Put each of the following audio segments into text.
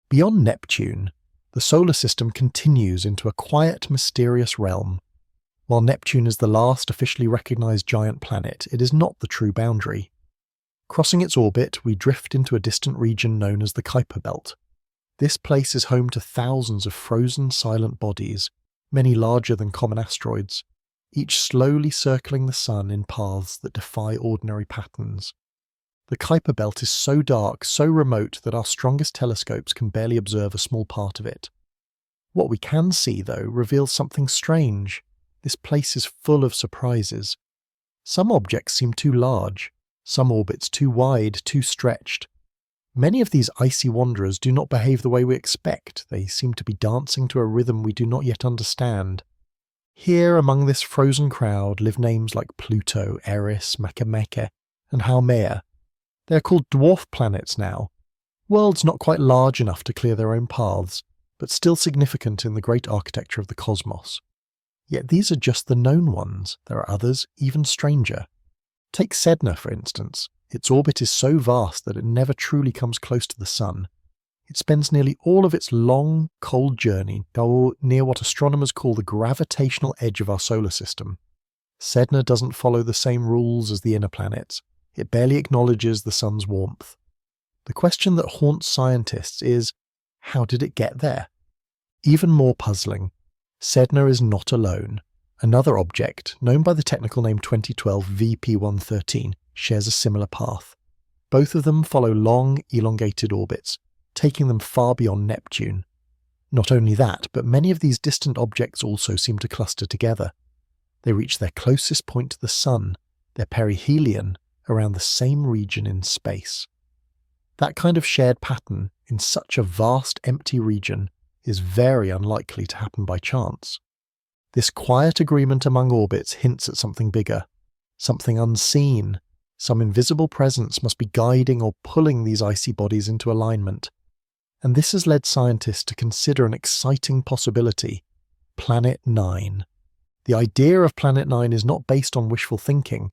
Beyond Neptune, the solar system continues into a quiet, mysterious realm. While Neptune is the last officially recognized giant planet, it is not the true boundary. Crossing its orbit, we drift into a distant region known as the Kuiper Belt. This place is home to thousands of frozen, silent bodies, many larger than common asteroids, each slowly circling the Sun in paths that defy ordinary patterns. The Kuiper Belt is so dark, so remote that our strongest telescopes can barely observe a small part of it. What we can see, though, reveals something strange. This place is full of surprises. Some objects seem too large, some orbits too wide, too stretched. Many of these icy wanderers do not behave the way we expect. They seem to be dancing to a rhythm we do not yet understand. Here, among this frozen crowd, live names like Pluto, Eris, Makemeke, and Haumea. They are called dwarf planets now, worlds not quite large enough to clear their own paths, but still significant in the great architecture of the cosmos. Yet these are just the known ones. There are others even stranger. Take Sedna, for instance. Its orbit is so vast that it never truly comes close to the Sun. It spends nearly all of its long, cold journey near what astronomers call the gravitational edge of our solar system. Sedna doesn't follow the same rules as the inner planets. It barely acknowledges the Sun's warmth. The question that haunts scientists is, how did it get there? Even more puzzling, Sedna is not alone. Another object, known by the technical name 2012 VP113, shares a similar path. Both of them follow long, elongated orbits, taking them far beyond Neptune. Not only that, but many of these distant objects also seem to cluster together. They reach their closest point to the Sun, their perihelion, around the same region in space. That kind of shared pattern in such a vast empty region is very unlikely to happen by chance. This quiet agreement among orbits hints at something bigger, something unseen. Some invisible presence must be guiding or pulling these icy bodies into alignment. And this has led scientists to consider an exciting possibility: Planet 9. The idea of Planet 9 is not based on wishful thinking.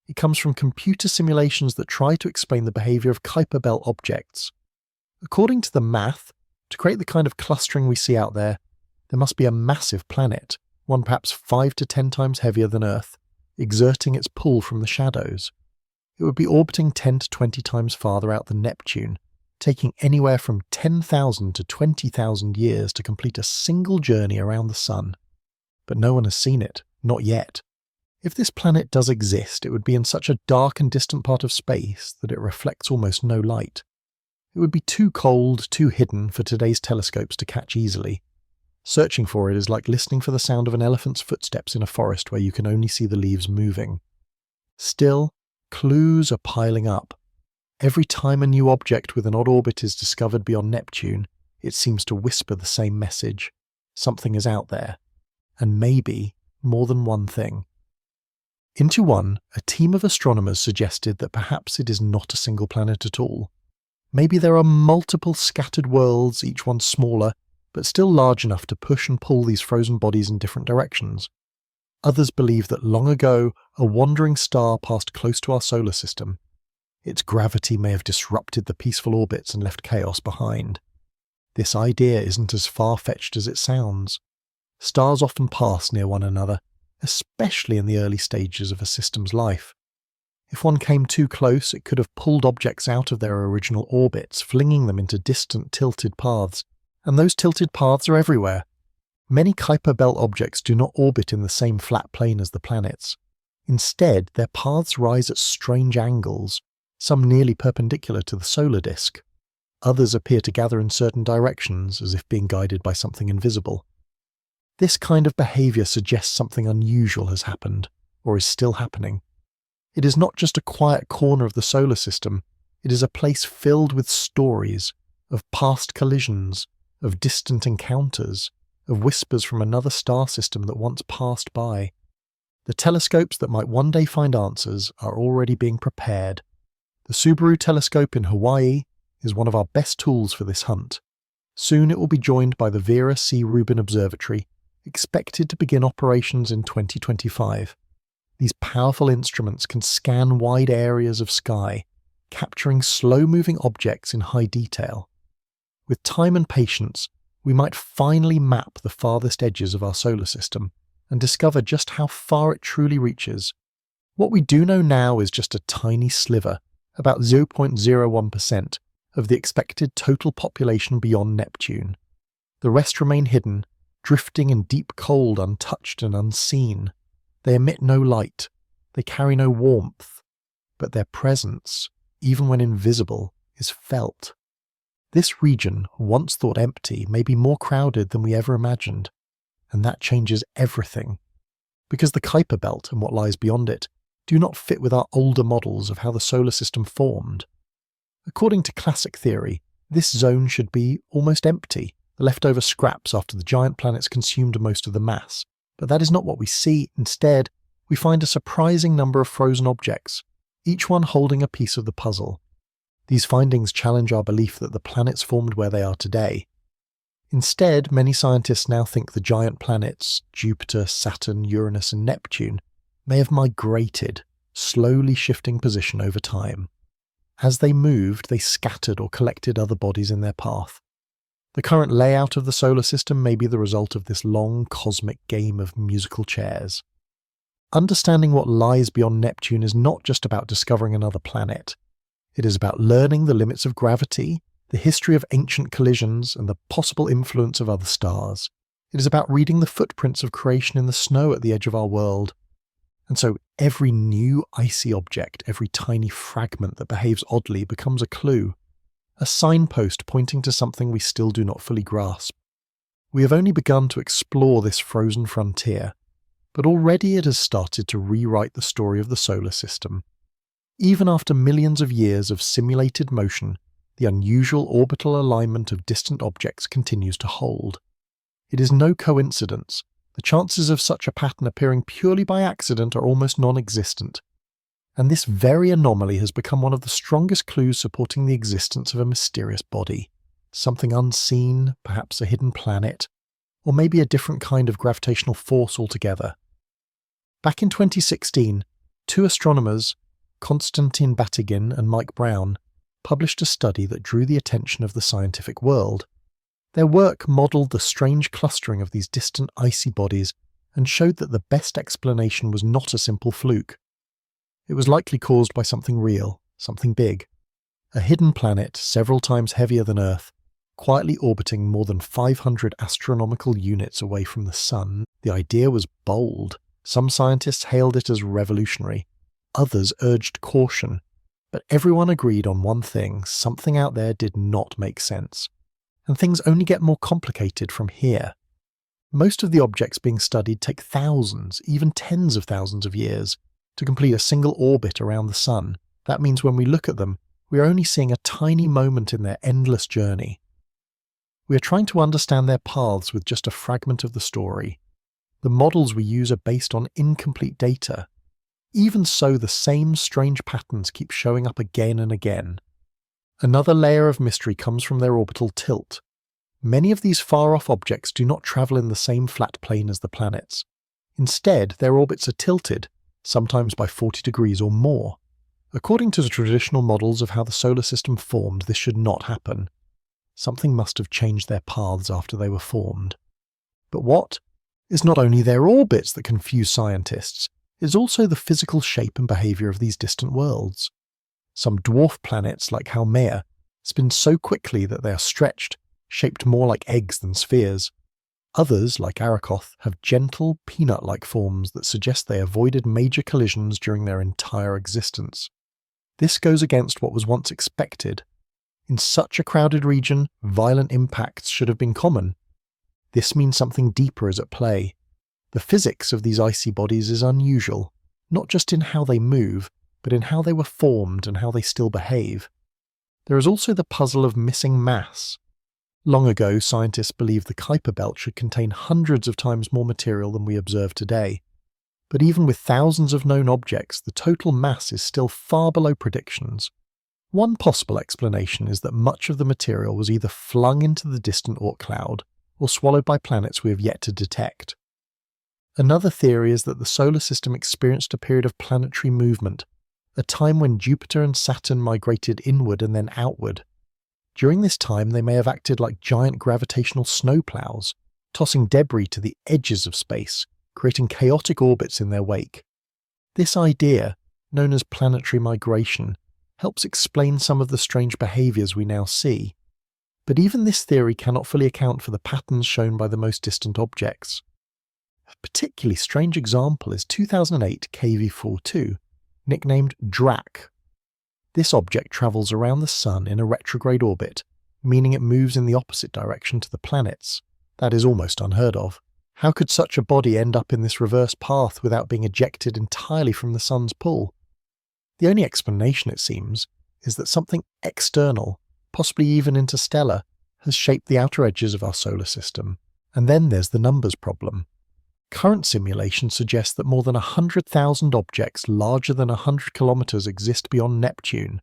It comes from computer simulations that try to explain the behavior of Kuiper Belt objects. According to the math, to create the kind of clustering we see out there, there must be a massive planet, one perhaps 5 to 10 times heavier than Earth, exerting its pull from the shadows. It would be orbiting 10 to 20 times farther out than Neptune, taking anywhere from 10,000 to 20,000 years to complete a single journey around the Sun. But no one has seen it, not yet. If this planet does exist, it would be in such a dark and distant part of space that it reflects almost no light. It would be too cold, too hidden for today's telescopes to catch easily. Searching for it is like listening for the sound of an elephant's footsteps in a forest where you can only see the leaves moving. Still, clues are piling up. Every time a new object with an odd orbit is discovered beyond Neptune, it seems to whisper the same message. Something is out there. And maybe more than one thing. Into one, a team of astronomers suggested that perhaps it is not a single planet at all. Maybe there are multiple scattered worlds, each one smaller, but still large enough to push and pull these frozen bodies in different directions. Others believe that long ago, a wandering star passed close to our solar system. Its gravity may have disrupted the peaceful orbits and left chaos behind. This idea isn't as far-fetched as it sounds. Stars often pass near one another, especially in the early stages of a system's life. If one came too close, it could have pulled objects out of their original orbits, flinging them into distant tilted paths, and those tilted paths are everywhere. Many Kuiper Belt objects do not orbit in the same flat plane as the planets. Instead, their paths rise at strange angles, some nearly perpendicular to the solar disk. Others appear to gather in certain directions, as if being guided by something invisible. This kind of behavior suggests something unusual has happened, or is still happening. It is not just a quiet corner of the solar system, it is a place filled with stories, of past collisions, of distant encounters, of whispers from another star system that once passed by. The telescopes that might one day find answers are already being prepared. The Subaru telescope in Hawaii is one of our best tools for this hunt. Soon it will be joined by the Vera C. Rubin Observatory, expected to begin operations in 2025. These powerful instruments can scan wide areas of sky, capturing slow-moving objects in high detail. With time and patience, we might finally map the farthest edges of our solar system and discover just how far it truly reaches. What we do know now is just a tiny sliver, about 0.01%, of the expected total population beyond Neptune. The rest remain hidden, drifting in deep cold, untouched and unseen. They emit no light, they carry no warmth, but their presence, even when invisible, is felt. This region, once thought empty, may be more crowded than we ever imagined, and that changes everything. Because the Kuiper Belt and what lies beyond it do not fit with our older models of how the solar system formed. According to classic theory, this zone should be almost empty, the leftover scraps after the giant planets consumed most of the mass. But that is not what we see. Instead, we find a surprising number of frozen objects, each one holding a piece of the puzzle. These findings challenge our belief that the planets formed where they are today. Instead, many scientists now think the giant planets, Jupiter, Saturn, Uranus and Neptune, may have migrated, slowly shifting position over time. As they moved, they scattered or collected other bodies in their path. The current layout of the solar system may be the result of this long cosmic game of musical chairs. Understanding what lies beyond Neptune is not just about discovering another planet. It is about learning the limits of gravity, the history of ancient collisions, and the possible influence of other stars. It is about reading the footprints of creation in the snow at the edge of our world. And so every new icy object, every tiny fragment that behaves oddly becomes a clue, a signpost pointing to something we still do not fully grasp. We have only begun to explore this frozen frontier, but already it has started to rewrite the story of the solar system. Even after millions of years of simulated motion, the unusual orbital alignment of distant objects continues to hold. It is no coincidence. The chances of such a pattern appearing purely by accident are almost non-existent. And this very anomaly has become one of the strongest clues supporting the existence of a mysterious body. Something unseen, perhaps a hidden planet, or maybe a different kind of gravitational force altogether. Back in 2016, two astronomers, Konstantin Batygin and Mike Brown, published a study that drew the attention of the scientific world. Their work modelled the strange clustering of these distant icy bodies and showed that the best explanation was not a simple fluke. It was likely caused by something real, something big. A hidden planet several times heavier than Earth, quietly orbiting more than 500 astronomical units away from the Sun. The idea was bold. Some scientists hailed it as revolutionary. Others urged caution. But everyone agreed on one thing: something out there did not make sense. And things only get more complicated from here. Most of the objects being studied take thousands, even tens of thousands of years, to complete a single orbit around the Sun. That means when we look at them, we are only seeing a tiny moment in their endless journey. We are trying to understand their paths with just a fragment of the story. The models we use are based on incomplete data. Even so, the same strange patterns keep showing up again and again. Another layer of mystery comes from their orbital tilt. Many of these far-off objects do not travel in the same flat plane as the planets. Instead, their orbits are tilted, sometimes by 40 degrees or more. According to the traditional models of how the solar system formed, this should not happen. Something must have changed their paths after they were formed. But what? It's not only their orbits that confuse scientists, it's also the physical shape and behaviour of these distant worlds. Some dwarf planets, like Haumea, spin so quickly that they are stretched, shaped more like eggs than spheres. Others, like Arakoth, have gentle, peanut-like forms that suggest they avoided major collisions during their entire existence. This goes against what was once expected. In such a crowded region, violent impacts should have been common. This means something deeper is at play. The physics of these icy bodies is unusual, not just in how they move, but in how they were formed and how they still behave. There is also the puzzle of missing mass. Long ago, scientists believed the Kuiper Belt should contain hundreds of times more material than we observe today. But even with thousands of known objects, the total mass is still far below predictions. One possible explanation is that much of the material was either flung into the distant Oort cloud or swallowed by planets we have yet to detect. Another theory is that the solar system experienced a period of planetary movement, a time when Jupiter and Saturn migrated inward and then outward. During this time, they may have acted like giant gravitational snowplows, tossing debris to the edges of space, creating chaotic orbits in their wake. This idea, known as planetary migration, helps explain some of the strange behaviours we now see. But even this theory cannot fully account for the patterns shown by the most distant objects. A particularly strange example is 2008 KV42, nicknamed DRAC. This object travels around the Sun in a retrograde orbit, meaning it moves in the opposite direction to the planets. That is almost unheard of. How could such a body end up in this reverse path without being ejected entirely from the Sun's pull? The only explanation, it seems, is that something external, possibly even interstellar, has shaped the outer edges of our solar system. And then there's the numbers problem. Current simulations suggest that more than 100,000 objects larger than 100 kilometers exist beyond Neptune,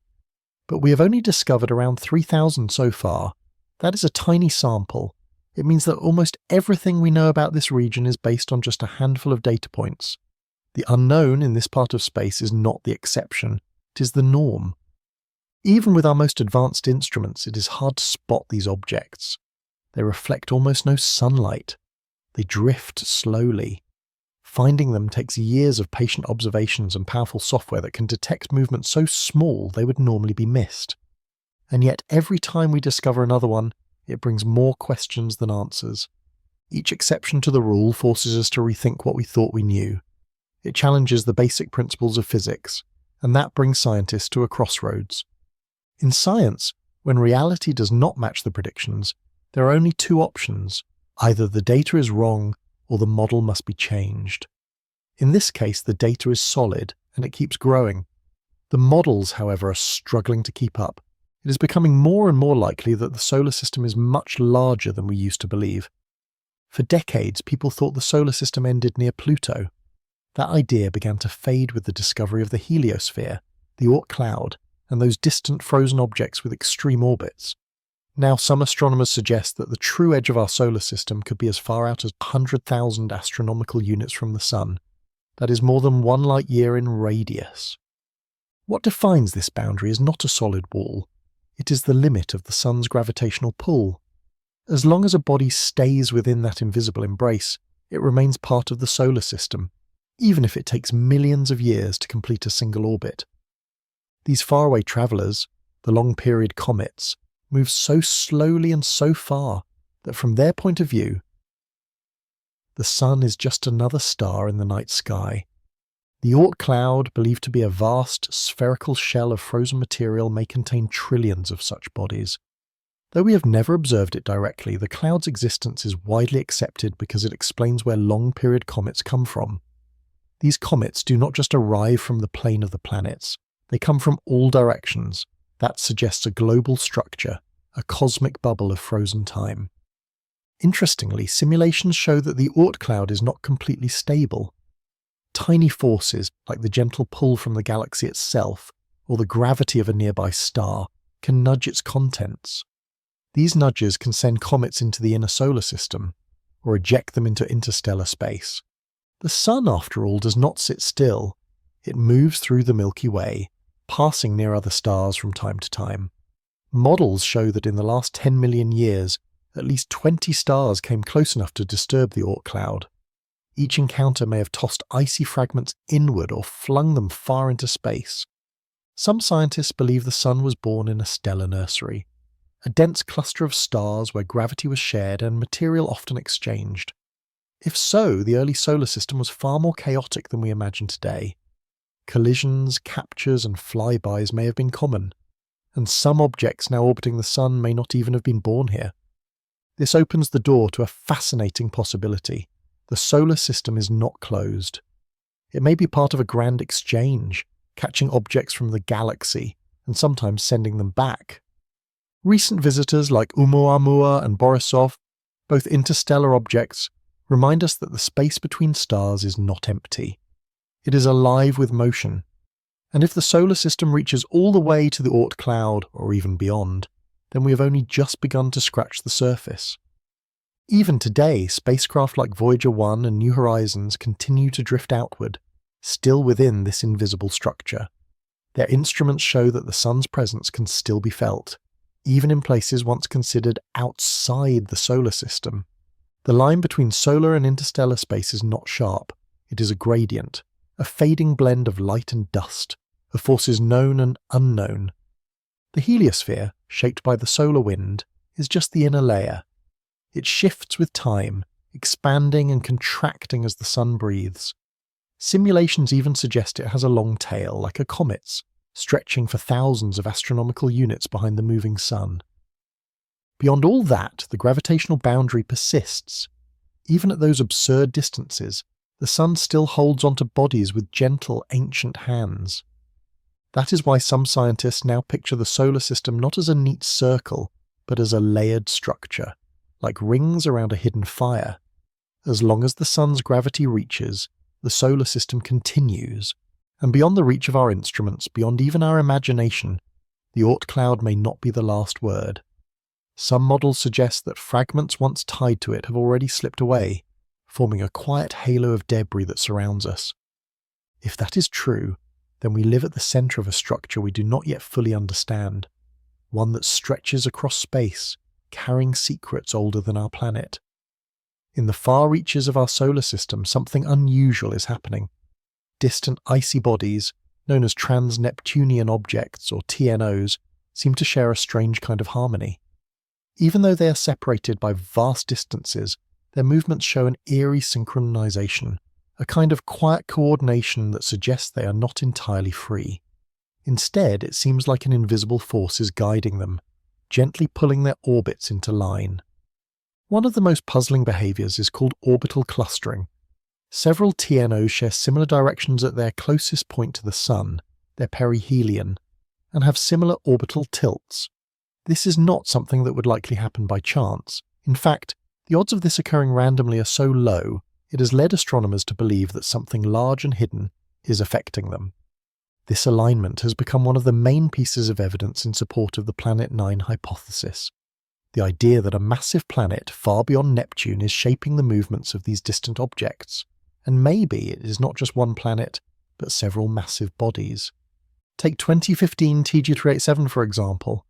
but we have only discovered around 3,000 so far. That is a tiny sample. It means that almost everything we know about this region is based on just a handful of data points. The unknown in this part of space is not the exception, it is the norm. Even with our most advanced instruments, it is hard to spot these objects. They reflect almost no sunlight. They drift slowly. Finding them takes years of patient observations and powerful software that can detect movements so small they would normally be missed. And yet every time we discover another one, it brings more questions than answers. Each exception to the rule forces us to rethink what we thought we knew. It challenges the basic principles of physics, and that brings scientists to a crossroads. In science, when reality does not match the predictions, there are only two options. Either the data is wrong, or the model must be changed. In this case, the data is solid, and it keeps growing. The models, however, are struggling to keep up. It is becoming more and more likely that the solar system is much larger than we used to believe. For decades, people thought the solar system ended near Pluto. That idea began to fade with the discovery of the heliosphere, the Oort cloud, and those distant frozen objects with extreme orbits. Now some astronomers suggest that the true edge of our solar system could be as far out as 100,000 astronomical units from the Sun. That is more than 1 light year in radius. What defines this boundary is not a solid wall. It is the limit of the Sun's gravitational pull. As long as a body stays within that invisible embrace, it remains part of the solar system, even if it takes millions of years to complete a single orbit. These faraway travellers, the long-period comets, move so slowly and so far that from their point of view, the Sun is just another star in the night sky. The Oort cloud, believed to be a vast, spherical shell of frozen material, may contain trillions of such bodies. Though we have never observed it directly, the cloud's existence is widely accepted because it explains where long-period comets come from. These comets do not just arrive from the plane of the planets, they come from all directions. That suggests a global structure, a cosmic bubble of frozen time. Interestingly, simulations show that the Oort cloud is not completely stable. Tiny forces, like the gentle pull from the galaxy itself, or the gravity of a nearby star, can nudge its contents. These nudges can send comets into the inner solar system, or eject them into interstellar space. The Sun, after all, does not sit still. It moves through the Milky Way, passing near other stars from time to time. Models show that in the last 10 million years, at least 20 stars came close enough to disturb the Oort cloud. Each encounter may have tossed icy fragments inward or flung them far into space. Some scientists believe the Sun was born in a stellar nursery, a dense cluster of stars where gravity was shared and material often exchanged. If so, the early solar system was far more chaotic than we imagine today. Collisions, captures, and flybys may have been common, and some objects now orbiting the Sun may not even have been born here. This opens the door to a fascinating possibility. The solar system is not closed. It may be part of a grand exchange, catching objects from the galaxy and sometimes sending them back. Recent visitors like Oumuamua and Borisov, both interstellar objects, remind us that the space between stars is not empty. It is alive with motion. And if the solar system reaches all the way to the Oort cloud, or even beyond, then we have only just begun to scratch the surface. Even today, spacecraft like Voyager 1 and New Horizons continue to drift outward, still within this invisible structure. Their instruments show that the Sun's presence can still be felt, even in places once considered outside the solar system. The line between solar and interstellar space is not sharp. It is a gradient, a fading blend of light and dust, of forces known and unknown. The heliosphere, shaped by the solar wind, is just the inner layer. It shifts with time, expanding and contracting as the sun breathes. Simulations even suggest it has a long tail, like a comet's, stretching for thousands of astronomical units behind the moving sun. Beyond all that, the gravitational boundary persists. Even at those absurd distances, the sun still holds onto bodies with gentle, ancient hands. That is why some scientists now picture the solar system not as a neat circle, but as a layered structure, like rings around a hidden fire. As long as the sun's gravity reaches, the solar system continues, and beyond the reach of our instruments, beyond even our imagination, the Oort cloud may not be the last word. Some models suggest that fragments once tied to it have already slipped away, forming a quiet halo of debris that surrounds us. If that is true, then we live at the centre of a structure we do not yet fully understand, one that stretches across space, carrying secrets older than our planet. In the far reaches of our solar system, something unusual is happening. Distant icy bodies, known as trans-Neptunian objects or TNOs, seem to share a strange kind of harmony. Even though they are separated by vast distances, their movements show an eerie synchronization, a kind of quiet coordination that suggests they are not entirely free. Instead, it seems like an invisible force is guiding them, gently pulling their orbits into line. One of the most puzzling behaviors is called orbital clustering. Several TNOs share similar directions at their closest point to the Sun, their perihelion, and have similar orbital tilts. This is not something that would likely happen by chance. In fact, the odds of this occurring randomly are so low, it has led astronomers to believe that something large and hidden is affecting them. This alignment has become one of the main pieces of evidence in support of the Planet 9 hypothesis. The idea that a massive planet far beyond Neptune is shaping the movements of these distant objects, and maybe it is not just one planet, but several massive bodies. Take 2015 TG387 for example.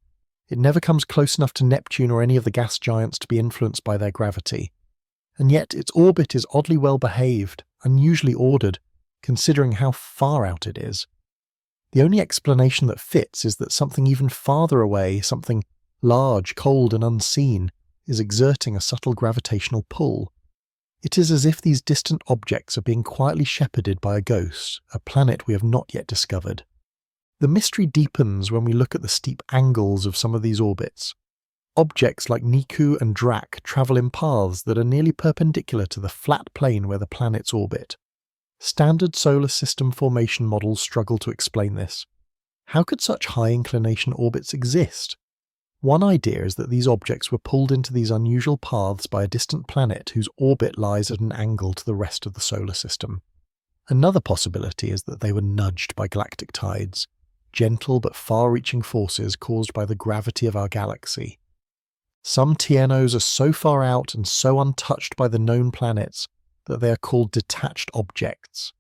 It never comes close enough to Neptune or any of the gas giants to be influenced by their gravity, and yet its orbit is oddly well behaved, unusually ordered, considering how far out it is. The only explanation that fits is that something even farther away, something large, cold and unseen, is exerting a subtle gravitational pull. It is as if these distant objects are being quietly shepherded by a ghost, a planet we have not yet discovered. The mystery deepens when we look at the steep angles of some of these orbits. Objects like Niku and Drak travel in paths that are nearly perpendicular to the flat plane where the planets orbit. Standard solar system formation models struggle to explain this. How could such high inclination orbits exist? One idea is that these objects were pulled into these unusual paths by a distant planet whose orbit lies at an angle to the rest of the solar system. Another possibility is that they were nudged by galactic tides, gentle but far-reaching forces caused by the gravity of our galaxy. Some TNOs are so far out and so untouched by the known planets that they are called detached objects.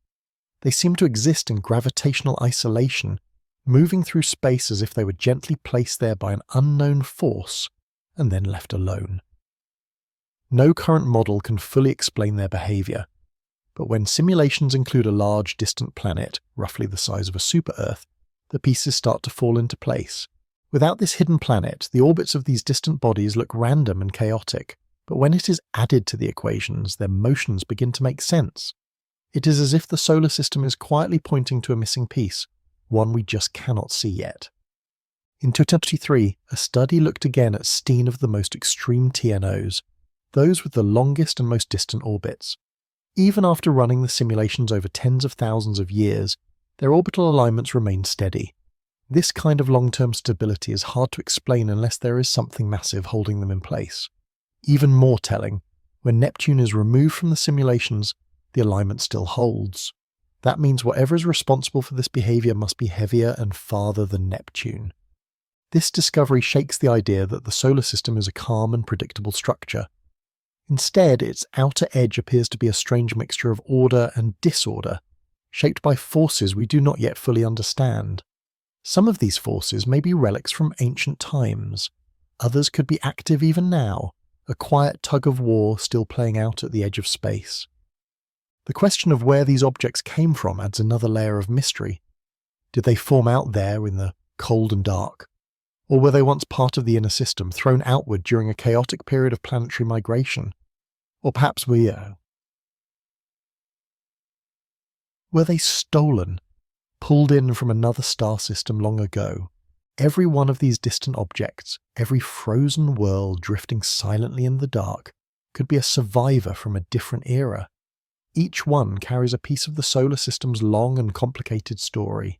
They seem to exist in gravitational isolation, moving through space as if they were gently placed there by an unknown force and then left alone. No current model can fully explain their behavior, but when simulations include a large distant planet, roughly the size of a super-Earth, the pieces start to fall into place. Without this hidden planet, the orbits of these distant bodies look random and chaotic, but when it is added to the equations, their motions begin to make sense. It is as if the solar system is quietly pointing to a missing piece, one we just cannot see yet. In 2023, a study looked again at 16 of the most extreme TNOs, those with the longest and most distant orbits. Even after running the simulations over tens of thousands of years, their orbital alignments remain steady. This kind of long-term stability is hard to explain unless there is something massive holding them in place. Even more telling, when Neptune is removed from the simulations, the alignment still holds. That means whatever is responsible for this behavior must be heavier and farther than Neptune. This discovery shakes the idea that the solar system is a calm and predictable structure. Instead, its outer edge appears to be a strange mixture of order and disorder, shaped by forces we do not yet fully understand. Some of these forces may be relics from ancient times, Others could be active even now, a quiet tug of war still playing out at the edge of space. The question of where these objects came from adds another layer of mystery. Did they form out there in the cold and dark? Or were they once part of the inner system, thrown outward during a chaotic period of planetary migration? Or perhaps were they stolen, pulled in from another star system long ago? Every one of these distant objects, every frozen world drifting silently in the dark, could be a survivor from a different era. Each one carries a piece of the solar system's long and complicated story.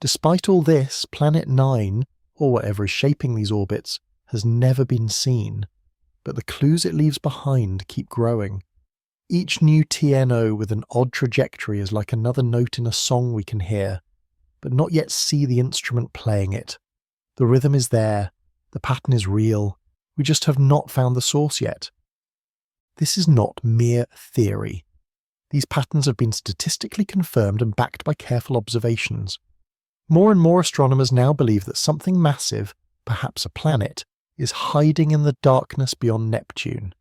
Despite all this, Planet 9, or whatever is shaping these orbits, has never been seen, but the clues it leaves behind keep growing. Each new TNO with an odd trajectory is like another note in a song we can hear, but not yet see the instrument playing it. The rhythm is there, the pattern is real, we just have not found the source yet. This is not mere theory. These patterns have been statistically confirmed and backed by careful observations. More and more astronomers now believe that something massive, perhaps a planet, is hiding in the darkness beyond Neptune.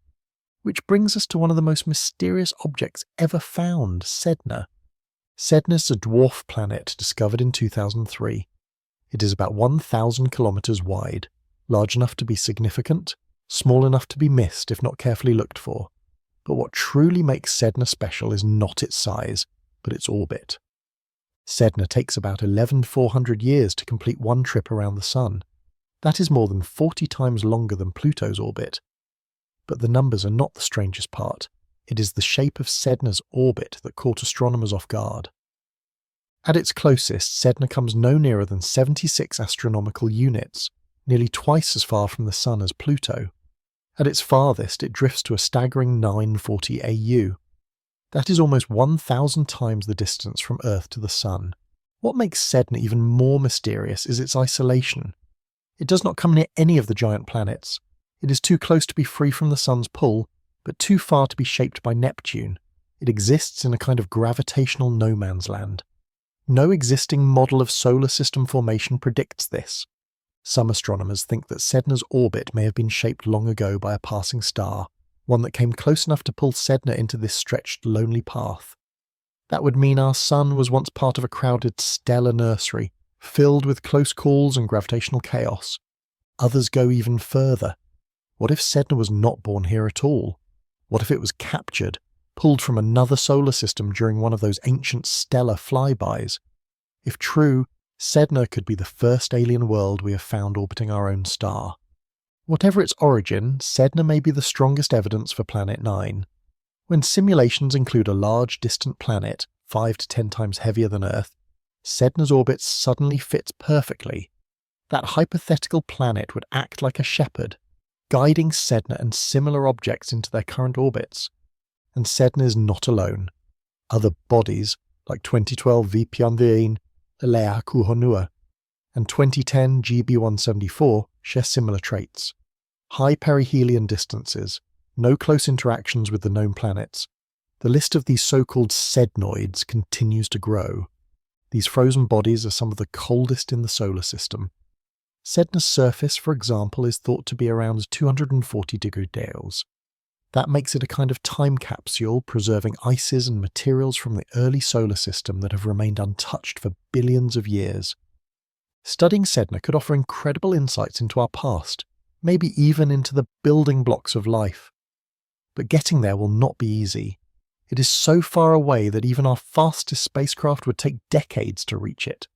Which brings us to one of the most mysterious objects ever found, Sedna. Sedna is a dwarf planet discovered in 2003. It is about 1,000 kilometers wide, large enough to be significant, small enough to be missed if not carefully looked for. But what truly makes Sedna special is not its size, but its orbit. Sedna takes about 11,400 years to complete one trip around the Sun. That is more than 40 times longer than Pluto's orbit. But the numbers are not the strangest part. It is the shape of Sedna's orbit that caught astronomers off guard. At its closest, Sedna comes no nearer than 76 astronomical units, nearly twice as far from the Sun as Pluto. At its farthest, it drifts to a staggering 940 AU. That is almost 1,000 times the distance from Earth to the Sun. What makes Sedna even more mysterious is its isolation. It does not come near any of the giant planets. It is too close to be free from the Sun's pull, but too far to be shaped by Neptune. It exists in a kind of gravitational no man's land. No existing model of solar system formation predicts this. Some astronomers think that Sedna's orbit may have been shaped long ago by a passing star, one that came close enough to pull Sedna into this stretched, lonely path. That would mean our Sun was once part of a crowded stellar nursery, filled with close calls and gravitational chaos. Others go even further. What if Sedna was not born here at all? What if it was captured, pulled from another solar system during one of those ancient stellar flybys? If true, Sedna could be the first alien world we have found orbiting our own star. Whatever its origin, Sedna may be the strongest evidence for Planet 9. When simulations include a large distant planet, 5 to 10 times heavier than Earth, Sedna's orbit suddenly fits perfectly. That hypothetical planet would act like a shepherd, guiding Sedna and similar objects into their current orbits. And Sedna is not alone. Other bodies, like 2012 Vipianviin Lelea Kuhonua and 2010 GB174, share similar traits. High perihelion distances, no close interactions with the known planets. The list of these so-called sednoids continues to grow. These frozen bodies are some of the coldest in the solar system. Sedna's surface, for example, is thought to be around 240 degree Dales. That makes it a kind of time capsule preserving ices and materials from the early solar system that have remained untouched for billions of years. Studying Sedna could offer incredible insights into our past, maybe even into the building blocks of life. But getting there will not be easy. It is so far away that even our fastest spacecraft would take decades to reach it.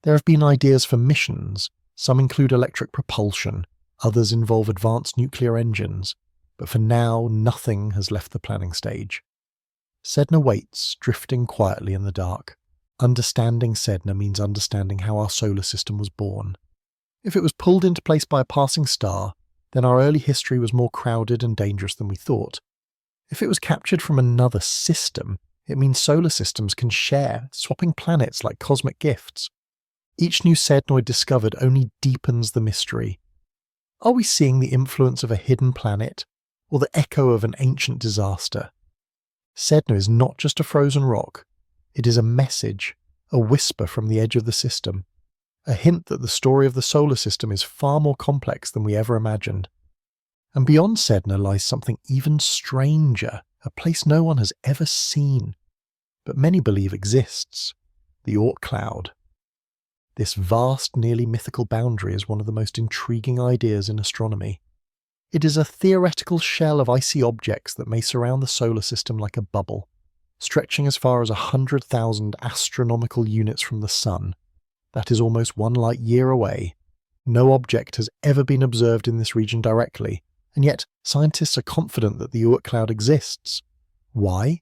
There have been ideas for missions. Some include electric propulsion, others involve advanced nuclear engines, but for now nothing has left the planning stage. Sedna waits, drifting quietly in the dark. Understanding Sedna means understanding how our solar system was born. If it was pulled into place by a passing star, then our early history was more crowded and dangerous than we thought. If it was captured from another system, it means solar systems can share, swapping planets like cosmic gifts. Each new sednoid discovered only deepens the mystery. Are we seeing the influence of a hidden planet, or the echo of an ancient disaster? Sedna is not just a frozen rock. It is a message, a whisper from the edge of the system. a hint that the story of the solar system is far more complex than we ever imagined. And beyond Sedna lies something even stranger, a place no one has ever seen, but many believe exists: the Oort cloud. This vast, nearly mythical boundary is one of the most intriguing ideas in astronomy. It is a theoretical shell of icy objects that may surround the solar system like a bubble, stretching as far as 100,000 astronomical units from the Sun. That is almost 1 light year away. No object has ever been observed in this region directly, and yet scientists are confident that the Oort cloud exists. Why?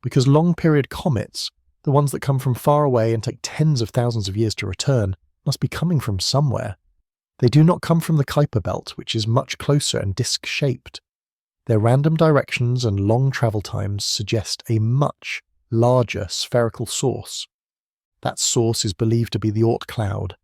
Because long-period comets, the ones that come from far away and take tens of thousands of years to return, must be coming from somewhere. They do not come from the Kuiper belt, which is much closer and disc-shaped. Their random directions and long travel times suggest a much larger spherical source. That source is believed to be the Oort cloud.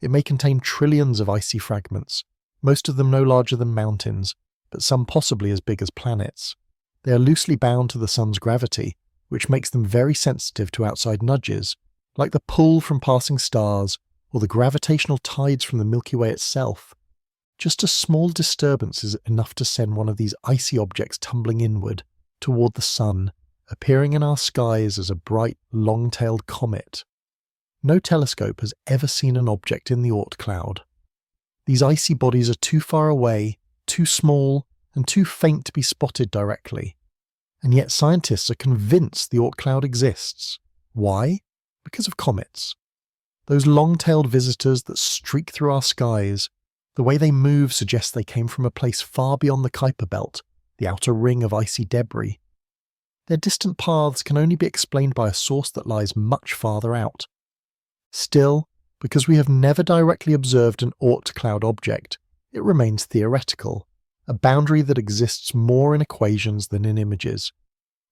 It may contain trillions of icy fragments, most of them no larger than mountains, but some possibly as big as planets. They are loosely bound to the Sun's gravity, which makes them very sensitive to outside nudges, like the pull from passing stars or the gravitational tides from the Milky Way itself. Just a small disturbance is enough to send one of these icy objects tumbling inward, toward the Sun, appearing in our skies as a bright, long-tailed comet. No telescope has ever seen an object in the Oort cloud. These icy bodies are too far away, too small, and too faint to be spotted directly. And yet scientists are convinced the Oort cloud exists. Why? Because of comets. Those long-tailed visitors that streak through our skies, the way they move suggests they came from a place far beyond the Kuiper belt, the outer ring of icy debris. Their distant paths can only be explained by a source that lies much farther out. Still, because we have never directly observed an Oort cloud object, it remains theoretical, a boundary that exists more in equations than in images.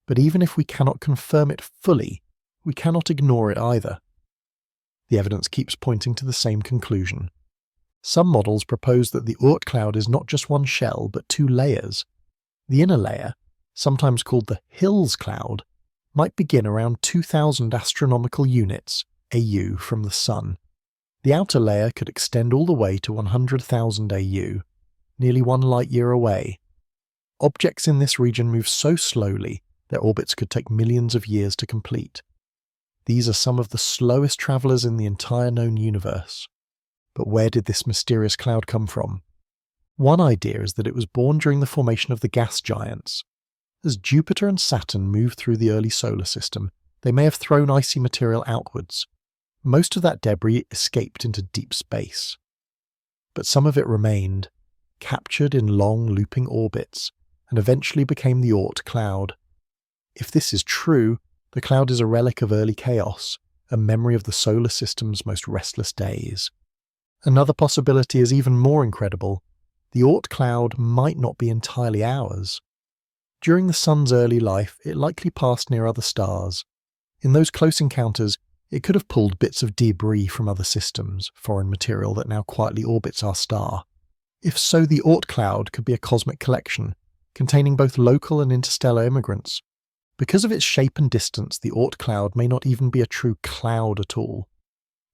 But even if we cannot confirm it fully, we cannot ignore it either. The evidence keeps pointing to the same conclusion. Some models propose that the Oort cloud is not just one shell, but 2 layers. The inner layer, sometimes called the Hills cloud, might begin around 2,000 astronomical units, AU, from the Sun. The outer layer could extend all the way to 100,000 AU, nearly 1 light year away. Objects in this region move so slowly, their orbits could take millions of years to complete. These are some of the slowest travellers in the entire known universe. But where did this mysterious cloud come from? One idea is that it was born during the formation of the gas giants. As Jupiter and Saturn moved through the early solar system, they may have thrown icy material outwards. Most of that debris escaped into deep space. But some of it remained, captured in long looping orbits, and eventually became the Oort cloud. If this is true, the cloud is a relic of early chaos, a memory of the solar system's most restless days. Another possibility is even more incredible. The Oort cloud might not be entirely ours. During the Sun's early life, it likely passed near other stars. In those close encounters, it could have pulled bits of debris from other systems, foreign material that now quietly orbits our star. If so, the Oort cloud could be a cosmic collection, containing both local and interstellar immigrants. Because of its shape and distance, the Oort cloud may not even be a true cloud at all.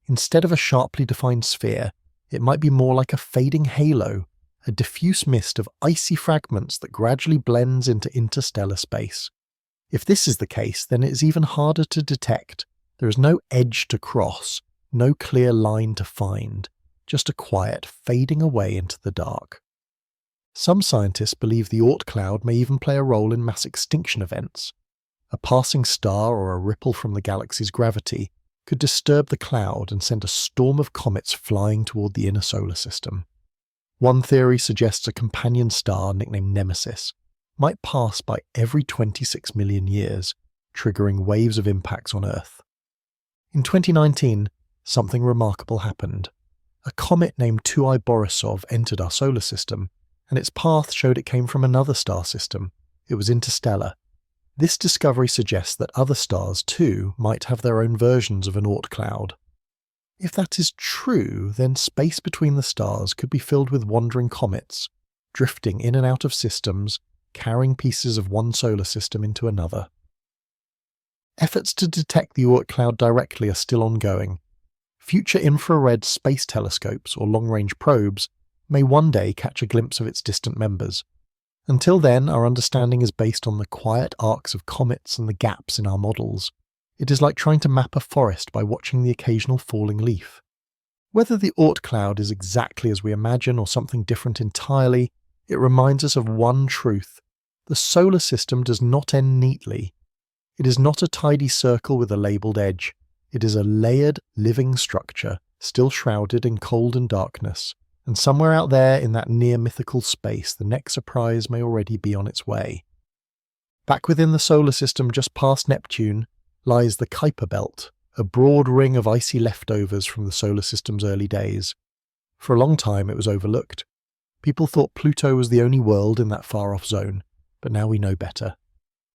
Instead of a sharply defined sphere, it might be more like a fading halo, a diffuse mist of icy fragments that gradually blends into interstellar space. If this is the case, then it is even harder to detect. There is no edge to cross, no clear line to find, just a quiet fading away into the dark. Some scientists believe the Oort cloud may even play a role in mass extinction events. A passing star or a ripple from the galaxy's gravity could disturb the cloud and send a storm of comets flying toward the inner solar system. One theory suggests a companion star nicknamed Nemesis might pass by every 26 million years, triggering waves of impacts on Earth. In 2019, something remarkable happened. A comet named Tuai-Borisov entered our solar system, and its path showed it came from another star system. It was interstellar. This discovery suggests that other stars, too, might have their own versions of an Oort cloud. If that is true, then space between the stars could be filled with wandering comets, drifting in and out of systems, carrying pieces of one solar system into another. Efforts to detect the Oort cloud directly are still ongoing. Future infrared space telescopes or long-range probes may one day catch a glimpse of its distant members. Until then, our understanding is based on the quiet arcs of comets and the gaps in our models. It is like trying to map a forest by watching the occasional falling leaf. Whether the Oort cloud is exactly as we imagine or something different entirely, it reminds us of one truth. The solar system does not end neatly. It is not a tidy circle with a labelled edge. It is a layered, living structure, still shrouded in cold and darkness, and somewhere out there in that near-mythical space the next surprise may already be on its way. Back within the solar system just past Neptune lies the Kuiper Belt, a broad ring of icy leftovers from the solar system's early days. For a long time it was overlooked. People thought Pluto was the only world in that far-off zone, but now we know better.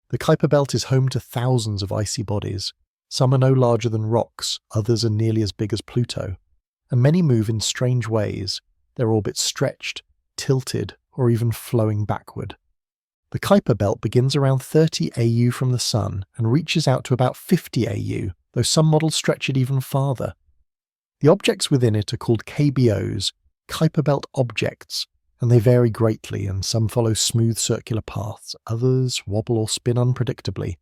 The Kuiper Belt is home to thousands of icy bodies. Some are no larger than rocks, others are nearly as big as Pluto, and many move in strange ways, their orbits stretched, tilted, or even flowing backward. The Kuiper Belt begins around 30 AU from the Sun and reaches out to about 50 AU, though some models stretch it even farther. The objects within it are called KBOs, Kuiper Belt objects, and they vary greatly, and some follow smooth circular paths, others wobble or spin unpredictably.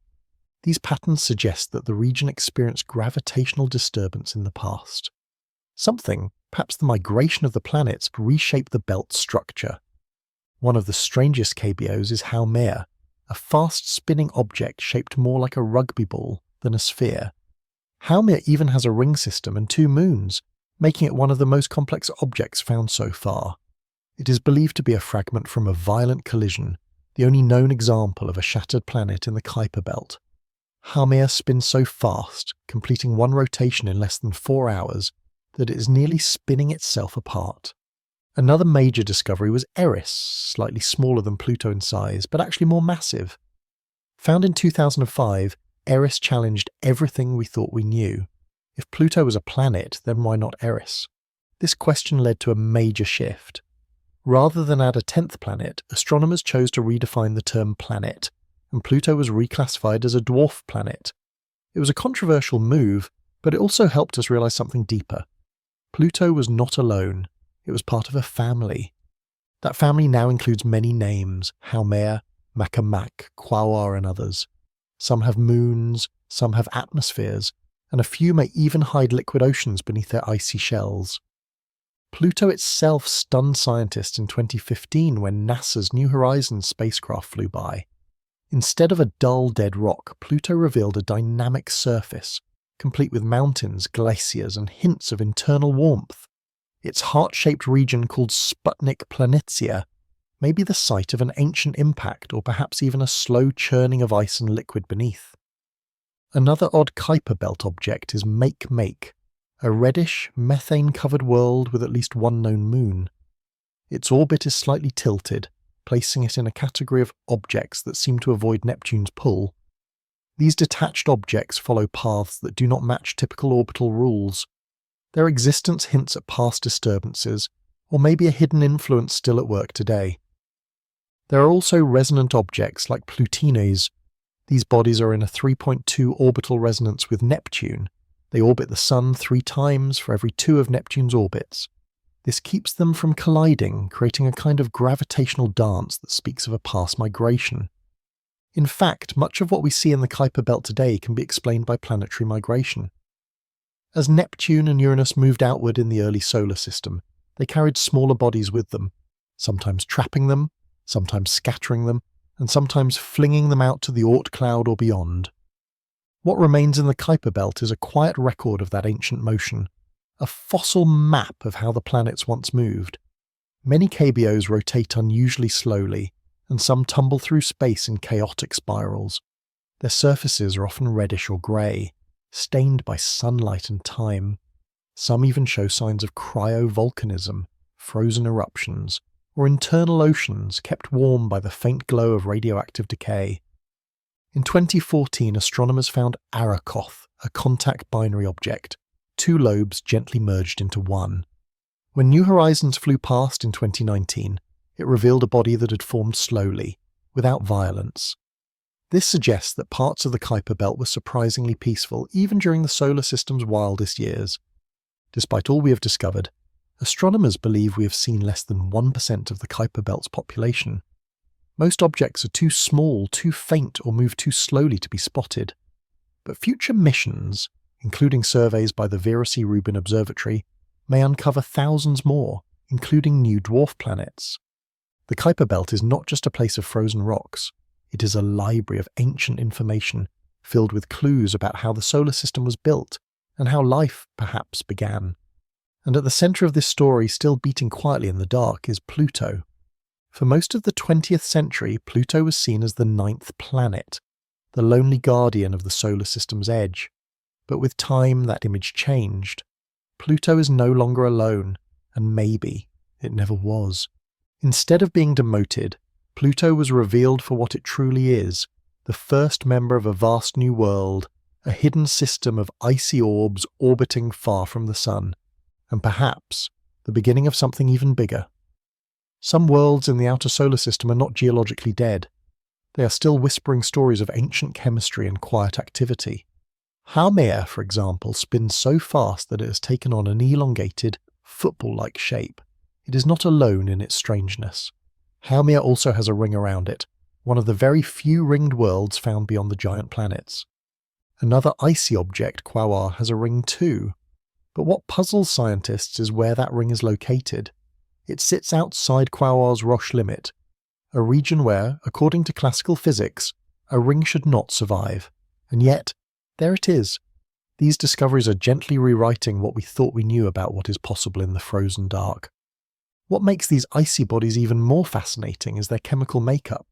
These patterns suggest that the region experienced gravitational disturbance in the past. Something, perhaps the migration of the planets, reshaped the belt's structure. One of the strangest KBOs is Haumea, a fast-spinning object shaped more like a rugby ball than a sphere. Haumea even has a ring system and 2 moons, making it one of the most complex objects found so far. It is believed to be a fragment from a violent collision, the only known example of a shattered planet in the Kuiper Belt. Haumea spins so fast, completing one rotation in less than 4 hours, that it is nearly spinning itself apart. Another major discovery was Eris, slightly smaller than Pluto in size, but actually more massive. Found in 2005, Eris challenged everything we thought we knew. If Pluto was a planet, then why not Eris? This question led to a major shift. Rather than add a 10th planet, astronomers chose to redefine the term planet, and Pluto was reclassified as a dwarf planet. It was a controversial move, but it also helped us realize something deeper. Pluto was not alone. It was part of a family. That family now includes many names: Haumea, Makemake, Quaoar, and others. Some have moons, some have atmospheres, and a few may even hide liquid oceans beneath their icy shells. Pluto itself stunned scientists in 2015 when NASA's New Horizons spacecraft flew by. Instead of a dull, dead rock, Pluto revealed a dynamic surface, complete with mountains, glaciers, and hints of internal warmth. Its heart-shaped region, called Sputnik Planitia, may be the site of an ancient impact, or perhaps even a slow churning of ice and liquid beneath. Another odd Kuiper Belt object is Makemake, a reddish, methane-covered world with at least one known moon. Its orbit is slightly tilted, placing it in a category of objects that seem to avoid Neptune's pull. These detached objects follow paths that do not match typical orbital rules. Their existence hints at past disturbances, or maybe a hidden influence still at work today. There are also resonant objects like Plutines. These bodies are in a 3.2 orbital resonance with Neptune. They orbit the Sun 3 times for every 2 of Neptune's orbits. This keeps them from colliding, creating a kind of gravitational dance that speaks of a past migration. In fact, much of what we see in the Kuiper Belt today can be explained by planetary migration. As Neptune and Uranus moved outward in the early solar system, they carried smaller bodies with them, sometimes trapping them, sometimes scattering them, and sometimes flinging them out to the Oort cloud or beyond. What remains in the Kuiper Belt is a quiet record of that ancient motion, a fossil map of how the planets once moved. Many KBOs rotate unusually slowly, and some tumble through space in chaotic spirals. Their surfaces are often reddish or grey, stained by sunlight and time. Some even show signs of cryovolcanism, frozen eruptions, or internal oceans kept warm by the faint glow of radioactive decay. In 2014, astronomers found Arakoth, a contact binary object, 2 lobes gently merged into one. When New Horizons flew past in 2019, it revealed a body that had formed slowly, without violence. This suggests that parts of the Kuiper Belt were surprisingly peaceful even during the solar system's wildest years. Despite all we have discovered, astronomers believe we have seen less than 1% of the Kuiper Belt's population. Most objects are too small, too faint, or move too slowly to be spotted. But future missions, including surveys by the Vera C. Rubin Observatory, may uncover thousands more, including new dwarf planets. The Kuiper Belt is not just a place of frozen rocks, it is a library of ancient information filled with clues about how the solar system was built and how life perhaps began. And at the centre of this story, still beating quietly in the dark, is Pluto. For most of the 20th century, Pluto was seen as the ninth planet, the lonely guardian of the solar system's edge. But with time, that image changed. Pluto is no longer alone, and maybe it never was. Instead of being demoted, Pluto was revealed for what it truly is, the first member of a vast new world, a hidden system of icy orbs orbiting far from the Sun, and perhaps the beginning of something even bigger. Some worlds in the outer solar system are not geologically dead. They are still whispering stories of ancient chemistry and quiet activity. Haumea, for example, spins so fast that it has taken on an elongated, football-like shape. It is not alone in its strangeness. Haumea also has a ring around it, one of the very few ringed worlds found beyond the giant planets. Another icy object, Quaoar, has a ring too. But what puzzles scientists is where that ring is located. It sits outside Quaoar's Roche limit, a region where, according to classical physics, a ring should not survive. And yet, there it is. These discoveries are gently rewriting what we thought we knew about what is possible in the frozen dark. What makes these icy bodies even more fascinating is their chemical makeup.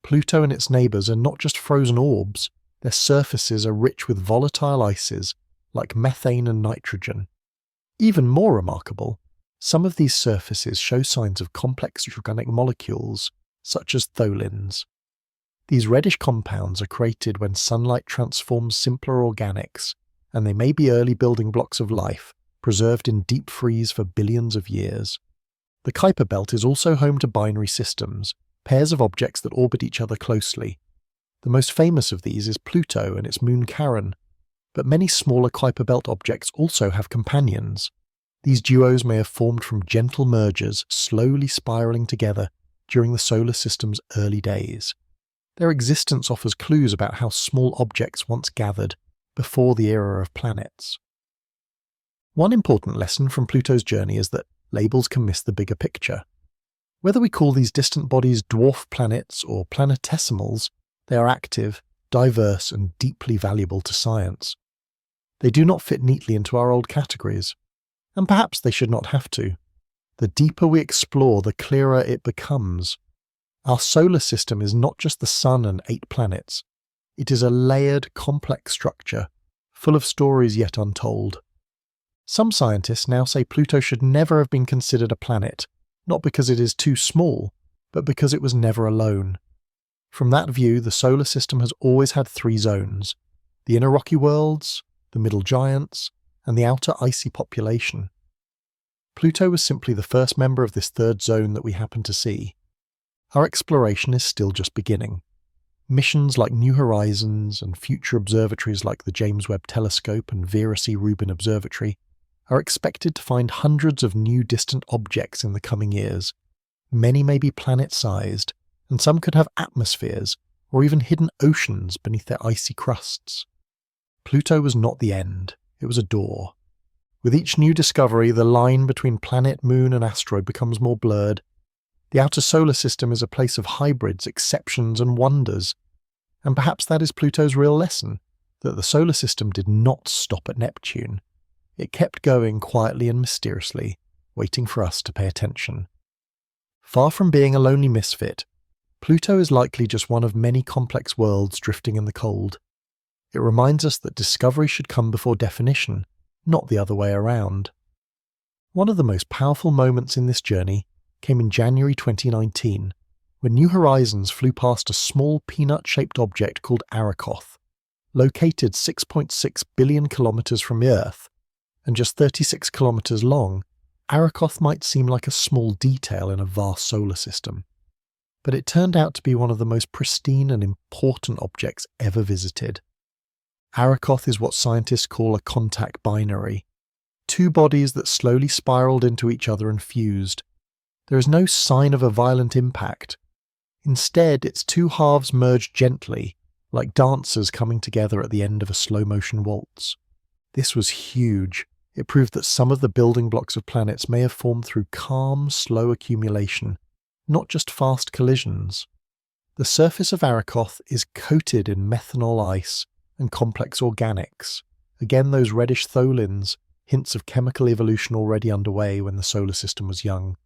Pluto and its neighbours are not just frozen orbs, their surfaces are rich with volatile ices, like methane and nitrogen. Even more remarkable, some of these surfaces show signs of complex organic molecules, such as tholins. These reddish compounds are created when sunlight transforms simpler organics, and they may be early building blocks of life, preserved in deep freeze for billions of years. The Kuiper Belt is also home to binary systems, pairs of objects that orbit each other closely. The most famous of these is Pluto and its moon Charon, but many smaller Kuiper Belt objects also have companions. These duos may have formed from gentle mergers slowly spiralling together during the solar system's early days. Their existence offers clues about how small objects once gathered before the era of planets. One important lesson from Pluto's journey is that labels can miss the bigger picture. Whether we call these distant bodies dwarf planets or planetesimals, they are active, diverse, and deeply valuable to science. They do not fit neatly into our old categories, and perhaps they should not have to. The deeper we explore, the clearer it becomes. Our solar system is not just the Sun and 8 planets. It is a layered, complex structure, full of stories yet untold. Some scientists now say Pluto should never have been considered a planet, not because it is too small, but because it was never alone. From that view, the solar system has always had 3 zones: the inner rocky worlds, the middle giants, and the outer icy population. Pluto was simply the first member of this 3rd zone that we happen to see. Our exploration is still just beginning. Missions like New Horizons and future observatories like the James Webb Telescope and Vera C. Rubin Observatory are expected to find hundreds of new distant objects in the coming years. Many may be planet-sized, and some could have atmospheres or even hidden oceans beneath their icy crusts. Pluto was not the end, it was a door. With each new discovery, the line between planet, moon, and asteroid becomes more blurred. The outer solar system is a place of hybrids, exceptions, and wonders. And perhaps that is Pluto's real lesson, that the solar system did not stop at Neptune. It kept going quietly and mysteriously, waiting for us to pay attention. Far from being a lonely misfit, Pluto is likely just one of many complex worlds drifting in the cold. It reminds us that discovery should come before definition, not the other way around. One of the most powerful moments in this journey came in January 2019, when New Horizons flew past a small peanut-shaped object called Arakoth, located 6.6 billion kilometers from the Earth, and just 36 kilometers long. Arakoth might seem like a small detail in a vast solar system, but it turned out to be one of the most pristine and important objects ever visited. Arakoth is what scientists call a contact binary. Two bodies that slowly spiraled into each other and fused. There is no sign of a violent impact. Instead, its two halves merged gently, like dancers coming together at the end of a slow-motion waltz. This was huge. It proved that some of the building blocks of planets may have formed through calm, slow accumulation, not just fast collisions. The surface of Arakoth is coated in methanol ice and complex organics. Again, those reddish tholins, hints of chemical evolution already underway when the solar system was young.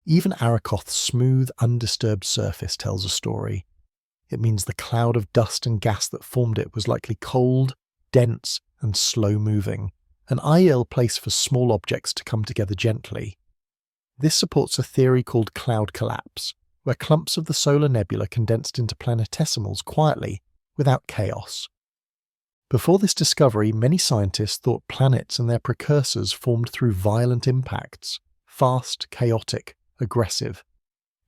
Even Arakoth's smooth, undisturbed surface tells a story. It means the cloud of dust and gas that formed it was likely cold, dense, and slow-moving, an ideal place for small objects to come together gently. This supports a theory called cloud collapse, where clumps of the solar nebula condensed into planetesimals quietly, without chaos. Before this discovery, many scientists thought planets and their precursors formed through violent impacts, fast, chaotic, aggressive.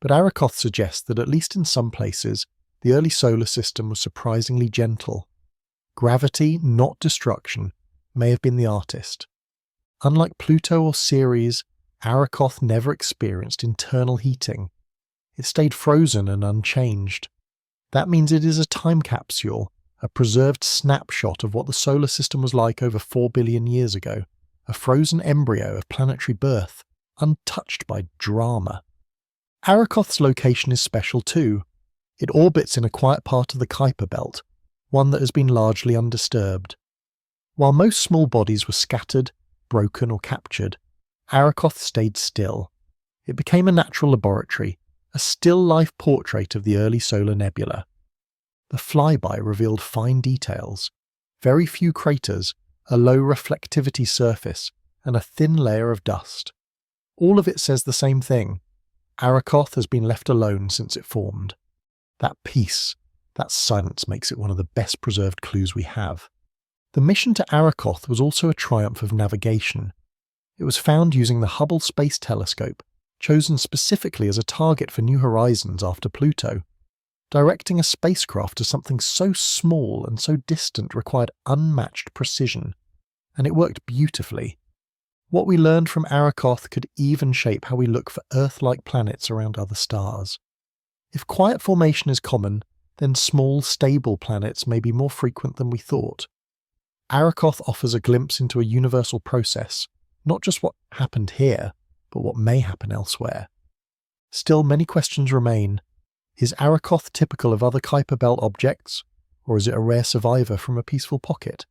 But Arakoth suggests that at least in some places, the early solar system was surprisingly gentle. Gravity, not destruction, may have been the artist. Unlike Pluto or Ceres, Arakoth never experienced internal heating. It stayed frozen and unchanged. That means it is a time capsule, a preserved snapshot of what the solar system was like over 4 billion years ago, a frozen embryo of planetary birth, untouched by drama. Arakoth's location is special too. It orbits in a quiet part of the Kuiper belt, one that has been largely undisturbed. While most small bodies were scattered, broken or captured, Arakoth stayed still. It became a natural laboratory, a still-life portrait of the early solar nebula. The flyby revealed fine details, very few craters, a low reflectivity surface, and a thin layer of dust. All of it says the same thing. Arakoth has been left alone since it formed. That peace, that silence makes it one of the best preserved clues we have. The mission to Arakoth was also a triumph of navigation. It was found using the Hubble Space Telescope, chosen specifically as a target for New Horizons after Pluto. Directing a spacecraft to something so small and so distant required unmatched precision, and it worked beautifully. What we learned from Arakoth could even shape how we look for Earth-like planets around other stars. If quiet formation is common, then small, stable planets may be more frequent than we thought. Arakoth offers a glimpse into a universal process, not just what happened here, but what may happen elsewhere. Still, many questions remain. Is Arakoth typical of other Kuiper Belt objects, or is it a rare survivor from a peaceful pocket?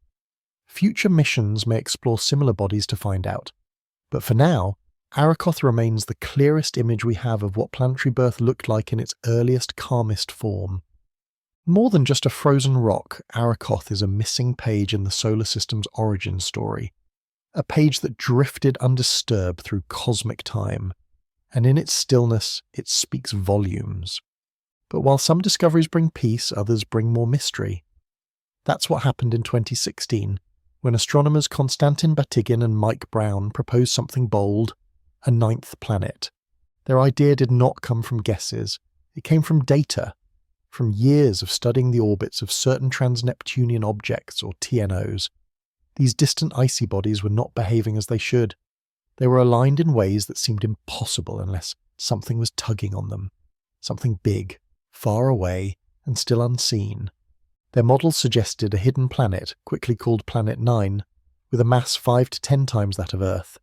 Future missions may explore similar bodies to find out. But for now, Arakoth remains the clearest image we have of what planetary birth looked like in its earliest, calmest form. More than just a frozen rock, Arakoth is a missing page in the solar system's origin story. A page that drifted undisturbed through cosmic time, and in its stillness, it speaks volumes. But while some discoveries bring peace, others bring more mystery. That's what happened in 2016, when astronomers Konstantin Batygin and Mike Brown proposed something bold, a ninth planet. Their idea did not come from guesses, it came from data, from years of studying the orbits of certain trans-Neptunian objects, or TNOs. These distant icy bodies were not behaving as they should. They were aligned in ways that seemed impossible unless something was tugging on them. Something big, far away, and still unseen. Their models suggested a hidden planet, quickly called Planet 9, with a mass 5 to 10 times that of Earth.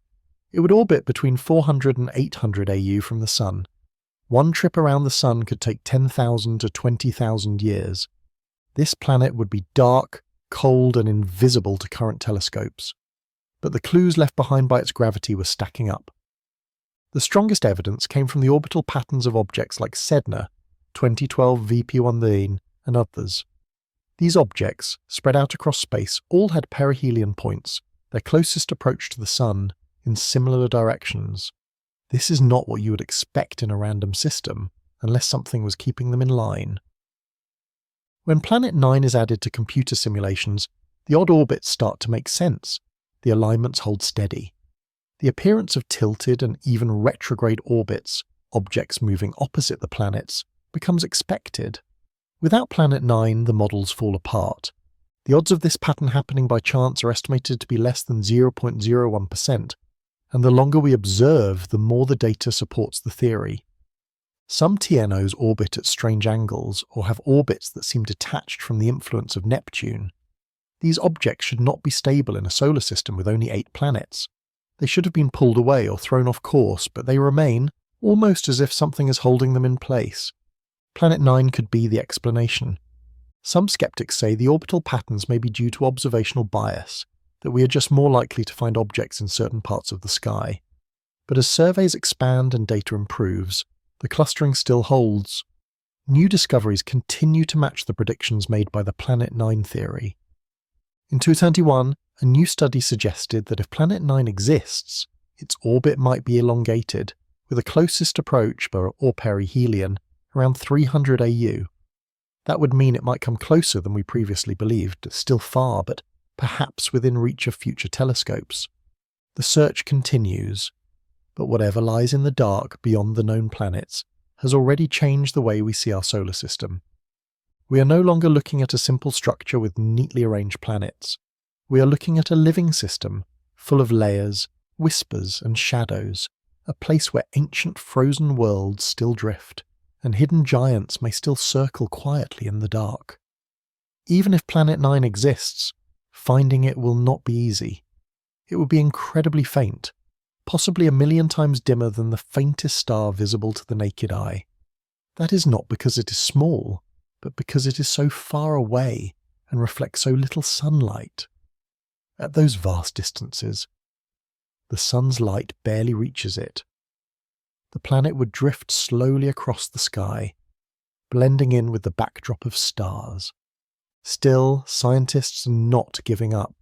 It would orbit between 400 and 800 AU from the Sun. One trip around the Sun could take 10,000 to 20,000 years. This planet would be dark, cold, and invisible to current telescopes. But the clues left behind by its gravity were stacking up. The strongest evidence came from the orbital patterns of objects like Sedna, 2012 VP1, and others. These objects, spread out across space, all had perihelion points, their closest approach to the Sun, in similar directions. This is not what you would expect in a random system, unless something was keeping them in line. When Planet 9 is added to computer simulations, the odd orbits start to make sense. The alignments hold steady. The appearance of tilted and even retrograde orbits, objects moving opposite the planets, becomes expected. Without Planet 9, the models fall apart. The odds of this pattern happening by chance are estimated to be less than 0.01%, and the longer we observe, the more the data supports the theory. Some TNOs orbit at strange angles or have orbits that seem detached from the influence of Neptune. These objects should not be stable in a solar system with only 8 planets. They should have been pulled away or thrown off course, but they remain, almost as if something is holding them in place. Planet 9 could be the explanation. Some skeptics say the orbital patterns may be due to observational bias, that we are just more likely to find objects in certain parts of the sky. But as surveys expand and data improves, the clustering still holds. New discoveries continue to match the predictions made by the Planet 9 theory. In 2021, a new study suggested that if Planet 9 exists, its orbit might be elongated, with a closest approach, or perihelion, around 300 AU. That would mean it might come closer than we previously believed, still far, but perhaps within reach of future telescopes. The search continues, but whatever lies in the dark beyond the known planets has already changed the way we see our solar system. We are no longer looking at a simple structure with neatly arranged planets. We are looking at a living system, full of layers, whispers and shadows, a place where ancient frozen worlds still drift, and hidden giants may still circle quietly in the dark. Even if Planet 9 exists, finding it will not be easy. It will be incredibly faint, possibly 1,000,000 times dimmer than the faintest star visible to the naked eye. That is not because it is small, but because it is so far away and reflects so little sunlight. At those vast distances, the sun's light barely reaches it. The planet would drift slowly across the sky, blending in with the backdrop of stars. Still, scientists are not giving up.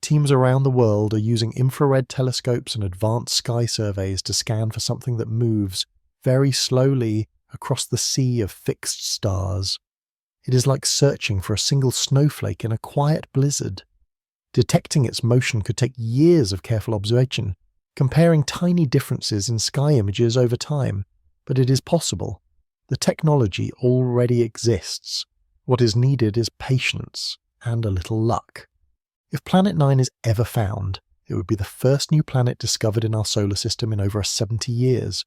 Teams around the world are using infrared telescopes and advanced sky surveys to scan for something that moves very slowly across the sea of fixed stars. It is like searching for a single snowflake in a quiet blizzard. Detecting its motion could take years of careful observation, comparing tiny differences in sky images over time, but it is possible. The technology already exists. What is needed is patience and a little luck. If Planet 9 is ever found, it would be the first new planet discovered in our solar system in over 70 years.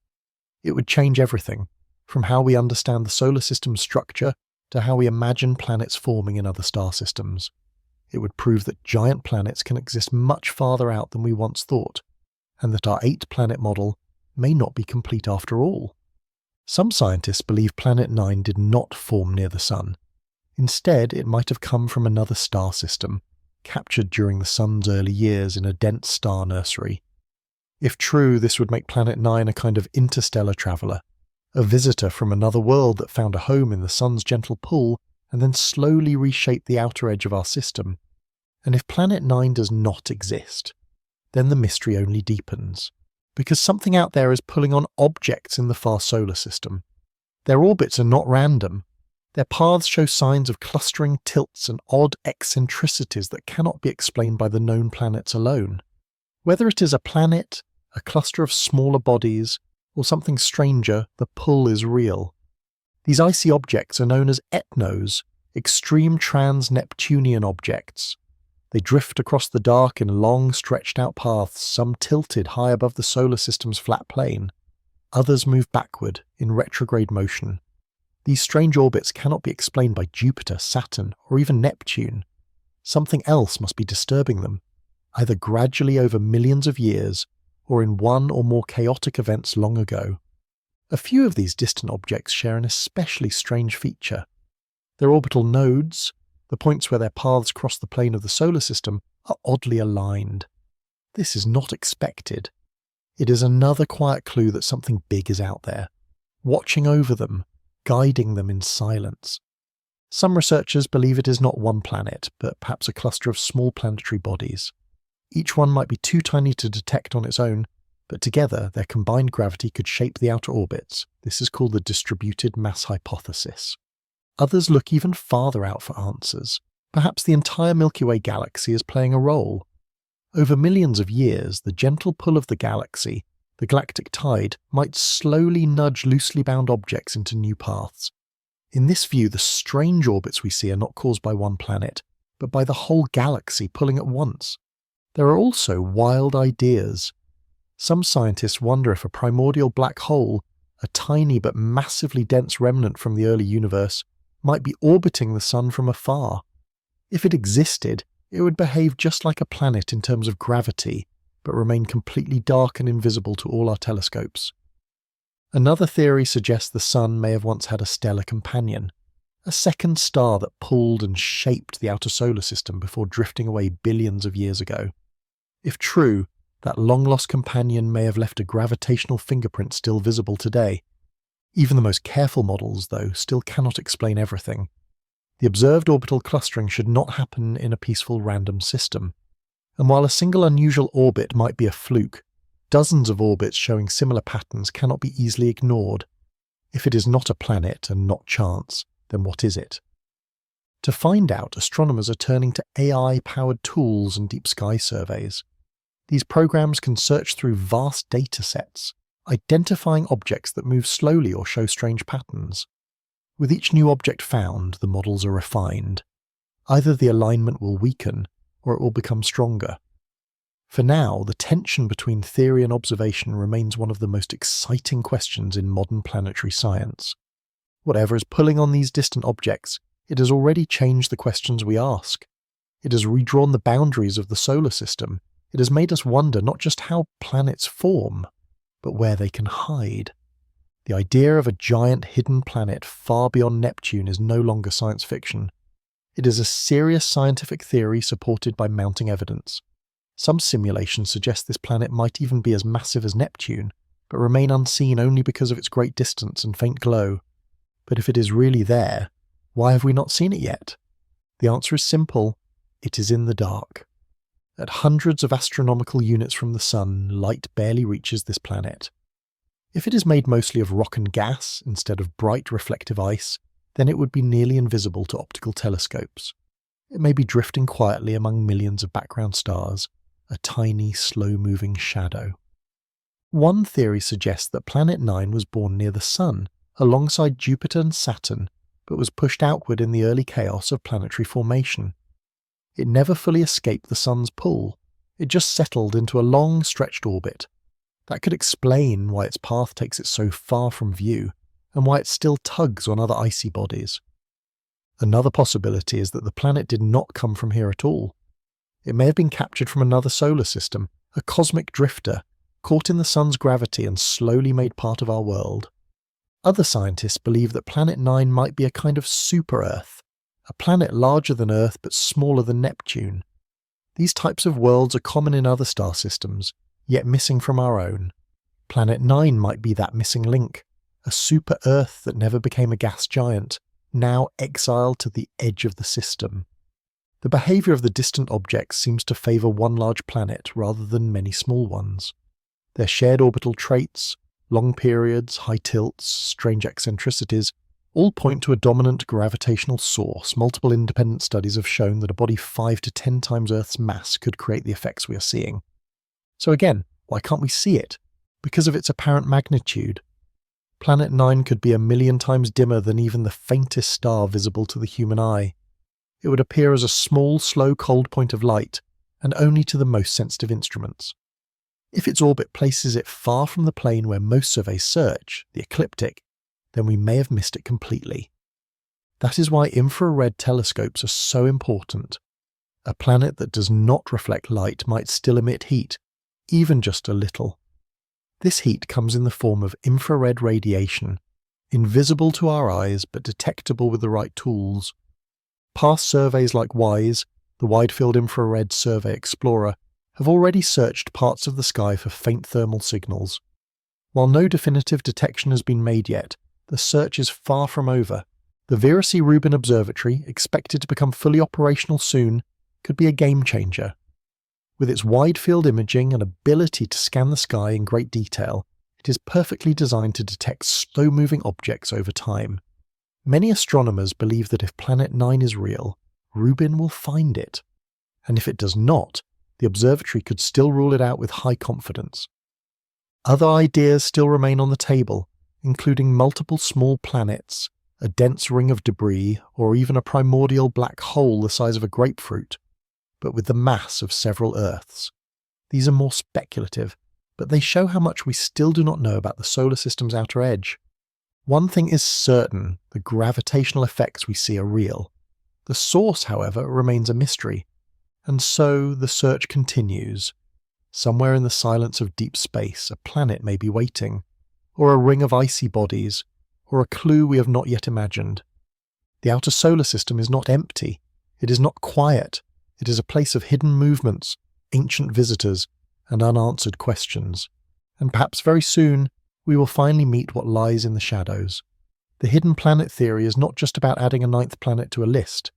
It would change everything, from how we understand the solar system's structure to how we imagine planets forming in other star systems. It would prove that giant planets can exist much farther out than we once thought, and that our 8-planet model may not be complete after all. Some scientists believe Planet 9 did not form near the Sun. Instead, it might have come from another star system, captured during the Sun's early years in a dense star nursery. If true, this would make Planet 9 a kind of interstellar traveller, a visitor from another world that found a home in the Sun's gentle pull and then slowly reshaped the outer edge of our system. And if Planet 9 does not exist, then the mystery only deepens, because something out there is pulling on objects in the far solar system. Their orbits are not random. Their paths show signs of clustering tilts and odd eccentricities that cannot be explained by the known planets alone. Whether it is a planet, a cluster of smaller bodies, or something stranger, the pull is real. These icy objects are known as etnos, extreme trans-Neptunian objects. They drift across the dark in long, stretched-out paths, some tilted high above the solar system's flat plane. Others move backward, in retrograde motion. These strange orbits cannot be explained by Jupiter, Saturn, or even Neptune. Something else must be disturbing them, either gradually over millions of years, or in one or more chaotic events long ago. A few of these distant objects share an especially strange feature. Their orbital nodes, the points where their paths cross the plane of the solar system, are oddly aligned. This is not expected. It is another quiet clue that something big is out there, watching over them, guiding them in silence. Some researchers believe it is not one planet, but perhaps a cluster of small planetary bodies. Each one might be too tiny to detect on its own, but together their combined gravity could shape the outer orbits. This is called the distributed mass hypothesis. Others look even farther out for answers. Perhaps the entire Milky Way galaxy is playing a role. Over millions of years, the gentle pull of the galaxy, the galactic tide, might slowly nudge loosely bound objects into new paths. In this view, the strange orbits we see are not caused by one planet, but by the whole galaxy pulling at once. There are also wild ideas. Some scientists wonder if a primordial black hole, a tiny but massively dense remnant from the early universe, might be orbiting the Sun from afar. If it existed, it would behave just like a planet in terms of gravity, but remain completely dark and invisible to all our telescopes. Another theory suggests the Sun may have once had a stellar companion, a second star that pulled and shaped the outer solar system before drifting away billions of years ago. If true, that long-lost companion may have left a gravitational fingerprint still visible today. Even the most careful models, though, still cannot explain everything. The observed orbital clustering should not happen in a peaceful random system. And while a single unusual orbit might be a fluke, dozens of orbits showing similar patterns cannot be easily ignored. If it is not a planet and not chance, then what is it? To find out, astronomers are turning to AI-powered tools and deep sky surveys. These programs can search through vast data sets, identifying objects that move slowly or show strange patterns. With each new object found, the models are refined. Either the alignment will weaken, or it will become stronger. For now, the tension between theory and observation remains one of the most exciting questions in modern planetary science. Whatever is pulling on these distant objects, it has already changed the questions we ask. It has redrawn the boundaries of the solar system. It has made us wonder not just how planets form, but where they can hide. The idea of a giant hidden planet far beyond Neptune is no longer science fiction. It is a serious scientific theory supported by mounting evidence. Some simulations suggest this planet might even be as massive as Neptune, but remain unseen only because of its great distance and faint glow. But if it is really there, why have we not seen it yet? The answer is simple: it is in the dark. At hundreds of astronomical units from the Sun, light barely reaches this planet. If it is made mostly of rock and gas instead of bright reflective ice, then it would be nearly invisible to optical telescopes. It may be drifting quietly among millions of background stars, a tiny, slow-moving shadow. One theory suggests that Planet 9 was born near the Sun, alongside Jupiter and Saturn, but was pushed outward in the early chaos of planetary formation. It never fully escaped the Sun's pull. It just settled into a long, stretched orbit. That could explain why its path takes it so far from view, and why it still tugs on other icy bodies. Another possibility is that the planet did not come from here at all. It may have been captured from another solar system, a cosmic drifter, caught in the Sun's gravity and slowly made part of our world. Other scientists believe that Planet 9 might be a kind of super-Earth, a planet larger than Earth but smaller than Neptune. These types of worlds are common in other star systems, yet missing from our own. Planet 9 might be that missing link, a super-Earth that never became a gas giant, now exiled to the edge of the system. The behaviour of the distant objects seems to favour one large planet rather than many small ones. Their shared orbital traits, long periods, high tilts, strange eccentricities, all point to a dominant gravitational source. Multiple independent studies have shown that a body 5 to 10 times Earth's mass could create the effects we are seeing. So again, why can't we see it? Because of its apparent magnitude. Planet 9 could be 1,000,000 times dimmer than even the faintest star visible to the human eye. It would appear as a small, slow, cold point of light, and only to the most sensitive instruments. If its orbit places it far from the plane where most surveys search, the ecliptic, then we may have missed it completely. That is why infrared telescopes are so important. A planet that does not reflect light might still emit heat, even just a little. This heat comes in the form of infrared radiation, invisible to our eyes but detectable with the right tools. Past surveys like WISE, the Wide Field Infrared Survey Explorer, have already searched parts of the sky for faint thermal signals. While no definitive detection has been made yet, the search is far from over. The Vera C. Rubin Observatory, expected to become fully operational soon, could be a game-changer. With its wide-field imaging and ability to scan the sky in great detail, it is perfectly designed to detect slow-moving objects over time. Many astronomers believe that if Planet 9 is real, Rubin will find it. And if it does not, the observatory could still rule it out with high confidence. Other ideas still remain on the table, including multiple small planets, a dense ring of debris, or even a primordial black hole the size of a grapefruit, but with the mass of several Earths. These are more speculative, but they show how much we still do not know about the solar system's outer edge. One thing is certain: the gravitational effects we see are real. The source, however, remains a mystery, and so the search continues. Somewhere in the silence of deep space, a planet may be waiting, or a ring of icy bodies, or a clue we have not yet imagined. The outer solar system is not empty. It is not quiet. It is a place of hidden movements, ancient visitors, and unanswered questions. And perhaps very soon, we will finally meet what lies in the shadows. The hidden planet theory is not just about adding a ninth planet to a list.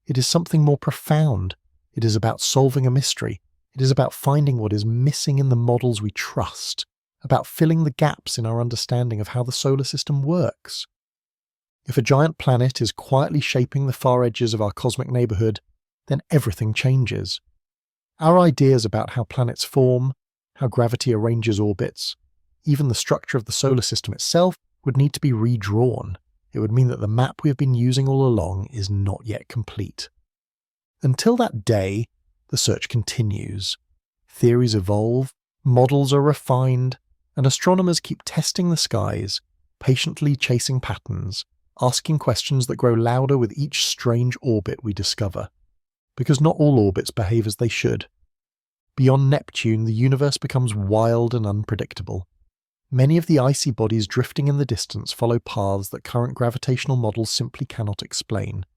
It is something more profound. It is about solving a mystery. It is about finding what is missing in the models we trust, about filling the gaps in our understanding of how the solar system works. If a giant planet is quietly shaping the far edges of our cosmic neighborhood, then everything changes. Our ideas about how planets form, how gravity arranges orbits, even the structure of the solar system itself would need to be redrawn. It would mean that the map we have been using all along is not yet complete. Until that day, the search continues. Theories evolve, models are refined, and astronomers keep testing the skies, patiently chasing patterns, asking questions that grow louder with each strange orbit we discover. Because not all orbits behave as they should. Beyond Neptune, the universe becomes wild and unpredictable. Many of the icy bodies drifting in the distance follow paths that current gravitational models simply cannot explain.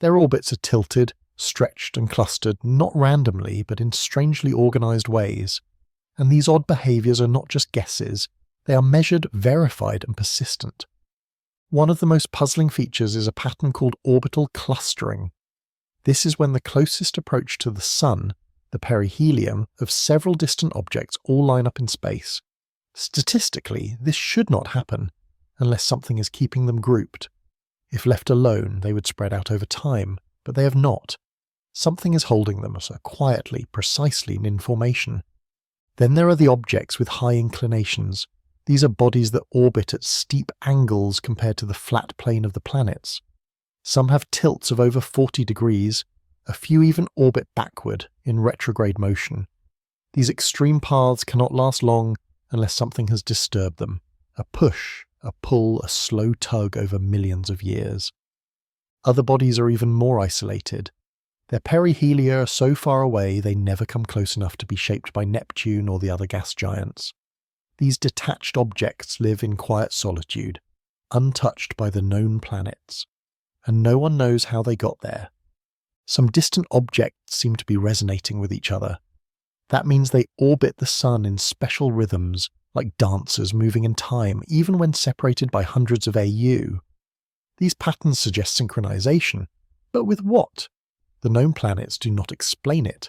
Their orbits are tilted, stretched and clustered, not randomly, but in strangely organized ways. And these odd behaviors are not just guesses, they are measured, verified, and persistent. One of the most puzzling features is a pattern called orbital clustering. This is when the closest approach to the Sun, the perihelion, of several distant objects all line up in space. Statistically, this should not happen, unless something is keeping them grouped. If left alone, they would spread out over time, but they have not. Something is holding them so quietly, precisely in formation. Then there are the objects with high inclinations. These are bodies that orbit at steep angles compared to the flat plane of the planets. Some have tilts of over 40 degrees, a few even orbit backward in retrograde motion. These extreme paths cannot last long unless something has disturbed them. A push, a pull, a slow tug over millions of years. Other bodies are even more isolated. Their perihelia are so far away they never come close enough to be shaped by Neptune or the other gas giants. These detached objects live in quiet solitude, untouched by the known planets, and no one knows how they got there. Some distant objects seem to be resonating with each other. That means they orbit the Sun in special rhythms, like dancers moving in time, even when separated by hundreds of AU. These patterns suggest synchronization, but with what? The known planets do not explain it.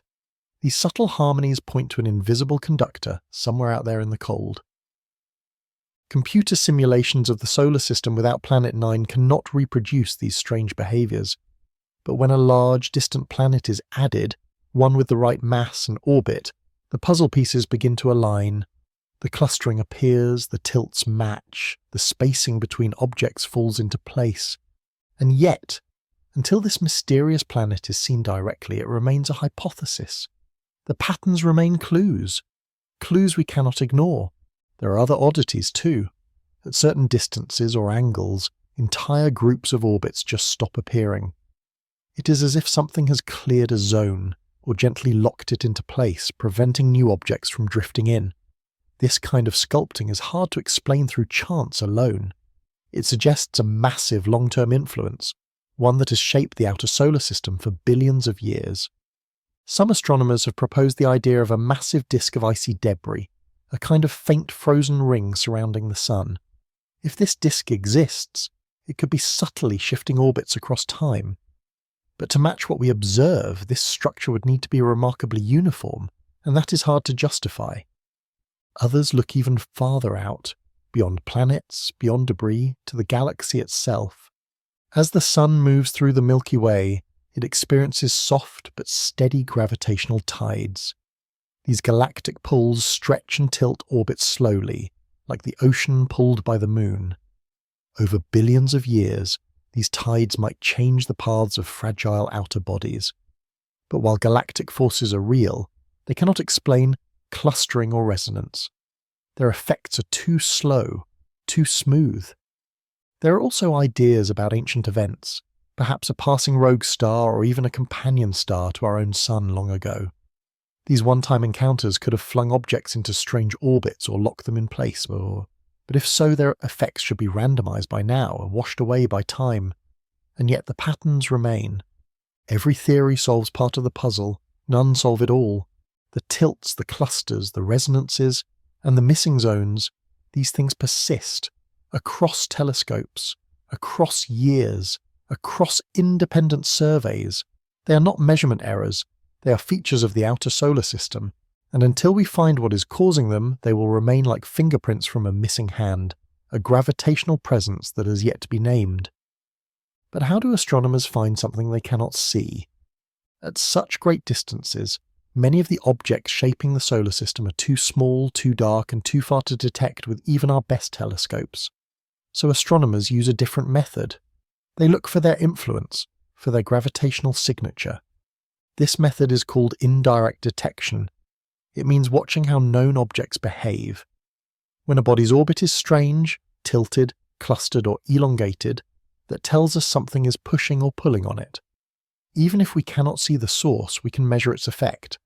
These subtle harmonies point to an invisible conductor somewhere out there in the cold. Computer simulations of the solar system without Planet 9 cannot reproduce these strange behaviors. But when a large, distant planet is added, one with the right mass and orbit, the puzzle pieces begin to align. The clustering appears, the tilts match, the spacing between objects falls into place. And yet, until this mysterious planet is seen directly, it remains a hypothesis. The patterns remain clues. Clues we cannot ignore. There are other oddities too. At certain distances or angles, entire groups of orbits just stop appearing. It is as if something has cleared a zone, or gently locked it into place, preventing new objects from drifting in. This kind of sculpting is hard to explain through chance alone. It suggests a massive long-term influence, one that has shaped the outer solar system for billions of years. Some astronomers have proposed the idea of a massive disk of icy debris, a kind of faint frozen ring surrounding the Sun. If this disk exists, it could be subtly shifting orbits across time. But to match what we observe, this structure would need to be remarkably uniform, and that is hard to justify. Others look even farther out, beyond planets, beyond debris, to the galaxy itself. As the Sun moves through the Milky Way, it experiences soft but steady gravitational tides. These galactic pulls stretch and tilt orbits slowly, like the ocean pulled by the moon. Over billions of years, These tides might change the paths of fragile outer bodies. But while galactic forces are real, they cannot explain clustering or resonance. Their effects are too slow, too smooth. There are also ideas about ancient events, perhaps a passing rogue star or even a companion star to our own sun long ago. These one-time encounters could have flung objects into strange orbits or locked them in place, but if so, their effects should be randomized by now or washed away by time. And yet the patterns remain. Every theory solves part of the puzzle, none solve it all. The tilts, the clusters, the resonances, and the missing zones, these things persist, across telescopes, across years, across independent surveys. They are not measurement errors, they are features of the outer solar system, and until we find what is causing them, they will remain like fingerprints from a missing hand, a gravitational presence that has yet to be named. But how do astronomers find something they cannot see? At such great distances, many of the objects shaping the solar system are too small, too dark, and too far to detect with even our best telescopes. So astronomers use a different method. They look for their influence, for their gravitational signature. This method is called indirect detection. It means watching how known objects behave. When a body's orbit is strange, tilted, clustered, or elongated, that tells us something is pushing or pulling on it. Even if we cannot see the source, we can measure its effect.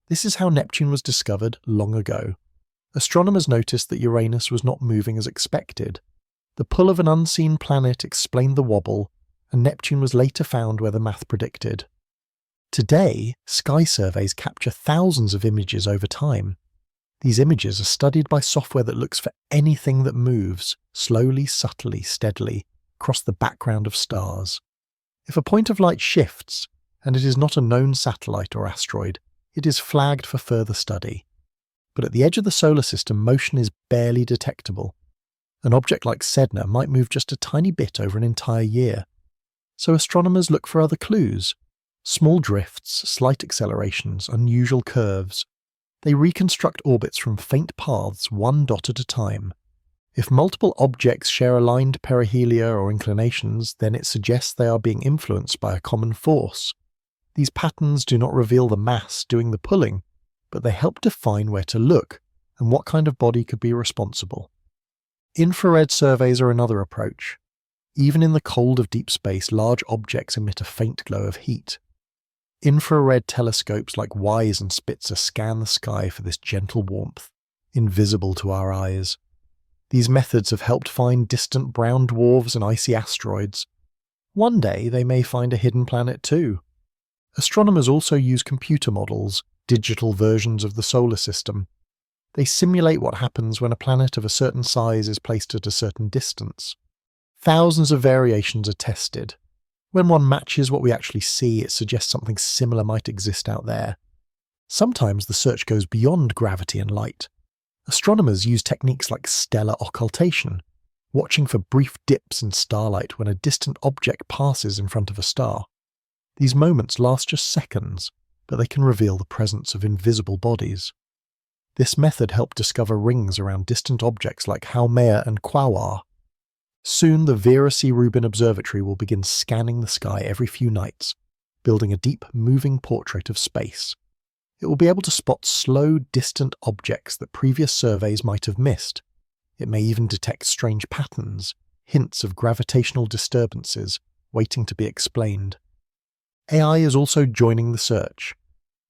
This is how Neptune was discovered long ago. Astronomers noticed that Uranus was not moving as expected. The pull of an unseen planet explained the wobble, and Neptune was later found where the math predicted. Today, sky surveys capture thousands of images over time. These images are studied by software that looks for anything that moves, slowly, subtly, steadily, across the background of stars. If a point of light shifts, and it is not a known satellite or asteroid, it is flagged for further study. But at the edge of the solar system, motion is barely detectable. An object like Sedna might move just a tiny bit over an entire year. So astronomers look for other clues. Small drifts, slight accelerations, unusual curves. They reconstruct orbits from faint paths, one dot at a time. If multiple objects share aligned perihelia or inclinations, then it suggests they are being influenced by a common force. These patterns do not reveal the mass doing the pulling, but they help define where to look and what kind of body could be responsible. Infrared surveys are another approach. Even in the cold of deep space, large objects emit a faint glow of heat. Infrared telescopes like WISE and Spitzer scan the sky for this gentle warmth, invisible to our eyes. These methods have helped find distant brown dwarfs and icy asteroids. One day they may find a hidden planet too. Astronomers also use computer models, digital versions of the solar system. They simulate what happens when a planet of a certain size is placed at a certain distance. Thousands of variations are tested. When one matches what we actually see, it suggests something similar might exist out there. Sometimes the search goes beyond gravity and light. Astronomers use techniques like stellar occultation, watching for brief dips in starlight when a distant object passes in front of a star. These moments last just seconds, but they can reveal the presence of invisible bodies. This method helped discover rings around distant objects like Haumea and Quaoar. Soon the Vera C. Rubin Observatory will begin scanning the sky every few nights, building a deep, moving portrait of space. It will be able to spot slow, distant objects that previous surveys might have missed. It may even detect strange patterns, hints of gravitational disturbances, waiting to be explained. AI is also joining the search.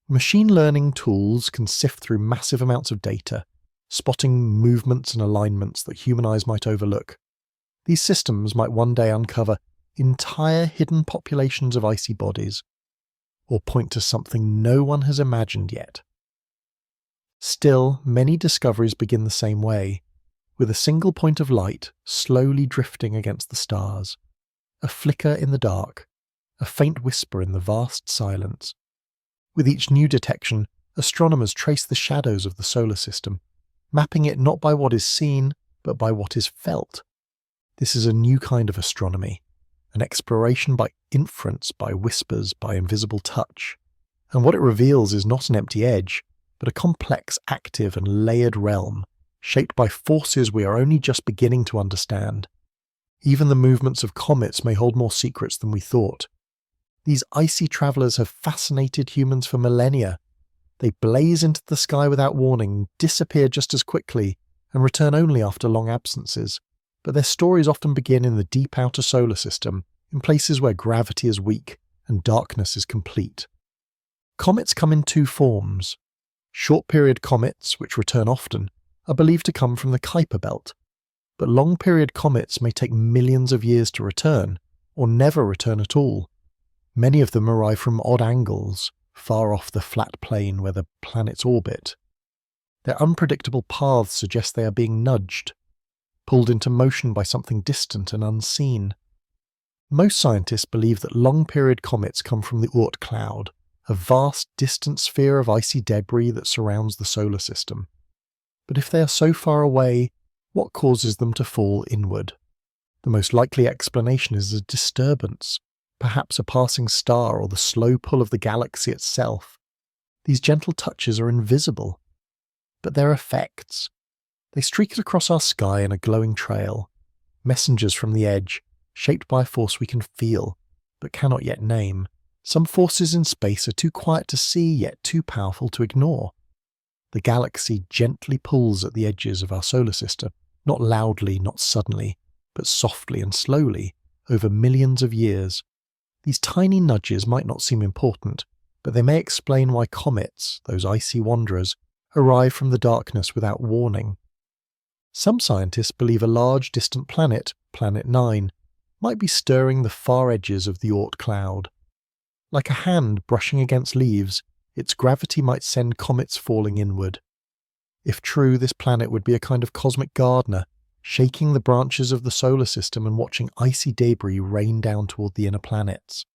Machine learning tools can sift through massive amounts of data, spotting movements and alignments that human eyes might overlook. These systems might one day uncover entire hidden populations of icy bodies, or point to something no one has imagined yet. Still, many discoveries begin the same way, with a single point of light slowly drifting against the stars, a flicker in the dark, a faint whisper in the vast silence. With each new detection, astronomers trace the shadows of the solar system, mapping it not by what is seen, but by what is felt. This is a new kind of astronomy, an exploration by inference, by whispers, by invisible touch. And what it reveals is not an empty edge, but a complex, active and layered realm, shaped by forces we are only just beginning to understand. Even the movements of comets may hold more secrets than we thought. These icy travellers have fascinated humans for millennia. They blaze into the sky without warning, disappear just as quickly, and return only after long absences. But their stories often begin in the deep outer solar system, in places where gravity is weak and darkness is complete. Comets come in two forms. Short-period comets, which return often, are believed to come from the Kuiper belt, but long-period comets may take millions of years to return, or never return at all. Many of them arrive from odd angles, far off the flat plane where the planets orbit. Their unpredictable paths suggest they are being nudged, pulled into motion by something distant and unseen. Most scientists believe that long-period comets come from the Oort cloud, a vast distant sphere of icy debris that surrounds the solar system. But if they are so far away, what causes them to fall inward? The most likely explanation is a disturbance, perhaps a passing star or the slow pull of the galaxy itself. These gentle touches are invisible, but their effects. They streak across our sky in a glowing trail, messengers from the edge, shaped by a force we can feel, but cannot yet name. Some forces in space are too quiet to see, yet too powerful to ignore. The galaxy gently pulls at the edges of our solar system, not loudly, not suddenly, but softly and slowly, over millions of years. These tiny nudges might not seem important, but they may explain why comets, those icy wanderers, arrive from the darkness without warning. Some scientists believe a large distant planet, Planet 9, might be stirring the far edges of the Oort cloud. Like a hand brushing against leaves, its gravity might send comets falling inward. If true, this planet would be a kind of cosmic gardener, shaking the branches of the solar system and watching icy debris rain down toward the inner planets.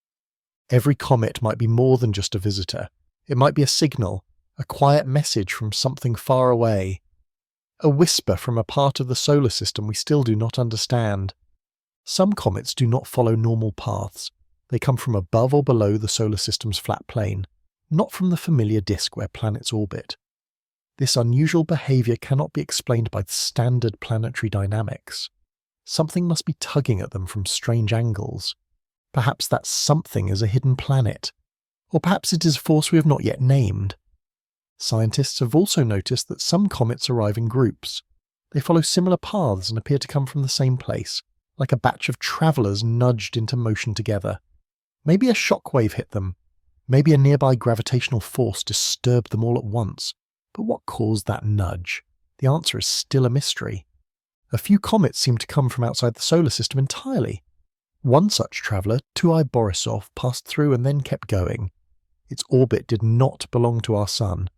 Every comet might be more than just a visitor. It might be a signal, a quiet message from something far away, a whisper from a part of the solar system we still do not understand. Some comets do not follow normal paths. They come from above or below the solar system's flat plane, not from the familiar disk where planets orbit. This unusual behaviour cannot be explained by the standard planetary dynamics. Something must be tugging at them from strange angles. Perhaps that something is a hidden planet, or perhaps it is a force we have not yet named. Scientists have also noticed that some comets arrive in groups. They follow similar paths and appear to come from the same place, like a batch of travellers nudged into motion together. Maybe a shockwave hit them. Maybe a nearby gravitational force disturbed them all at once. But what caused that nudge? The answer is still a mystery. A few comets seem to come from outside the solar system entirely. One such traveller, 2I Borisov, passed through and then kept going. Its orbit did not belong to our Sun.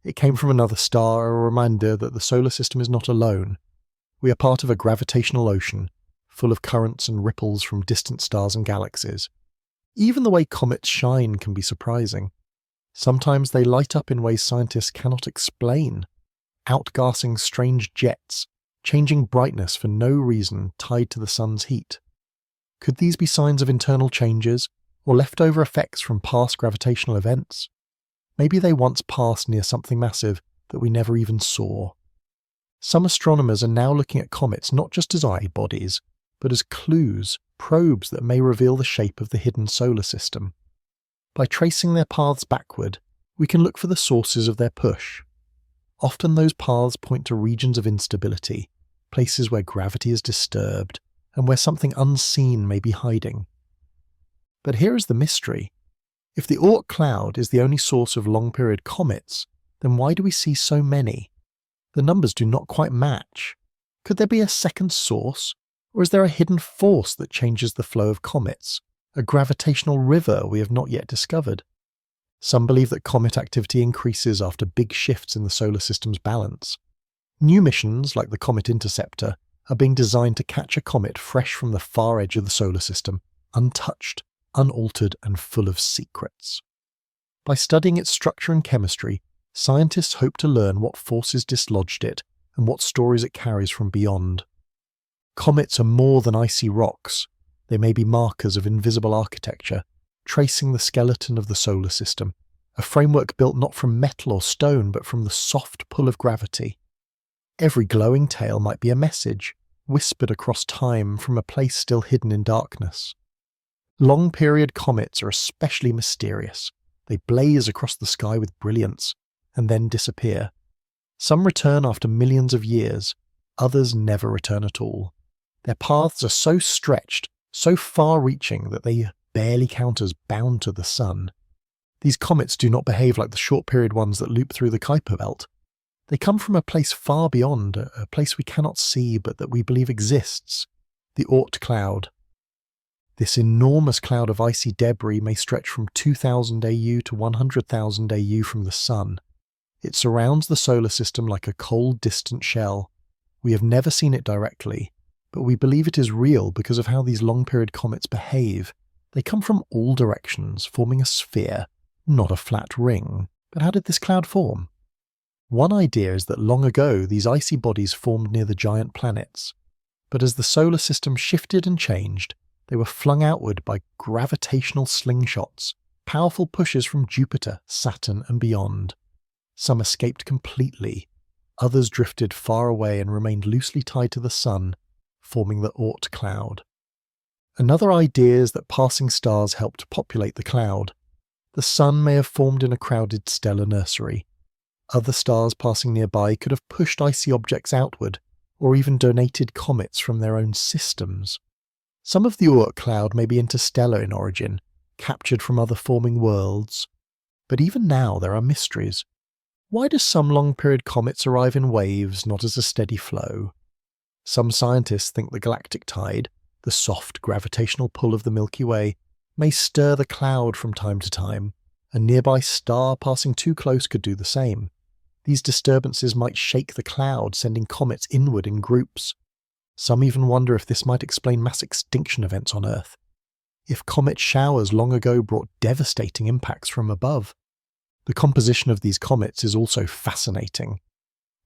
It came from another star, a reminder that the solar system is not alone. We are part of a gravitational ocean, full of currents and ripples from distant stars and galaxies. Even the way comets shine can be surprising. Sometimes they light up in ways scientists cannot explain, outgassing strange jets, changing brightness for no reason tied to the sun's heat. Could these be signs of internal changes, or leftover effects from past gravitational events? Maybe they once passed near something massive that we never even saw. Some astronomers are now looking at comets not just as eye bodies, but as clues, probes that may reveal the shape of the hidden solar system. By tracing their paths backward, we can look for the sources of their push. Often those paths point to regions of instability, places where gravity is disturbed, and where something unseen may be hiding. But here is the mystery. If the Oort cloud is the only source of long-period comets, then why do we see so many? The numbers do not quite match. Could there be a second source? Or is there a hidden force that changes the flow of comets, a gravitational river we have not yet discovered? Some believe that comet activity increases after big shifts in the solar system's balance. New missions, like the Comet Interceptor, are being designed to catch a comet fresh from the far edge of the solar system, untouched, unaltered, and full of secrets. By studying its structure and chemistry, scientists hope to learn what forces dislodged it and what stories it carries from beyond. Comets are more than icy rocks. They may be markers of invisible architecture, tracing the skeleton of the solar system, a framework built not from metal or stone but from the soft pull of gravity. Every glowing tail might be a message, whispered across time from a place still hidden in darkness. Long-period comets are especially mysterious. They blaze across the sky with brilliance, and then disappear. Some return after millions of years, others never return at all. Their paths are so stretched, so far-reaching that they barely count as bound to the sun. These comets do not behave like the short-period ones that loop through the Kuiper belt. They come from a place far beyond, a place we cannot see but that we believe exists, the Oort cloud. This enormous cloud of icy debris may stretch from 2,000 AU to 100,000 AU from the sun. It surrounds the solar system like a cold, distant shell. We have never seen it directly, but we believe it is real because of how these long-period comets behave. They come from all directions, forming a sphere, not a flat ring. But how did this cloud form? One idea is that long ago these icy bodies formed near the giant planets, but as the solar system shifted and changed, they were flung outward by gravitational slingshots, powerful pushes from Jupiter, Saturn, and beyond. Some escaped completely, others drifted far away and remained loosely tied to the sun, forming the Oort cloud. Another idea is that passing stars helped populate the cloud. The sun may have formed in a crowded stellar nursery. Other stars passing nearby could have pushed icy objects outward, or even donated comets from their own systems. Some of the Oort cloud may be interstellar in origin, captured from other forming worlds. But even now there are mysteries. Why do some long-period comets arrive in waves, not as a steady flow? Some scientists think the galactic tide, the soft gravitational pull of the Milky Way, may stir the cloud from time to time. A nearby star passing too close could do the same. These disturbances might shake the cloud, sending comets inward in groups. Some even wonder if this might explain mass extinction events on Earth. If comet showers long ago brought devastating impacts from above. The composition of these comets is also fascinating.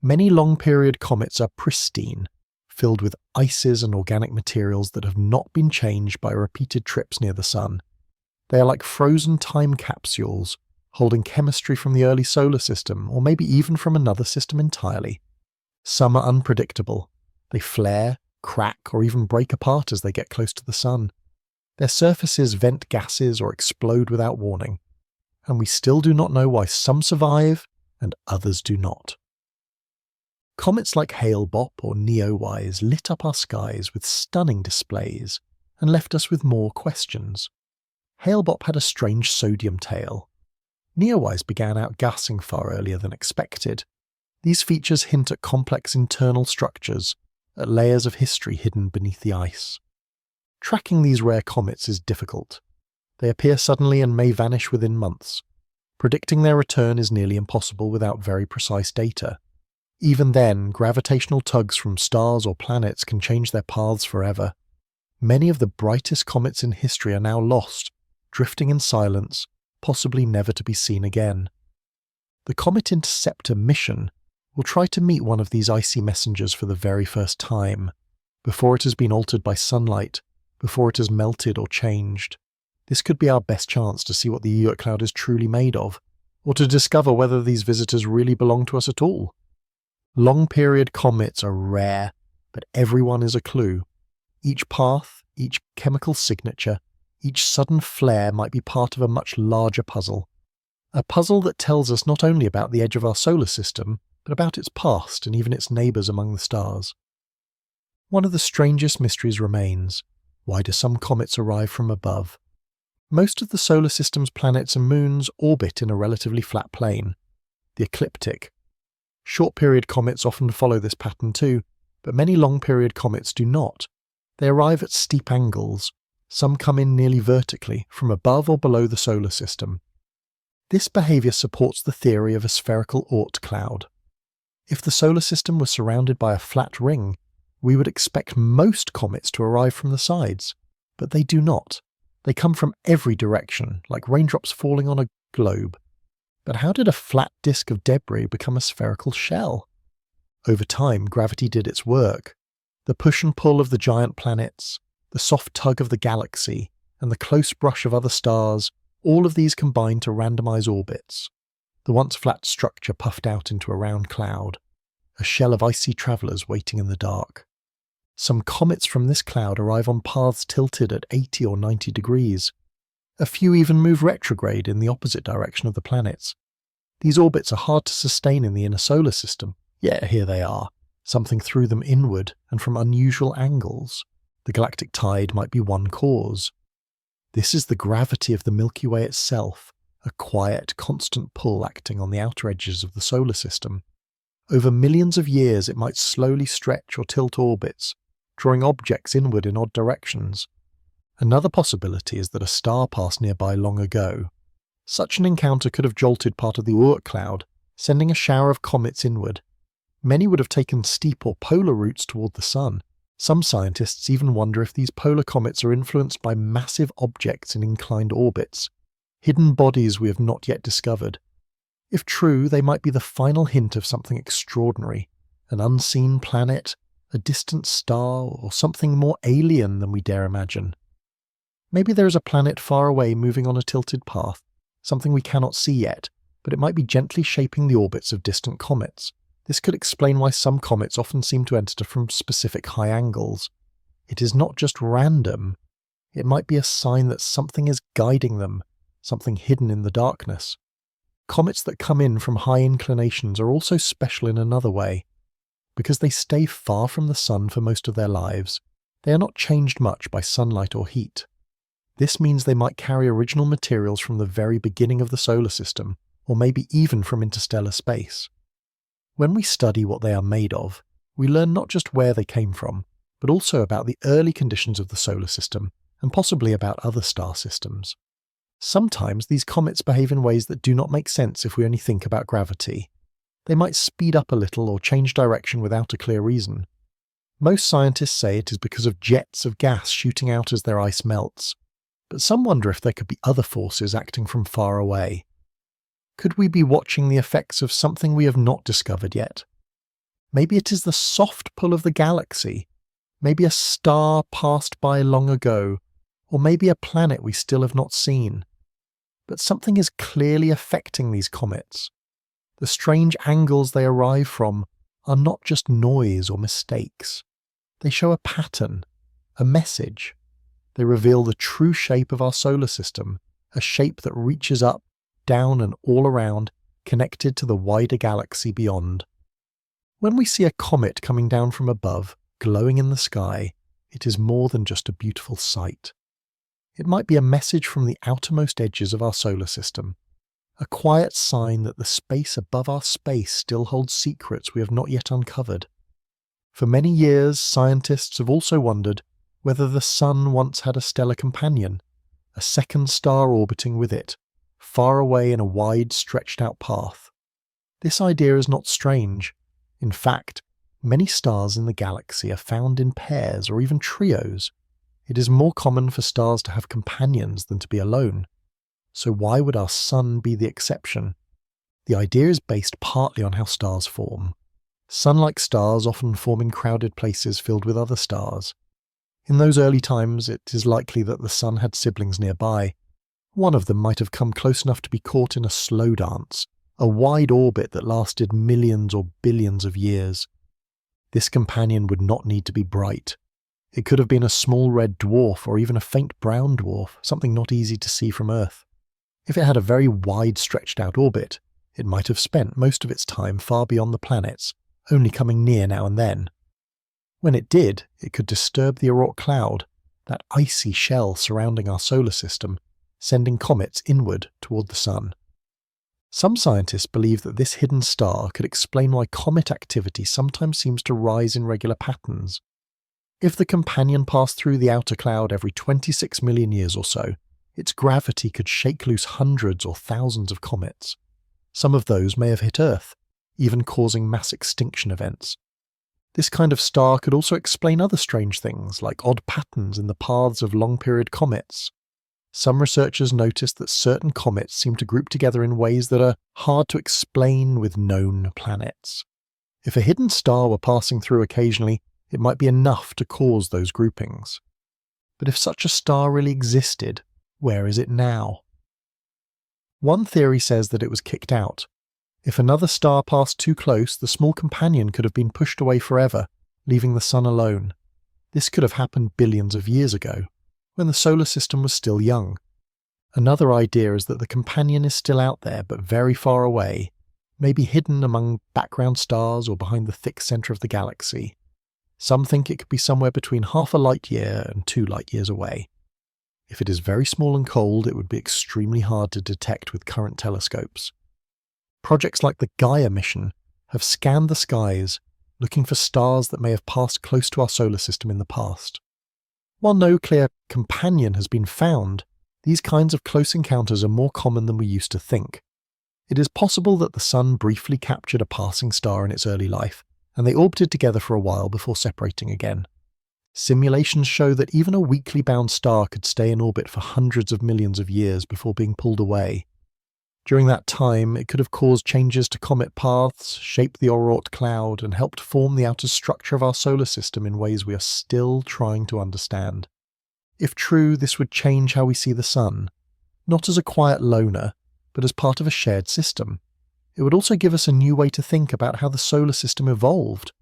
Many long-period comets are pristine, filled with ices and organic materials that have not been changed by repeated trips near the sun. They are like frozen time capsules, holding chemistry from the early solar system, or maybe even from another system entirely. Some are unpredictable. They flare, crack, or even break apart as they get close to the sun. Their surfaces vent gases or explode without warning. And we still do not know why some survive and others do not. Comets like Hale-Bopp or Neowise lit up our skies with stunning displays and left us with more questions. Hale-Bopp had a strange sodium tail. Neowise began outgassing far earlier than expected. These features hint at complex internal structures, at layers of history hidden beneath the ice. Tracking these rare comets is difficult. They appear suddenly and may vanish within months. Predicting their return is nearly impossible without very precise data. Even then, gravitational tugs from stars or planets can change their paths forever. Many of the brightest comets in history are now lost, drifting in silence, possibly never to be seen again. The Comet Interceptor mission will try to meet one of these icy messengers for the very first time, before it has been altered by sunlight, before it has melted or changed. This could be our best chance to see what the Oort cloud is truly made of, or to discover whether these visitors really belong to us at all. Long-period comets are rare, but every one is a clue. Each path, each chemical signature, each sudden flare might be part of a much larger puzzle. A puzzle that tells us not only about the edge of our solar system, but about its past and even its neighbours among the stars. One of the strangest mysteries remains. Why do some comets arrive from above? Most of the solar system's planets and moons orbit in a relatively flat plane, the ecliptic. Short-period comets often follow this pattern too, but many long-period comets do not. They arrive at steep angles. Some come in nearly vertically, from above or below the solar system. This behaviour supports the theory of a spherical Oort cloud. If the solar system was surrounded by a flat ring, we would expect most comets to arrive from the sides, but they do not. They come from every direction, like raindrops falling on a globe. But how did a flat disk of debris become a spherical shell? Over time, gravity did its work. The push and pull of the giant planets, the soft tug of the galaxy, and the close brush of other stars, all of these combined to randomize orbits. The once flat structure puffed out into a round cloud, a shell of icy travellers waiting in the dark. Some comets from this cloud arrive on paths tilted at 80 or 90 degrees. A few even move retrograde in the opposite direction of the planets. These orbits are hard to sustain in the inner solar system, yet here they are. Something threw them inward and from unusual angles. The galactic tide might be one cause. This is the gravity of the Milky Way itself, a quiet, constant pull acting on the outer edges of the solar system. Over millions of years it might slowly stretch or tilt orbits, drawing objects inward in odd directions. Another possibility is that a star passed nearby long ago. Such an encounter could have jolted part of the Oort cloud, sending a shower of comets inward. Many would have taken steep or polar routes toward the Sun. Some scientists even wonder if these polar comets are influenced by massive objects in inclined orbits, hidden bodies we have not yet discovered. If true, they might be the final hint of something extraordinary, an unseen planet, a distant star, or something more alien than we dare imagine. Maybe there is a planet far away moving on a tilted path, something we cannot see yet, but it might be gently shaping the orbits of distant comets. This could explain why some comets often seem to enter from specific high angles. It is not just random. It might be a sign that something is guiding them, something hidden in the darkness. Comets that come in from high inclinations are also special in another way. Because they stay far from the Sun for most of their lives, they are not changed much by sunlight or heat. This means they might carry original materials from the very beginning of the solar system, or maybe even from interstellar space. When we study what they are made of, we learn not just where they came from, but also about the early conditions of the solar system, and possibly about other star systems. Sometimes these comets behave in ways that do not make sense if we only think about gravity. They might speed up a little or change direction without a clear reason. Most scientists say it is because of jets of gas shooting out as their ice melts, but some wonder if there could be other forces acting from far away. Could we be watching the effects of something we have not discovered yet? Maybe it is the soft pull of the galaxy, maybe a star passed by long ago, or maybe a planet we still have not seen. But something is clearly affecting these comets. The strange angles they arrive from are not just noise or mistakes. They show a pattern, a message. They reveal the true shape of our solar system, a shape that reaches up, down and all around, connected to the wider galaxy beyond. When we see a comet coming down from above, glowing in the sky, it is more than just a beautiful sight. It might be a message from the outermost edges of our solar system, a quiet sign that the space above our space still holds secrets we have not yet uncovered. For many years, scientists have also wondered whether the Sun once had a stellar companion, a second star orbiting with it, far away in a wide, stretched-out path. This idea is not strange. In fact, many stars in the galaxy are found in pairs or even trios. It is more common for stars to have companions than to be alone. So why would our Sun be the exception? The idea is based partly on how stars form. Sun-like stars often form in crowded places filled with other stars. In those early times, it is likely that the Sun had siblings nearby. One of them might have come close enough to be caught in a slow dance, a wide orbit that lasted millions or billions of years. This companion would not need to be bright. It could have been a small red dwarf or even a faint brown dwarf, something not easy to see from Earth. If it had a very wide stretched-out orbit, it might have spent most of its time far beyond the planets, only coming near now and then. When it did, it could disturb the Oort cloud, that icy shell surrounding our solar system, sending comets inward toward the Sun. Some scientists believe that this hidden star could explain why comet activity sometimes seems to rise in regular patterns. If the companion passed through the outer cloud every 26 million years or so, its gravity could shake loose hundreds or thousands of comets. Some of those may have hit Earth, even causing mass extinction events. This kind of star could also explain other strange things, like odd patterns in the paths of long-period comets. Some researchers noticed that certain comets seem to group together in ways that are hard to explain with known planets. If a hidden star were passing through occasionally, it might be enough to cause those groupings. But if such a star really existed, where is it now? One theory says that it was kicked out. If another star passed too close, the small companion could have been pushed away forever, leaving the Sun alone. This could have happened billions of years ago, when the solar system was still young. Another idea is that the companion is still out there but very far away, maybe hidden among background stars or behind the thick centre of the galaxy. Some think it could be somewhere between half a light year and 2 light years away. If it is very small and cold, it would be extremely hard to detect with current telescopes. Projects like the Gaia mission have scanned the skies, looking for stars that may have passed close to our solar system in the past. While no clear companion has been found, these kinds of close encounters are more common than we used to think. It is possible that the Sun briefly captured a passing star in its early life, and they orbited together for a while before separating again. Simulations show that even a weakly bound star could stay in orbit for hundreds of millions of years before being pulled away. During that time, it could have caused changes to comet paths, shaped the Oort cloud, and helped form the outer structure of our solar system in ways we are still trying to understand. If true, this would change how we see the Sun, not as a quiet loner, but as part of a shared system. It would also give us a new way to think about how the solar system evolved,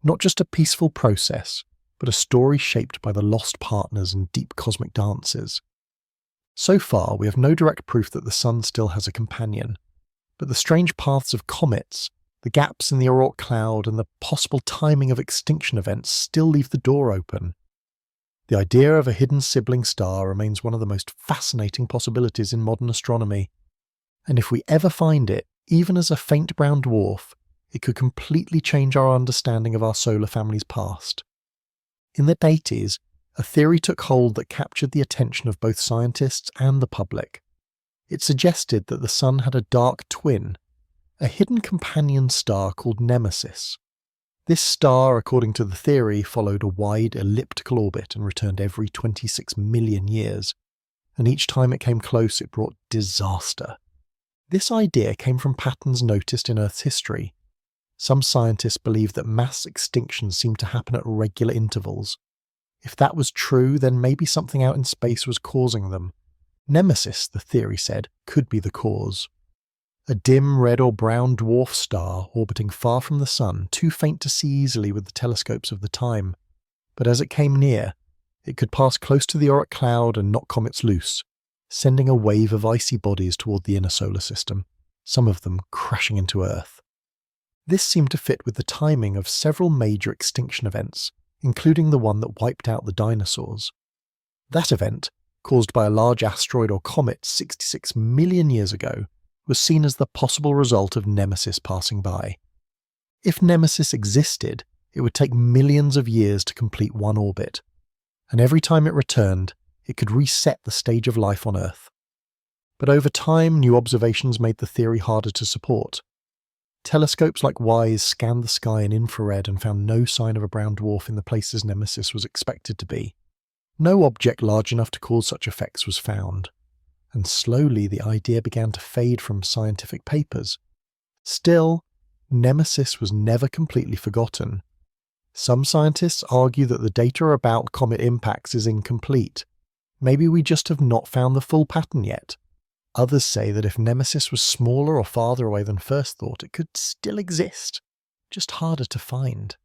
not just a peaceful process, but a story shaped by the lost partners and deep cosmic dances. So far, we have no direct proof that the Sun still has a companion, but the strange paths of comets, the gaps in the Oort cloud, and the possible timing of extinction events still leave the door open. The idea of a hidden sibling star remains one of the most fascinating possibilities in modern astronomy, and if we ever find it, even as a faint brown dwarf, it could completely change our understanding of our solar family's past. In the 80s, a theory took hold that captured the attention of both scientists and the public. It suggested that the Sun had a dark twin, a hidden companion star called Nemesis. This star, according to the theory, followed a wide elliptical orbit and returned every 26 million years, and each time it came close it brought disaster. This idea came from patterns noticed in Earth's history. Some scientists believe that mass extinctions seem to happen at regular intervals. If that was true, then maybe something out in space was causing them. Nemesis, the theory said, could be the cause. A dim red or brown dwarf star orbiting far from the Sun, too faint to see easily with the telescopes of the time. But as it came near, it could pass close to the Oort cloud and knock comets loose, sending a wave of icy bodies toward the inner solar system, some of them crashing into Earth. This seemed to fit with the timing of several major extinction events, including the one that wiped out the dinosaurs. That event, caused by a large asteroid or comet 66 million years ago, was seen as the possible result of Nemesis passing by. If Nemesis existed, it would take millions of years to complete one orbit, and every time it returned, it could reset the stage of life on Earth. But over time, new observations made the theory harder to support. Telescopes like WISE scanned the sky in infrared and found no sign of a brown dwarf in the places Nemesis was expected to be. No object large enough to cause such effects was found, and slowly the idea began to fade from scientific papers. Still, Nemesis was never completely forgotten. Some scientists argue that the data about comet impacts is incomplete. Maybe we just have not found the full pattern yet. Others say that if Nemesis was smaller or farther away than first thought, it could still exist, just harder to find.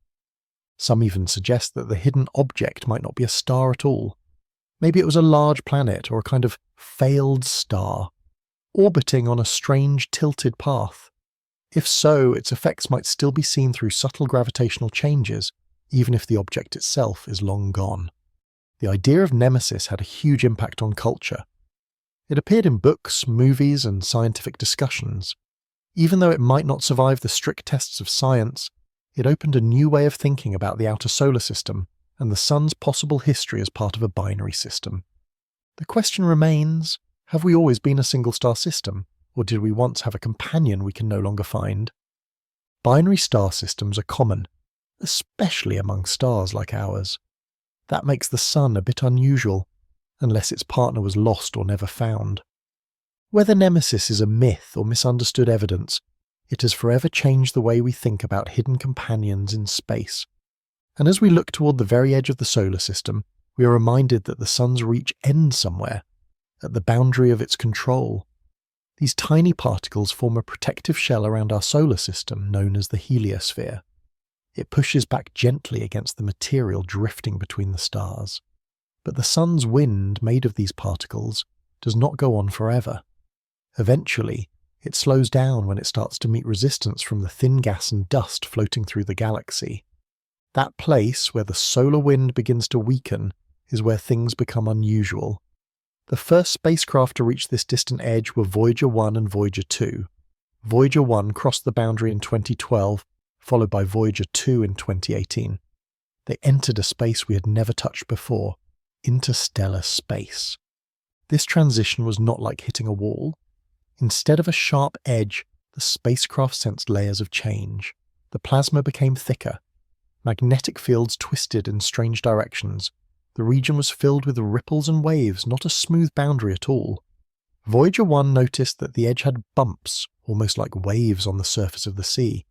Some even suggest that the hidden object might not be a star at all. Maybe it was a large planet or a kind of failed star, orbiting on a strange tilted path. If so, its effects might still be seen through subtle gravitational changes, even if the object itself is long gone. The idea of Nemesis had a huge impact on culture. It appeared in books, movies, and scientific discussions. Even though it might not survive the strict tests of science, it opened a new way of thinking about the outer solar system and the Sun's possible history as part of a binary system. The question remains, have we always been a single-star system, or did we once have a companion we can no longer find? Binary star systems are common, especially among stars like ours. That makes the Sun a bit unusual, unless its partner was lost or never found. Whether Nemesis is a myth or misunderstood evidence, it has forever changed the way we think about hidden companions in space. And as we look toward the very edge of the solar system, we are reminded that the Sun's reach ends somewhere, at the boundary of its control. These tiny particles form a protective shell around our solar system known as the heliosphere. It pushes back gently against the material drifting between the stars. But the sun's wind, made of these particles, does not go on forever. Eventually, it slows down when it starts to meet resistance from the thin gas and dust floating through the galaxy. That place where the solar wind begins to weaken is where things become unusual. The first spacecraft to reach this distant edge were Voyager 1 and Voyager 2. Voyager 1 crossed the boundary in 2012, followed by Voyager 2 in 2018. They entered a space we had never touched before, interstellar space. This transition was not like hitting a wall. Instead of a sharp edge, the spacecraft sensed layers of change. The plasma became thicker. Magnetic fields twisted in strange directions. The region was filled with ripples and waves, not a smooth boundary at all. Voyager 1 noticed that the edge had bumps, almost like waves on the surface of the sea.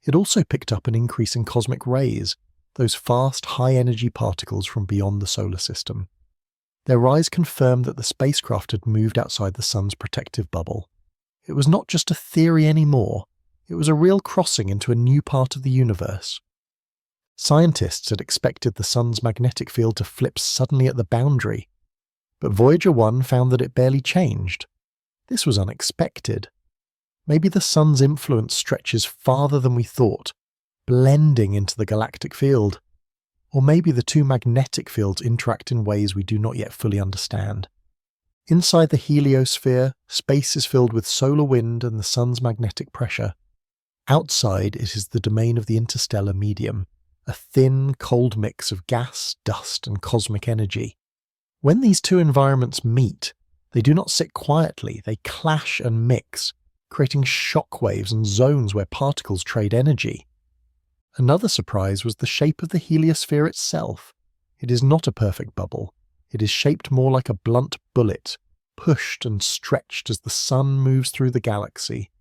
It also picked up an increase in cosmic rays, those fast, high-energy particles from beyond the solar system. Their rise confirmed that the spacecraft had moved outside the sun's protective bubble. It was not just a theory anymore, it was a real crossing into a new part of the universe. Scientists had expected the sun's magnetic field to flip suddenly at the boundary, but Voyager 1 found that it barely changed. This was unexpected. Maybe the sun's influence stretches farther than we thought, blending into the galactic field. Or maybe the two magnetic fields interact in ways we do not yet fully understand. Inside the heliosphere, space is filled with solar wind and the sun's magnetic pressure. Outside, it is the domain of the interstellar medium, a thin, cold mix of gas, dust, and cosmic energy. When these two environments meet, they do not sit quietly, they clash and mix, creating shock waves and zones where particles trade energy. Another surprise was the shape of the heliosphere itself. It is not a perfect bubble. It is shaped more like a blunt bullet, pushed and stretched as the sun moves through the galaxy.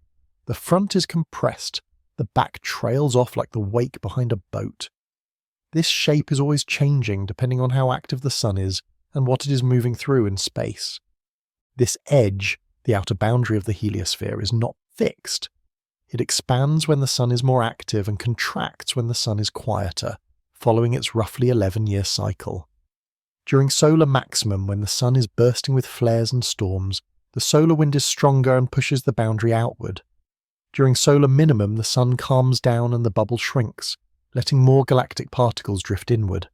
The front is compressed, the back trails off like the wake behind a boat. This shape is always changing depending on how active the sun is and what it is moving through in space. This edge, the outer boundary of the heliosphere, is not fixed. It expands when the sun is more active and contracts when the sun is quieter, following its roughly 11-year cycle. During solar maximum, when the sun is bursting with flares and storms, the solar wind is stronger and pushes the boundary outward. During solar minimum, the sun calms down and the bubble shrinks, letting more galactic particles drift inward.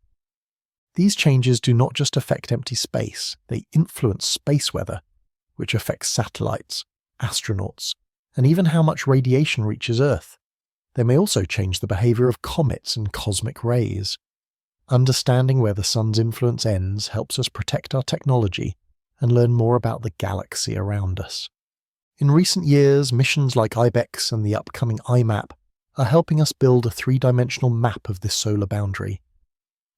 These changes do not just affect empty space, they influence space weather, which affects satellites, astronauts, and even how much radiation reaches Earth. They may also change the behavior of comets and cosmic rays. Understanding where the sun's influence ends helps us protect our technology and learn more about the galaxy around us. In recent years, missions like IBEX and the upcoming IMAP are helping us build a three-dimensional map of this solar boundary.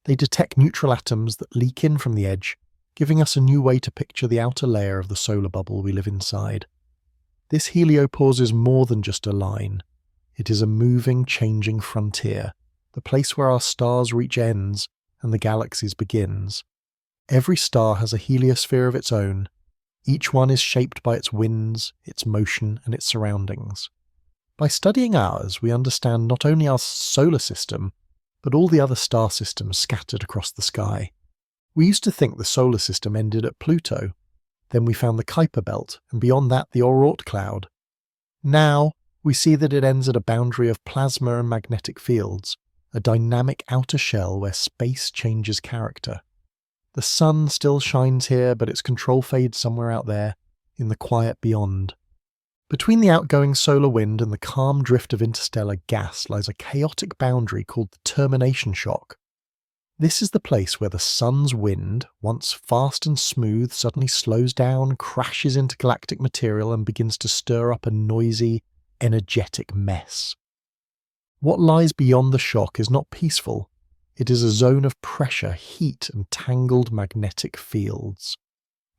They detect neutral atoms that leak in from the edge, giving us a new way to picture the outer layer of the solar bubble we live inside. This heliopause is more than just a line. It is a moving, changing frontier, the place where our stars reach ends and the galaxy's begins. Every star has a heliosphere of its own. Each one is shaped by its winds, its motion, and its surroundings. By studying ours, we understand not only our solar system, but all the other star systems scattered across the sky. We used to think the solar system ended at Pluto. Then we found the Kuiper belt, and beyond that the Oort cloud. Now, we see that it ends at a boundary of plasma and magnetic fields, a dynamic outer shell where space changes character. The sun still shines here, but its control fades somewhere out there, in the quiet beyond. Between the outgoing solar wind and the calm drift of interstellar gas lies a chaotic boundary called the termination shock. This is the place where the sun's wind, once fast and smooth, suddenly slows down, crashes into galactic material and begins to stir up a noisy, energetic mess. What lies beyond the shock is not peaceful. It is a zone of pressure, heat, and tangled magnetic fields.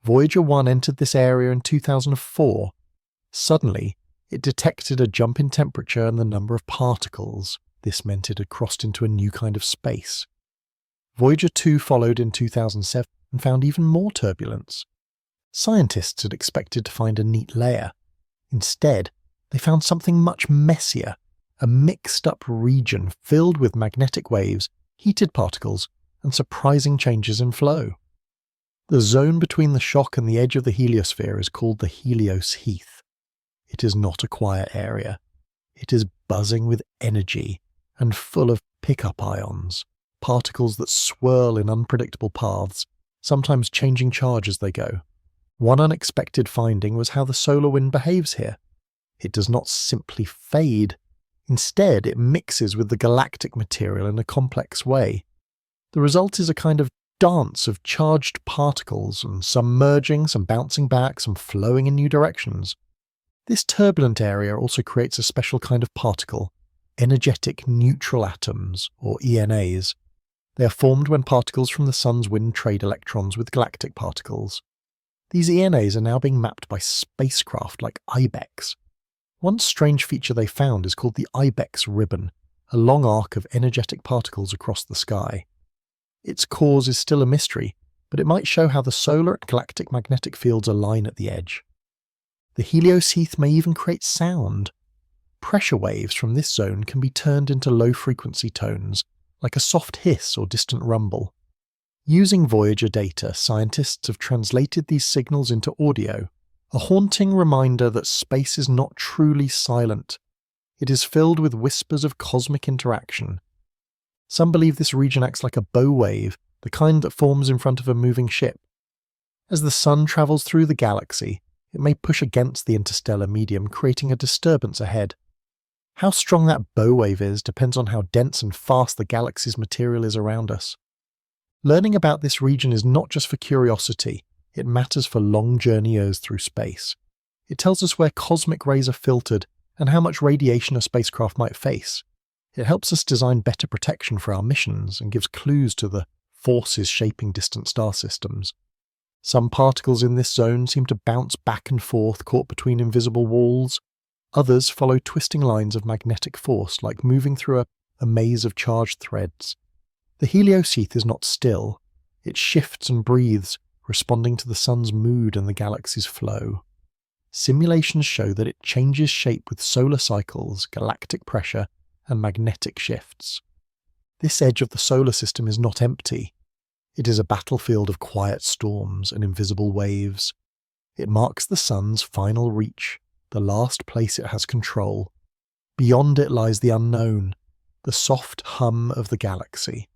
Voyager 1 entered this area in 2004. Suddenly, it detected a jump in temperature and the number of particles. This meant it had crossed into a new kind of space. Voyager 2 followed in 2007 and found even more turbulence. Scientists had expected to find a neat layer. Instead, they found something much messier, a mixed-up region filled with magnetic waves, heated particles, and surprising changes in flow. The zone between the shock and the edge of the heliosphere is called the Helios Heath. It is not a quiet area. It is buzzing with energy and full of pickup ions, particles that swirl in unpredictable paths, sometimes changing charge as they go. One unexpected finding was how the solar wind behaves here. It does not simply fade. Instead, it mixes with the galactic material in a complex way. The result is a kind of dance of charged particles, and some merging, some bouncing back, some flowing in new directions. This turbulent area also creates a special kind of particle, energetic neutral atoms, or ENAs. They are formed when particles from the Sun's wind trade electrons with galactic particles. These ENAs are now being mapped by spacecraft like IBEX. One strange feature they found is called the IBEX ribbon, a long arc of energetic particles across the sky. Its cause is still a mystery, but it might show how the solar and galactic magnetic fields align at the edge. The Helios Heath may even create sound. Pressure waves from this zone can be turned into low-frequency tones, like a soft hiss or distant rumble. Using Voyager data, scientists have translated these signals into audio, a haunting reminder that space is not truly silent. It is filled with whispers of cosmic interaction. Some believe this region acts like a bow wave, the kind that forms in front of a moving ship. As the Sun travels through the galaxy, it may push against the interstellar medium, creating a disturbance ahead. How strong that bow wave is depends on how dense and fast the galaxy's material is around us. Learning about this region is not just for curiosity, it matters for long journeyers through space. It tells us where cosmic rays are filtered and how much radiation a spacecraft might face. It helps us design better protection for our missions and gives clues to the forces shaping distant star systems. Some particles in this zone seem to bounce back and forth caught between invisible walls. Others follow twisting lines of magnetic force, like moving through a maze of charged threads. The Helios Heath is not still. It shifts and breathes, responding to the Sun's mood and the galaxy's flow. Simulations show that it changes shape with solar cycles, galactic pressure, and magnetic shifts. This edge of the solar system is not empty. It is a battlefield of quiet storms and invisible waves. It marks the Sun's final reach, the last place it has control. Beyond it lies the unknown, the soft hum of the galaxy.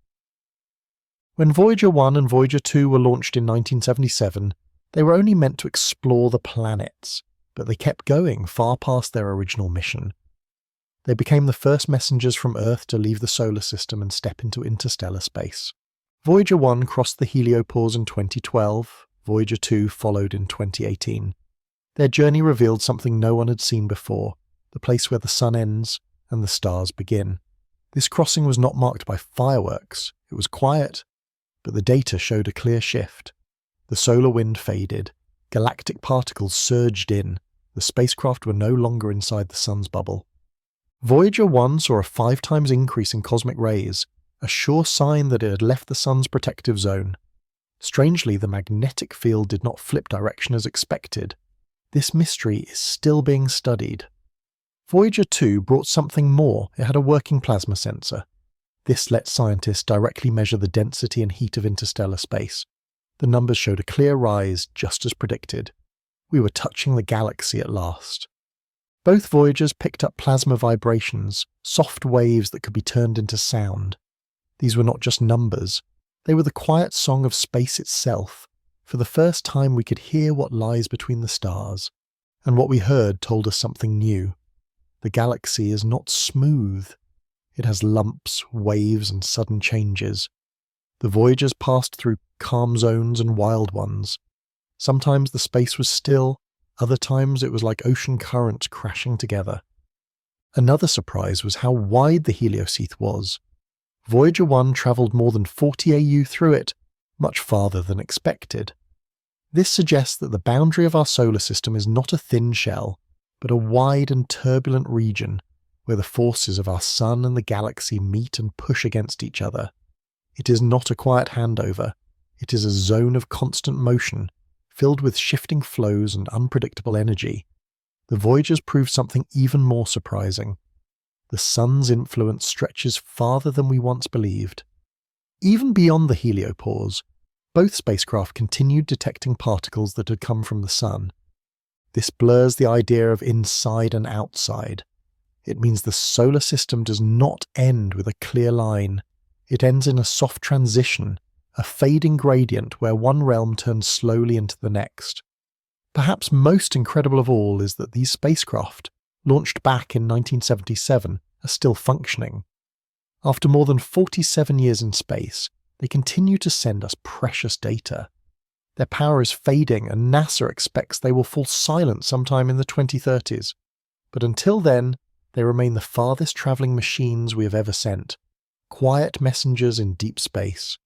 When Voyager 1 and Voyager 2 were launched in 1977, they were only meant to explore the planets, but they kept going far past their original mission. They became the first messengers from Earth to leave the solar system and step into interstellar space. Voyager 1 crossed the heliopause in 2012, Voyager 2 followed in 2018. Their journey revealed something no one had seen before, the place where the Sun ends and the stars begin. This crossing was not marked by fireworks, it was quiet, but the data showed a clear shift. The solar wind faded, galactic particles surged in, the spacecraft were no longer inside the Sun's bubble. Voyager 1 saw a 5 times increase in cosmic rays, a sure sign that it had left the Sun's protective zone. Strangely, the magnetic field did not flip direction as expected. This mystery is still being studied. Voyager 2 brought something more. It had a working plasma sensor. This let scientists directly measure the density and heat of interstellar space. The numbers showed a clear rise, just as predicted. We were touching the galaxy at last. Both Voyagers picked up plasma vibrations, soft waves that could be turned into sound. These were not just numbers. They were the quiet song of space itself. For the first time we could hear what lies between the stars. And what we heard told us something new. The galaxy is not smooth. It has lumps, waves, and sudden changes. The Voyagers passed through calm zones and wild ones. Sometimes the space was still, other times it was like ocean currents crashing together. Another surprise was how wide the Helios Heath was. Voyager 1 travelled more than 40 AU through it, much farther than expected. This suggests that the boundary of our solar system is not a thin shell, but a wide and turbulent region where the forces of our Sun and the galaxy meet and push against each other. It is not a quiet handover. It is a zone of constant motion, filled with shifting flows and unpredictable energy. The Voyagers proved something even more surprising. the sun's influence stretches farther than we once believed. Even beyond the heliopause, both spacecraft continued detecting particles that had come from the sun. This blurs the idea of inside and outside. It means the solar system does not end with a clear line. It ends in a soft transition, a fading gradient where one realm turns slowly into the next. Perhaps most incredible of all is that these spacecraft, launched back in 1977, are still functioning. After more than 47 years in space, they continue to send us precious data. Their power is fading, and NASA expects they will fall silent sometime in the 2030s. But until then, they remain the farthest travelling machines we have ever sent, quiet messengers in deep space.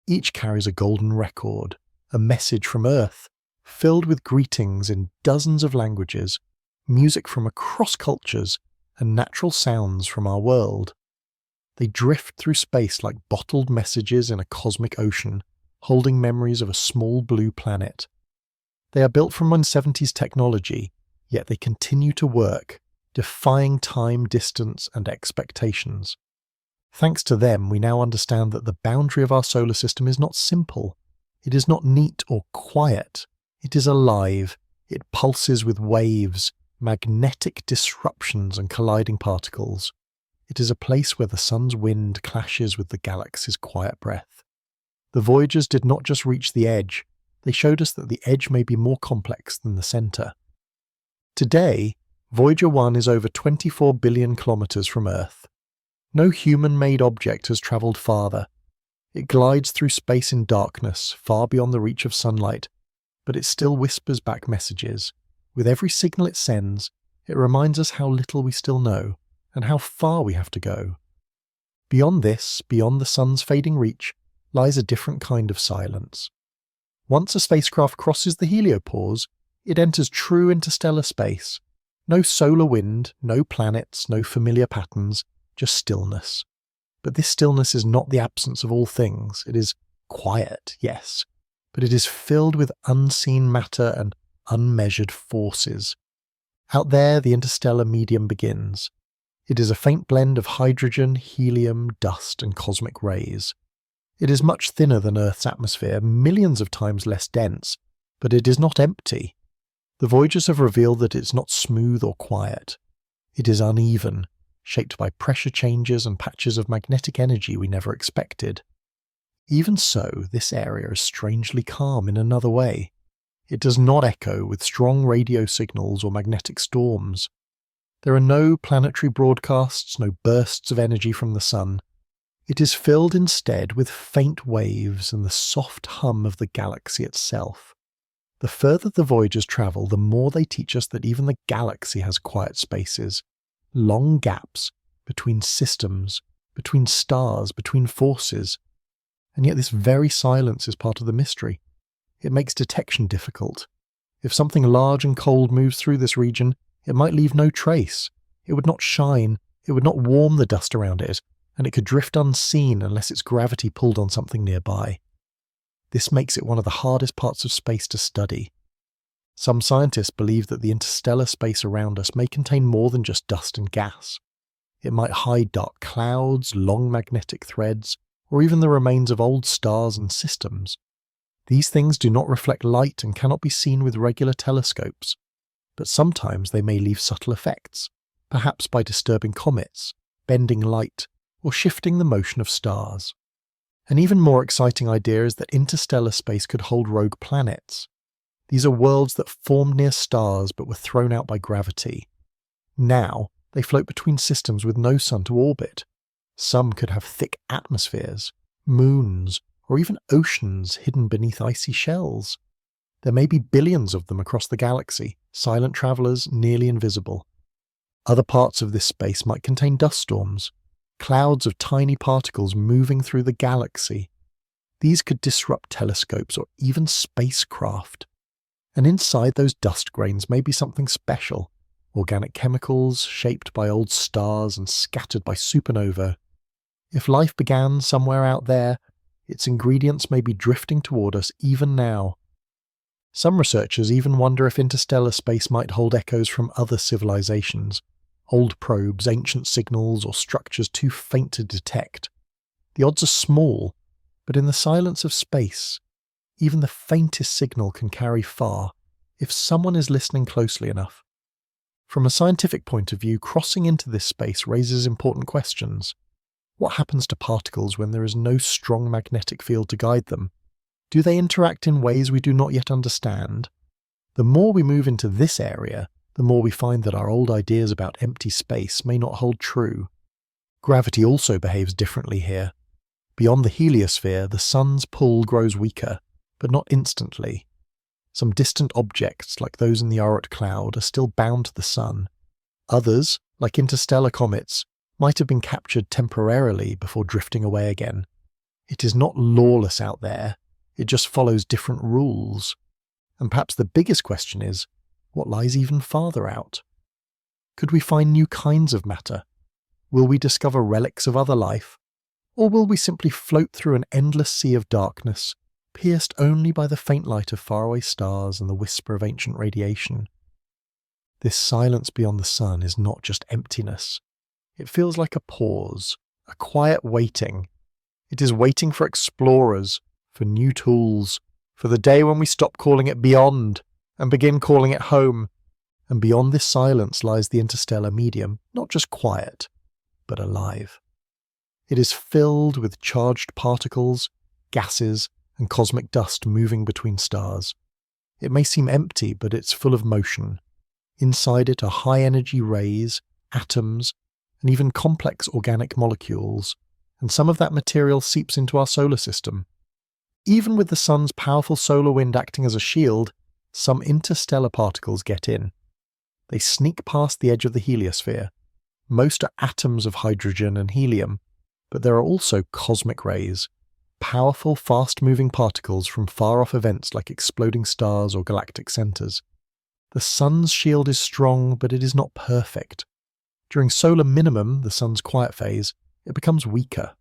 Each carries a golden record, a message from Earth, filled with greetings in dozens of languages, music from across cultures, and natural sounds from our world. They drift through space like bottled messages in a cosmic ocean, holding memories of a small blue planet. They are built from 1970s technology, yet they continue to work, defying time, distance, and expectations. Thanks to them, we now understand that the boundary of our solar system is not simple. It is not neat or quiet. It is alive. It pulses with waves, magnetic disruptions, and colliding particles. It is a place where the sun's wind clashes with the galaxy's quiet breath. The Voyagers did not just reach the edge, they showed us that the edge may be more complex than the centre. Today, Voyager 1 is over 24 billion kilometres from Earth. No human-made object has travelled farther. It glides through space in darkness, far beyond the reach of sunlight, but it still whispers back messages. With every signal it sends, it reminds us how little we still know, and how far we have to go. Beyond this, beyond the sun's fading reach, lies a different kind of silence. Once a spacecraft crosses the heliopause, it enters true interstellar space. No solar wind, no planets, no familiar patterns, just stillness. But this stillness is not the absence of all things. It is quiet, yes, but it is filled with unseen matter and unmeasured forces. Out there, the interstellar medium begins. It is a faint blend of hydrogen, helium, dust, and cosmic rays. It is much thinner than Earth's atmosphere, millions of times less dense, but it is not empty. The Voyagers have revealed that it's not smooth or quiet. It is uneven, shaped by pressure changes and patches of magnetic energy we never expected. Even so, this area is strangely calm in another way. It does not echo with strong radio signals or magnetic storms. There are no planetary broadcasts, no bursts of energy from the sun. It is filled instead with faint waves and the soft hum of the galaxy itself. The further the Voyagers travel, the more they teach us that even the galaxy has quiet spaces, long gaps between systems, between stars, between forces. And yet this very silence is part of the mystery. It makes detection difficult. If something large and cold moves through this region, it might leave no trace. It would not shine, it would not warm the dust around it, and it could drift unseen unless its gravity pulled on something nearby. This makes it one of the hardest parts of space to study. Some scientists believe that the interstellar space around us may contain more than just dust and gas. It might hide dark clouds, long magnetic threads, or even the remains of old stars and systems. These things do not reflect light and cannot be seen with regular telescopes, but sometimes they may leave subtle effects, perhaps by disturbing comets, bending light, or shifting the motion of stars. An even more exciting idea is that interstellar space could hold rogue planets. These are worlds that formed near stars but were thrown out by gravity. Now, they float between systems with no sun to orbit. Some could have thick atmospheres, moons, or even oceans hidden beneath icy shells. There may be billions of them across the galaxy, silent travellers nearly invisible. Other parts of this space might contain dust storms, clouds of tiny particles moving through the galaxy. These could disrupt telescopes or even spacecraft. And inside those dust grains may be something special, organic chemicals shaped by old stars and scattered by supernova. If life began somewhere out there, its ingredients may be drifting toward us even now. Some researchers even wonder if interstellar space might hold echoes from other civilizations, old probes, ancient signals, or structures too faint to detect. The odds are small, but in the silence of space, even the faintest signal can carry far if someone is listening closely enough. From a scientific point of view, crossing into this space raises important questions. What happens to particles when there is no strong magnetic field to guide them? Do they interact in ways we do not yet understand? The more we move into this area, the more we find that our old ideas about empty space may not hold true. Gravity also behaves differently here. Beyond the heliosphere, the sun's pull grows weaker, but not instantly. Some distant objects, like those in the Oort cloud, are still bound to the sun. Others, like interstellar comets, might have been captured temporarily before drifting away again. It is not lawless out there, it just follows different rules. And perhaps the biggest question is, what lies even farther out? Could we find new kinds of matter? Will we discover relics of other life? Or will we simply float through an endless sea of darkness, pierced only by the faint light of faraway stars and the whisper of ancient radiation? This silence beyond the sun is not just emptiness. It feels like a pause, a quiet waiting. It is waiting for explorers, for new tools, for the day when we stop calling it beyond and begin calling it home. And beyond this silence lies the interstellar medium, not just quiet, but alive. It is filled with charged particles, gases, and cosmic dust moving between stars. It may seem empty, but it's full of motion. Inside it are high-energy rays, atoms, and even complex organic molecules, and some of that material seeps into our solar system. Even with the sun's powerful solar wind acting as a shield, some interstellar particles get in. They sneak past the edge of the heliosphere. Most are atoms of hydrogen and helium, but there are also cosmic rays, powerful, fast-moving particles from far-off events like exploding stars or galactic centers. The sun's shield is strong, but it is not perfect. During solar minimum, the sun's quiet phase, it becomes weaker.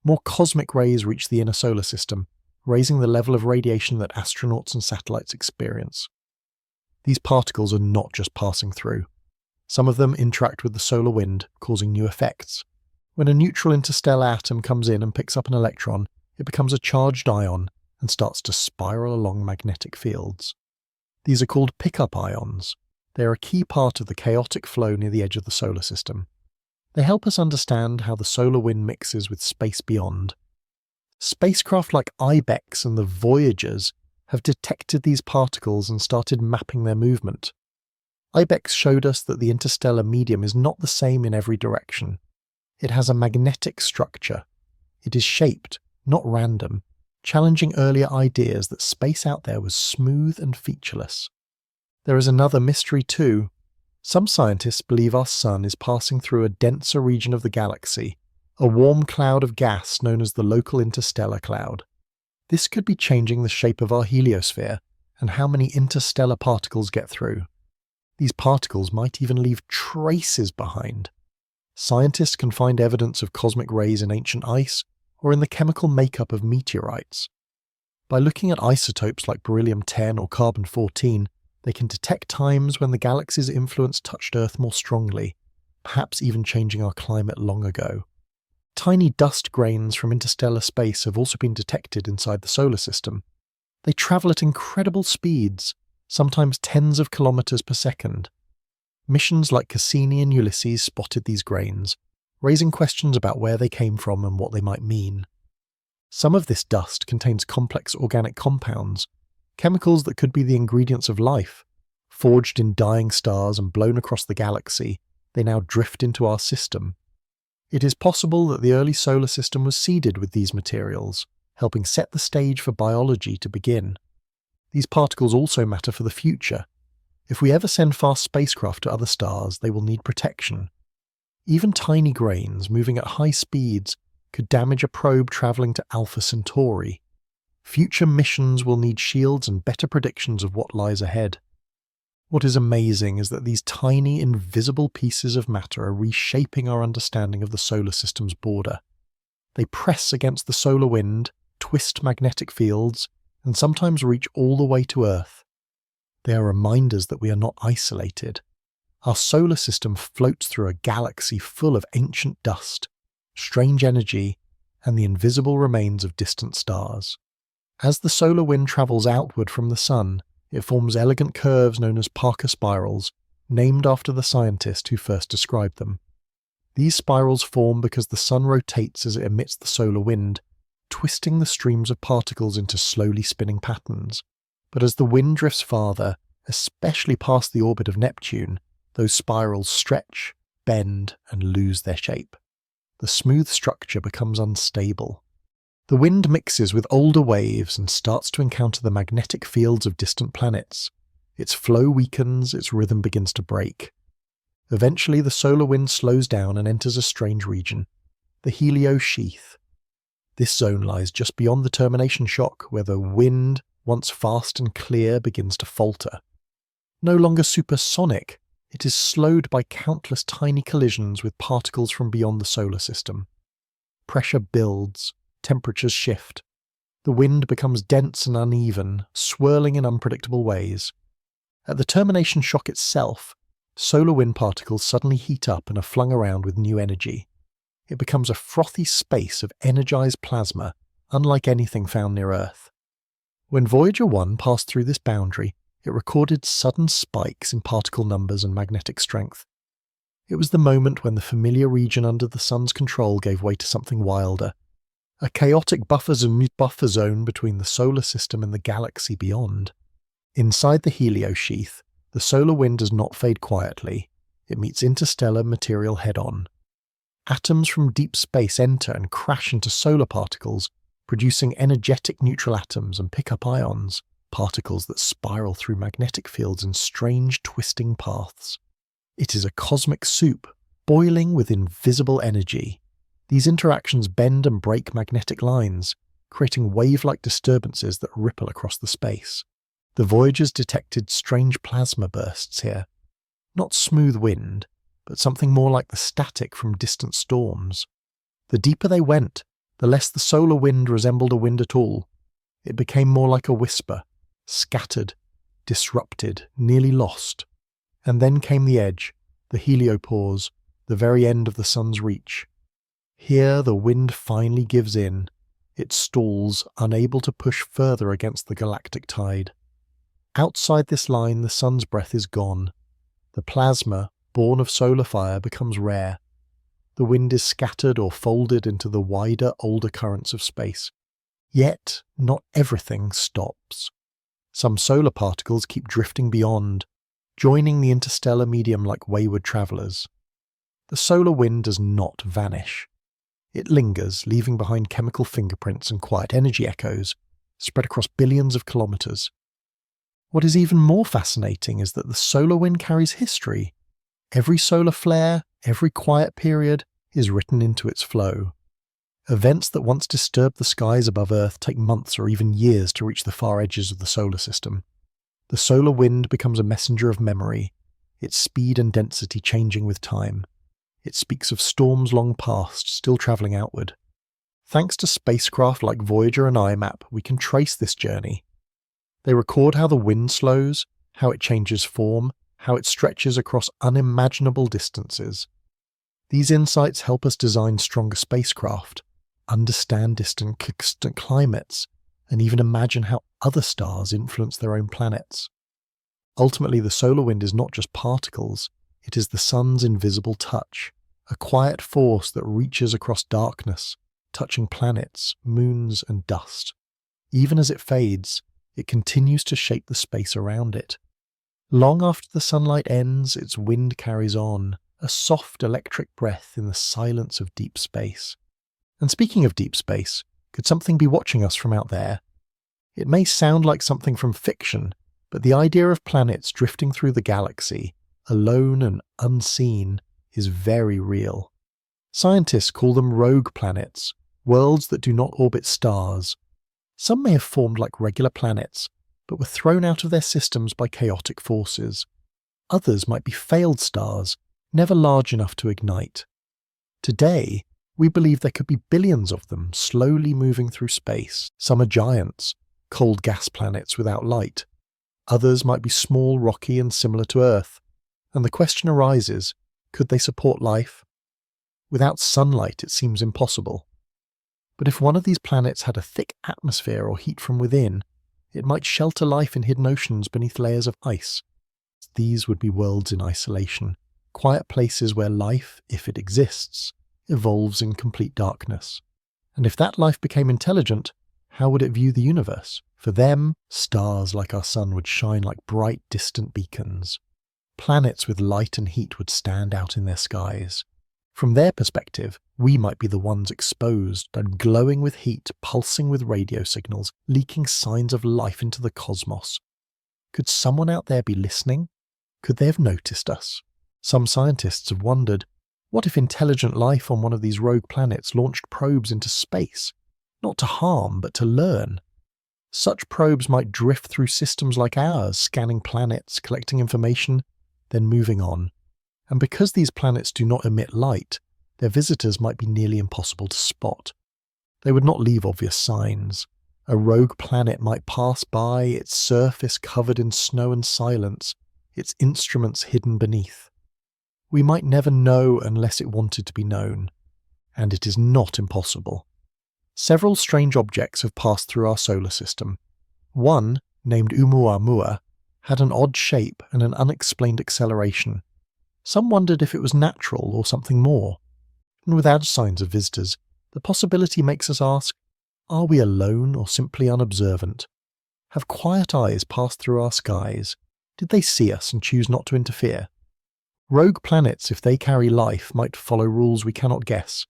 More cosmic rays reach the inner solar system, raising the level of radiation that astronauts and satellites experience. These particles are not just passing through. Some of them interact with the solar wind, causing new effects. When a neutral interstellar atom comes in and picks up an electron, it becomes a charged ion and starts to spiral along magnetic fields. These are called pickup ions. They are a key part of the chaotic flow near the edge of the solar system. They help us understand how the solar wind mixes with space beyond. Spacecraft like IBEX and the Voyagers have detected these particles and started mapping their movement. IBEX showed us that the interstellar medium is not the same in every direction. It has a magnetic structure. It is shaped, not random, challenging earlier ideas that space out there was smooth and featureless. There is another mystery too. Some scientists believe our sun is passing through a denser region of the galaxy, a warm cloud of gas known as the local interstellar cloud. This could be changing the shape of our heliosphere and how many interstellar particles get through. These particles might even leave traces behind. Scientists can find evidence of cosmic rays in ancient ice or in the chemical makeup of meteorites. By looking at isotopes like beryllium-10 or carbon-14, they can detect times when the galaxy's influence touched Earth more strongly, perhaps even changing our climate long ago. Tiny dust grains from interstellar space have also been detected inside the solar system. They travel at incredible speeds, sometimes tens of kilometers per second. Missions like Cassini and Ulysses spotted these grains, raising questions about where they came from and what they might mean. Some of this dust contains complex organic compounds, chemicals that could be the ingredients of life. Forged in dying stars and blown across the galaxy, they now drift into our system. It is possible that the early solar system was seeded with these materials, helping set the stage for biology to begin. These particles also matter for the future. If we ever send fast spacecraft to other stars, they will need protection. Even tiny grains moving at high speeds could damage a probe traveling to Alpha Centauri. Future missions will need shields and better predictions of what lies ahead. What is amazing is that these tiny, invisible pieces of matter are reshaping our understanding of the solar system's border. They press against the solar wind, twist magnetic fields, and sometimes reach all the way to Earth. They are reminders that we are not isolated. Our solar system floats through a galaxy full of ancient dust, strange energy, and the invisible remains of distant stars. As the solar wind travels outward from the sun, it forms elegant curves known as Parker spirals, named after the scientist who first described them. These spirals form because the sun rotates as it emits the solar wind, twisting the streams of particles into slowly spinning patterns. But as the wind drifts farther, especially past the orbit of Neptune, those spirals stretch, bend, and lose their shape. The smooth structure becomes unstable. The wind mixes with older waves and starts to encounter the magnetic fields of distant planets. Its flow weakens, its rhythm begins to break. Eventually, the solar wind slows down and enters a strange region, the heliosheath. This zone lies just beyond the termination shock, where the wind, once fast and clear, begins to falter. No longer supersonic, it is slowed by countless tiny collisions with particles from beyond the solar system. Pressure builds, temperatures shift. The wind becomes dense and uneven, swirling in unpredictable ways. At the termination shock itself, solar wind particles suddenly heat up and are flung around with new energy. It becomes a frothy space of energized plasma, unlike anything found near Earth. When Voyager 1 passed through this boundary, it recorded sudden spikes in particle numbers and magnetic strength. It was the moment when the familiar region under the sun's control gave way to something wilder, a chaotic buffer zone between the solar system and the galaxy beyond. Inside the heliosheath, the solar wind does not fade quietly. It meets interstellar material head-on. Atoms from deep space enter and crash into solar particles, producing energetic neutral atoms and pick-up ions, particles that spiral through magnetic fields in strange, twisting paths. It is a cosmic soup, boiling with invisible energy. These interactions bend and break magnetic lines, creating wave-like disturbances that ripple across the space. The Voyagers detected strange plasma bursts here. Not smooth wind, but something more like the static from distant storms. The deeper they went, the less the solar wind resembled a wind at all. It became more like a whisper, scattered, disrupted, nearly lost. And then came the edge, the heliopause, the very end of the sun's reach. Here the wind finally gives in. It stalls, unable to push further against the galactic tide. Outside this line, the sun's breath is gone. The plasma, born of solar fire, becomes rare. The wind is scattered or folded into the wider, older currents of space. Yet, not everything stops. Some solar particles keep drifting beyond, joining the interstellar medium like wayward travelers. The solar wind does not vanish. It lingers, leaving behind chemical fingerprints and quiet energy echoes, spread across billions of kilometers. What is even more fascinating is that the solar wind carries history. Every solar flare, every quiet period, is written into its flow. Events that once disturbed the skies above Earth take months or even years to reach the far edges of the solar system. The solar wind becomes a messenger of memory, its speed and density changing with time. It speaks of storms long past, still travelling outward. Thanks to spacecraft like Voyager and IMAP, we can trace this journey. They record how the wind slows, how it changes form, how it stretches across unimaginable distances. These insights help us design stronger spacecraft, understand distant climates, and even imagine how other stars influence their own planets. Ultimately, the solar wind is not just particles, it is the sun's invisible touch, a quiet force that reaches across darkness, touching planets, moons, and dust. Even as it fades, it continues to shape the space around it. Long after the sunlight ends, its wind carries on, a soft electric breath in the silence of deep space. And speaking of deep space, could something be watching us from out there? It may sound like something from fiction, but the idea of planets drifting through the galaxy, alone and unseen, is very real. Scientists call them rogue planets, worlds that do not orbit stars. Some may have formed like regular planets, but were thrown out of their systems by chaotic forces. Others might be failed stars, never large enough to ignite. Today, we believe there could be billions of them slowly moving through space. Some are giants, cold gas planets without light. Others might be small, rocky, and similar to Earth. And the question arises, could they support life? Without sunlight, it seems impossible. But if one of these planets had a thick atmosphere or heat from within, it might shelter life in hidden oceans beneath layers of ice. These would be worlds in isolation, quiet places where life, if it exists, evolves in complete darkness. And if that life became intelligent, how would it view the universe? For them, stars like our sun would shine like bright, distant beacons. Planets with light and heat would stand out in their skies. From their perspective, we might be the ones exposed and glowing with heat, pulsing with radio signals, leaking signs of life into the cosmos. Could someone out there be listening? Could they have noticed us? Some scientists have wondered, what if intelligent life on one of these rogue planets launched probes into space? Not to harm, but to learn. Such probes might drift through systems like ours, scanning planets, collecting information, then moving on. And because these planets do not emit light, their visitors might be nearly impossible to spot. They would not leave obvious signs. A rogue planet might pass by, its surface covered in snow and silence, its instruments hidden beneath. We might never know unless it wanted to be known. And it is not impossible. Several strange objects have passed through our solar system. One, named Oumuamua, had an odd shape and an unexplained acceleration. Some wondered if it was natural or something more. And without signs of visitors, the possibility makes us ask, are we alone or simply unobservant? Have quiet eyes passed through our skies? Did they see us and choose not to interfere? Rogue planets, if they carry life, might follow rules we cannot guess.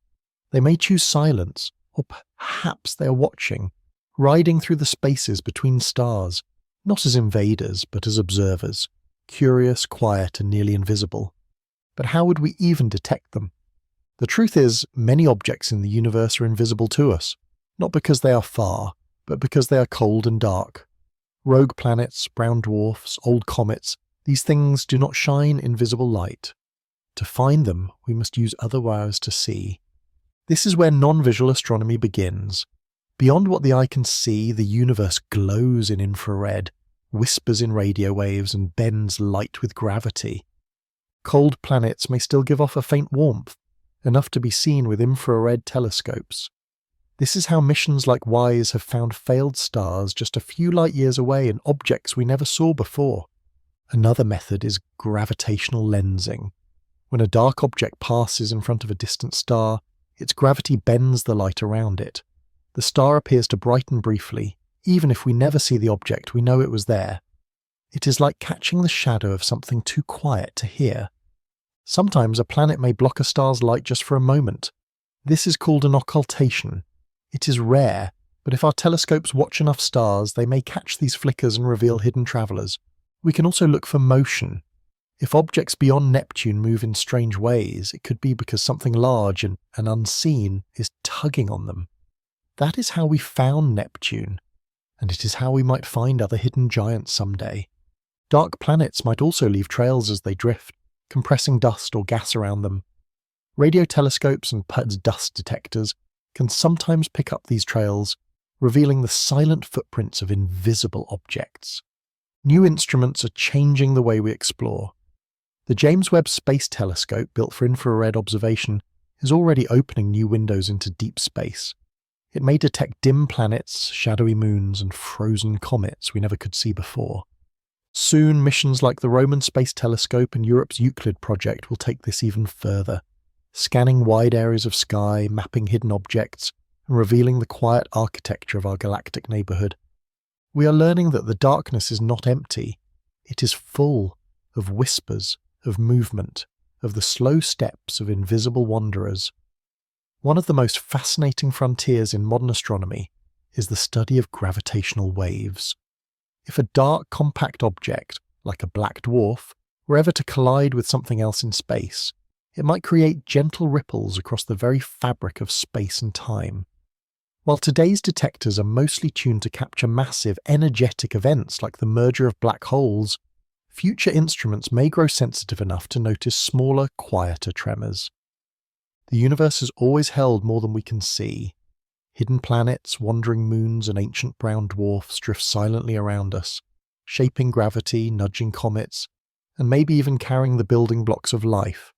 They may choose silence, or perhaps they are watching, riding through the spaces between stars, not as invaders but as observers, curious, quiet and nearly invisible. But how would we even detect them? The truth is, many objects in the universe are invisible to us, not because they are far, but because they are cold and dark. Rogue planets, brown dwarfs, old comets, these things do not shine invisible light. To find them, we must use other ways to see. This is where non-visual astronomy begins. Beyond what the eye can see, the universe glows in infrared, whispers in radio waves, and bends light with gravity. Cold planets may still give off a faint warmth, enough to be seen with infrared telescopes. This is how missions like WISE have found failed stars just a few light years away and objects we never saw before. Another method is gravitational lensing. When a dark object passes in front of a distant star, its gravity bends the light around it. The star appears to brighten briefly. Even if we never see the object, we know it was there. It is like catching the shadow of something too quiet to hear. Sometimes a planet may block a star's light just for a moment. This is called an occultation. It is rare, but if our telescopes watch enough stars, they may catch these flickers and reveal hidden travelers. We can also look for motion. If objects beyond Neptune move in strange ways, it could be because something large and unseen is tugging on them. That is how we found Neptune, and it is how we might find other hidden giants someday. Dark planets might also leave trails as they drift, compressing dust or gas around them. Radio telescopes and dust detectors can sometimes pick up these trails, revealing the silent footprints of invisible objects. New instruments are changing the way we explore. The James Webb Space Telescope, built for infrared observation, is already opening new windows into deep space. It may detect dim planets, shadowy moons, and frozen comets we never could see before. Soon, missions like the Roman Space Telescope and Europe's Euclid project will take this even further, scanning wide areas of sky, mapping hidden objects, and revealing the quiet architecture of our galactic neighborhood. We are learning that the darkness is not empty. It is full of whispers, of movement, of the slow steps of invisible wanderers. One of the most fascinating frontiers in modern astronomy is the study of gravitational waves. If a dark, compact object, like a black dwarf, were ever to collide with something else in space, it might create gentle ripples across the very fabric of space and time. While today's detectors are mostly tuned to capture massive, energetic events like the merger of black holes, future instruments may grow sensitive enough to notice smaller, quieter tremors. The universe has always held more than we can see. Hidden planets, wandering moons, and ancient brown dwarfs drift silently around us, shaping gravity, nudging comets, and maybe even carrying the building blocks of life.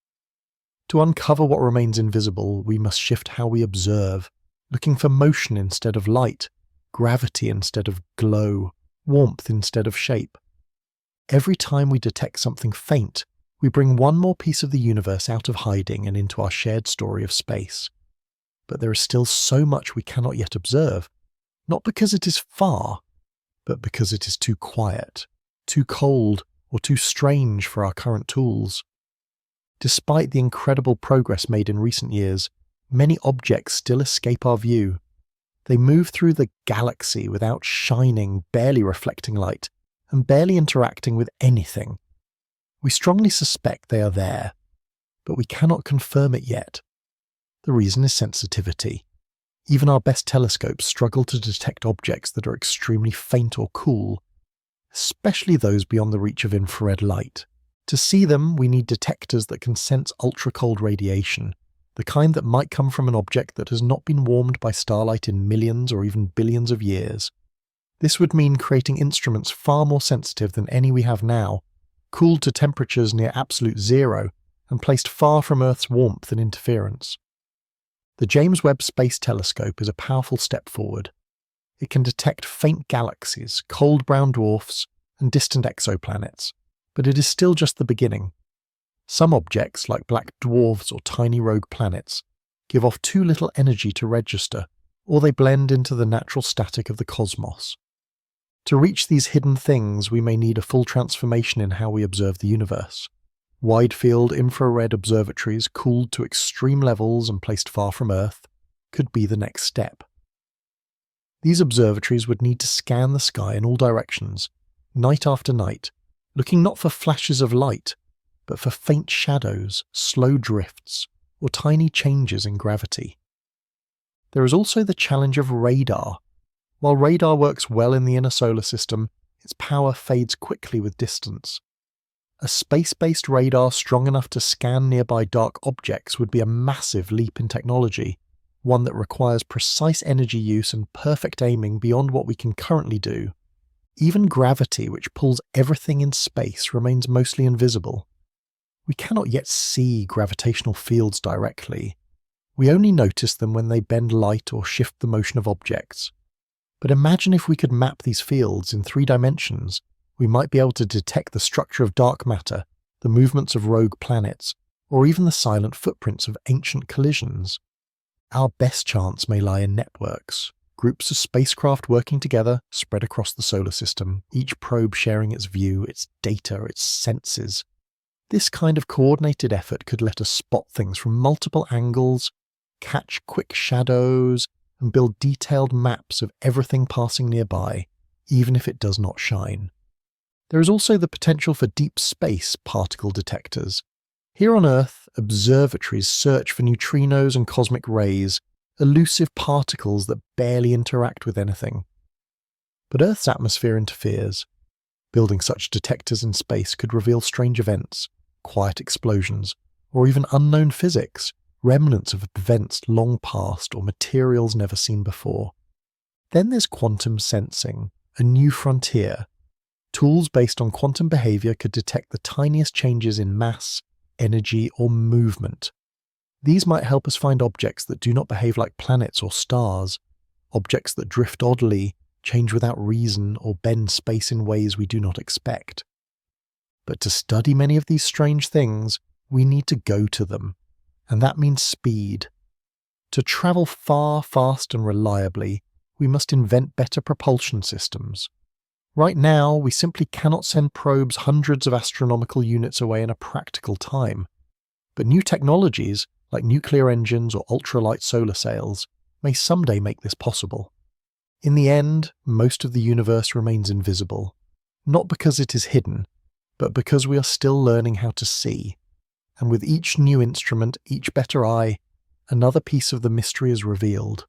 To uncover what remains invisible, we must shift how we observe, looking for motion instead of light, gravity instead of glow, warmth instead of shape. Every time we detect something faint, we bring one more piece of the universe out of hiding and into our shared story of space. But there is still so much we cannot yet observe, not because it is far, but because it is too quiet, too cold, or too strange for our current tools. Despite the incredible progress made in recent years, many objects still escape our view. They move through the galaxy without shining, barely reflecting light, and barely interacting with anything. We strongly suspect they are there, but we cannot confirm it yet. The reason is sensitivity. Even our best telescopes struggle to detect objects that are extremely faint or cool, especially those beyond the reach of infrared light. To see them, we need detectors that can sense ultra-cold radiation, the kind that might come from an object that has not been warmed by starlight in millions or even billions of years. This would mean creating instruments far more sensitive than any we have now, cooled to temperatures near absolute zero, and placed far from Earth's warmth and interference. The James Webb Space Telescope is a powerful step forward. It can detect faint galaxies, cold brown dwarfs, and distant exoplanets, but it is still just the beginning. Some objects, like black dwarfs or tiny rogue planets, give off too little energy to register, or they blend into the natural static of the cosmos. To reach these hidden things, we may need a full transformation in how we observe the universe. Wide-field infrared observatories cooled to extreme levels and placed far from Earth could be the next step. These observatories would need to scan the sky in all directions, night after night, looking not for flashes of light, but for faint shadows, slow drifts, or tiny changes in gravity. There is also the challenge of radar. While radar works well in the inner solar system, its power fades quickly with distance. A space-based radar strong enough to scan nearby dark objects would be a massive leap in technology, one that requires precise energy use and perfect aiming beyond what we can currently do. Even gravity, which pulls everything in space, remains mostly invisible. We cannot yet see gravitational fields directly. We only notice them when they bend light or shift the motion of objects. But imagine if we could map these fields in 3 dimensions. We might be able to detect the structure of dark matter, the movements of rogue planets, or even the silent footprints of ancient collisions. Our best chance may lie in networks, groups of spacecraft working together, spread across the solar system, each probe sharing its view, its data, its senses. This kind of coordinated effort could let us spot things from multiple angles, catch quick shadows, and build detailed maps of everything passing nearby, even if it does not shine. There is also the potential for deep space particle detectors. Here on Earth, observatories search for neutrinos and cosmic rays, elusive particles that barely interact with anything. But Earth's atmosphere interferes. Building such detectors in space could reveal strange events, quiet explosions, or even unknown physics, remnants of events long past or materials never seen before. Then there's quantum sensing, a new frontier. Tools based on quantum behavior could detect the tiniest changes in mass, energy, or movement. These might help us find objects that do not behave like planets or stars, objects that drift oddly, change without reason, or bend space in ways we do not expect. But to study many of these strange things, we need to go to them, and that means speed. To travel far, fast, and reliably, we must invent better propulsion systems. Right now, we simply cannot send probes hundreds of astronomical units away in a practical time. But new technologies, like nuclear engines or ultralight solar sails, may someday make this possible. In the end, most of the universe remains invisible, not because it is hidden, but because we are still learning how to see. And with each new instrument, each better eye, another piece of the mystery is revealed.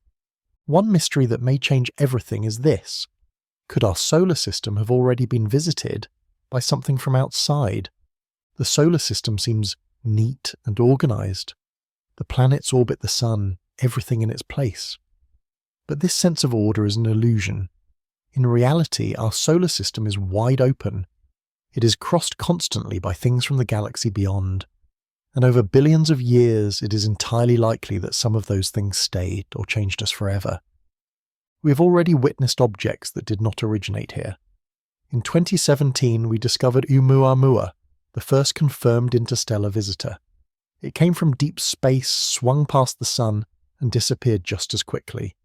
One mystery that may change everything is this. Could our solar system have already been visited by something from outside? The solar system seems neat and organized. The planets orbit the sun, everything in its place. But this sense of order is an illusion. In reality, our solar system is wide open. It is crossed constantly by things from the galaxy beyond, and over billions of years it is entirely likely that some of those things stayed or changed us forever. We have already witnessed objects that did not originate here. In 2017 we discovered Oumuamua, the first confirmed interstellar visitor. It came from deep space, swung past the sun, and disappeared just as quickly.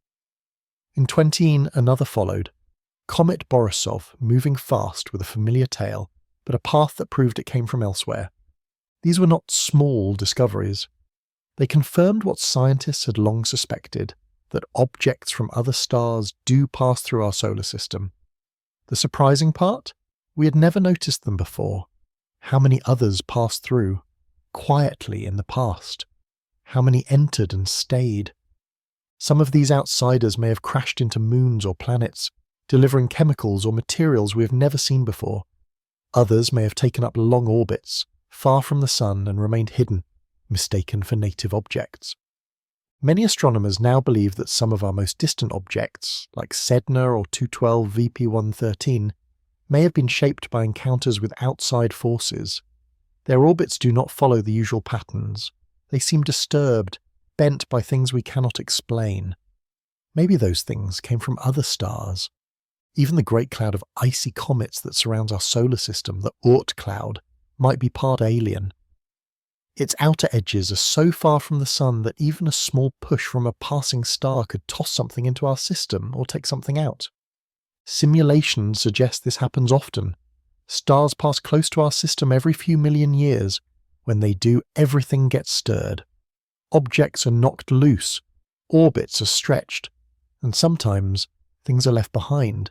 In 2018 another followed, Comet Borisov, moving fast with a familiar tail, but a path that proved it came from elsewhere. These were not small discoveries. They confirmed what scientists had long suspected, that objects from other stars do pass through our solar system. The surprising part? We had never noticed them before. How many others passed through, quietly in the past? How many entered and stayed? Some of these outsiders may have crashed into moons or planets, delivering chemicals or materials we have never seen before. Others may have taken up long orbits, far from the sun, and remained hidden, mistaken for native objects. Many astronomers now believe that some of our most distant objects, like Sedna or 212 VP113, may have been shaped by encounters with outside forces. Their orbits do not follow the usual patterns. They seem disturbed, bent by things we cannot explain. Maybe those things came from other stars. Even the great cloud of icy comets that surrounds our solar system, the Oort cloud, might be part alien. Its outer edges are so far from the sun that even a small push from a passing star could toss something into our system or take something out. Simulations suggest this happens often. Stars pass close to our system every few million years. When they do, everything gets stirred. Objects are knocked loose, orbits are stretched, and sometimes things are left behind.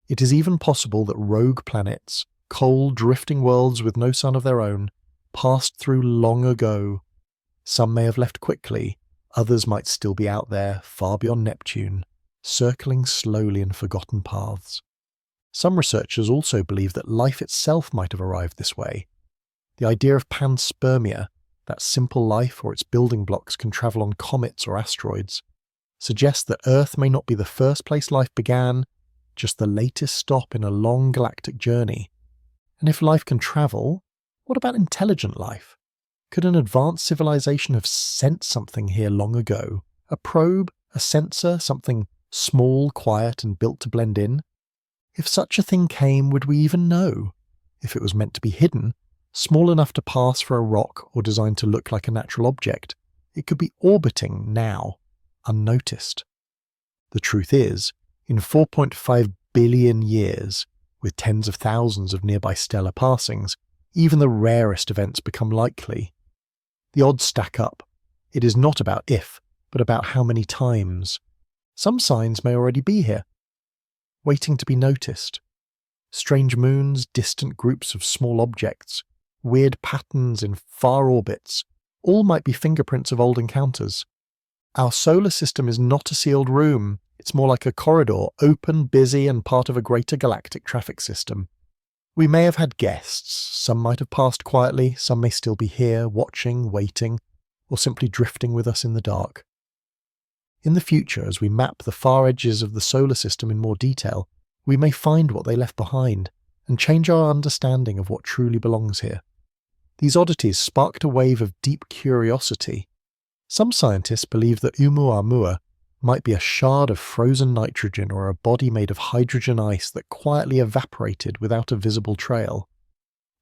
It is even possible that rogue planets, cold, drifting worlds with no sun of their own, passed through long ago. Some may have left quickly, others might still be out there, far beyond Neptune, circling slowly in forgotten paths. Some researchers also believe that life itself might have arrived this way. The idea of panspermia, that simple life or its building blocks can travel on comets or asteroids, suggests that Earth may not be the first place life began, just the latest stop in a long galactic journey. And if life can travel, what about intelligent life? Could an advanced civilization have sent something here long ago? A probe? A sensor? Something small, quiet, and built to blend in? If such a thing came, would we even know? If it was meant to be hidden, small enough to pass for a rock or designed to look like a natural object, it could be orbiting now, unnoticed. The truth is, in 4.5 billion years, with tens of thousands of nearby stellar passings, even the rarest events become likely. The odds stack up. It is not about if, but about how many times. Some signs may already be here, waiting to be noticed. Strange moons, distant groups of small objects, weird patterns in far orbits, all might be fingerprints of old encounters. Our solar system is not a sealed room. It's more like a corridor, open, busy, and part of a greater galactic traffic system. We may have had guests. Some might have passed quietly, some may still be here, watching, waiting, or simply drifting with us in the dark. In the future, as we map the far edges of the solar system in more detail, we may find what they left behind, and change our understanding of what truly belongs here. These oddities sparked a wave of deep curiosity. Some scientists believe that Oumuamua might be a shard of frozen nitrogen or a body made of hydrogen ice that quietly evaporated without a visible trail.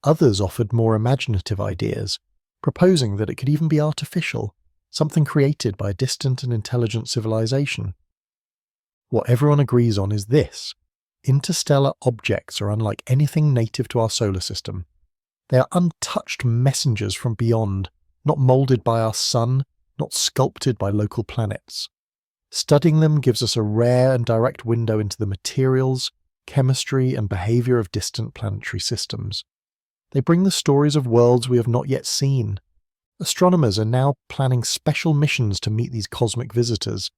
Others offered more imaginative ideas, proposing that it could even be artificial, something created by a distant and intelligent civilization. What everyone agrees on is this: interstellar objects are unlike anything native to our solar system. They are untouched messengers from beyond, not moulded by our sun, not sculpted by local planets. Studying them gives us a rare and direct window into the materials, chemistry, and behaviour of distant planetary systems. They bring the stories of worlds we have not yet seen. Astronomers are now planning special missions to meet these cosmic visitors.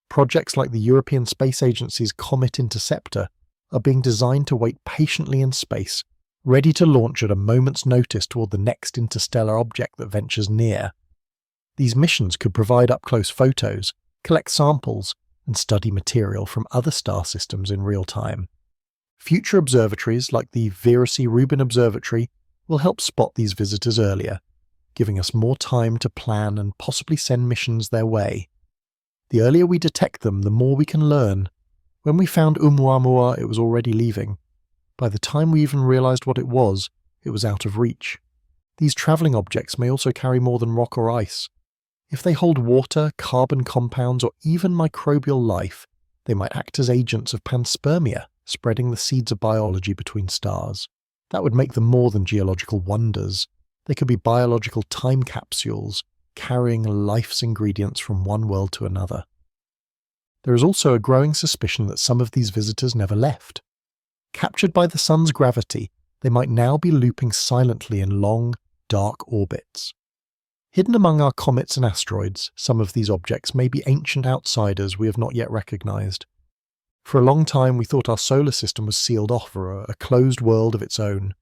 Projects like the European Space Agency's Comet Interceptor are being designed to wait patiently in space, ready to launch at a moment's notice toward the next interstellar object that ventures near. These missions could provide up-close photos, collect samples, and study material from other star systems in real time. Future observatories like the Vera-C-Rubin Observatory will help spot these visitors earlier, giving us more time to plan and possibly send missions their way. The earlier we detect them, the more we can learn. When we found Oumuamua, it was already leaving. By the time we even realized what it was out of reach. These traveling objects may also carry more than rock or ice. If they hold water, carbon compounds, or even microbial life, they might act as agents of panspermia, spreading the seeds of biology between stars. That would make them more than geological wonders. They could be biological time capsules, carrying life's ingredients from one world to another. There is also a growing suspicion that some of these visitors never left. Captured by the sun's gravity, they might now be looping silently in long, dark orbits. Hidden among our comets and asteroids, some of these objects may be ancient outsiders we have not yet recognized. For a long time we thought our solar system was sealed off for a closed world of its own,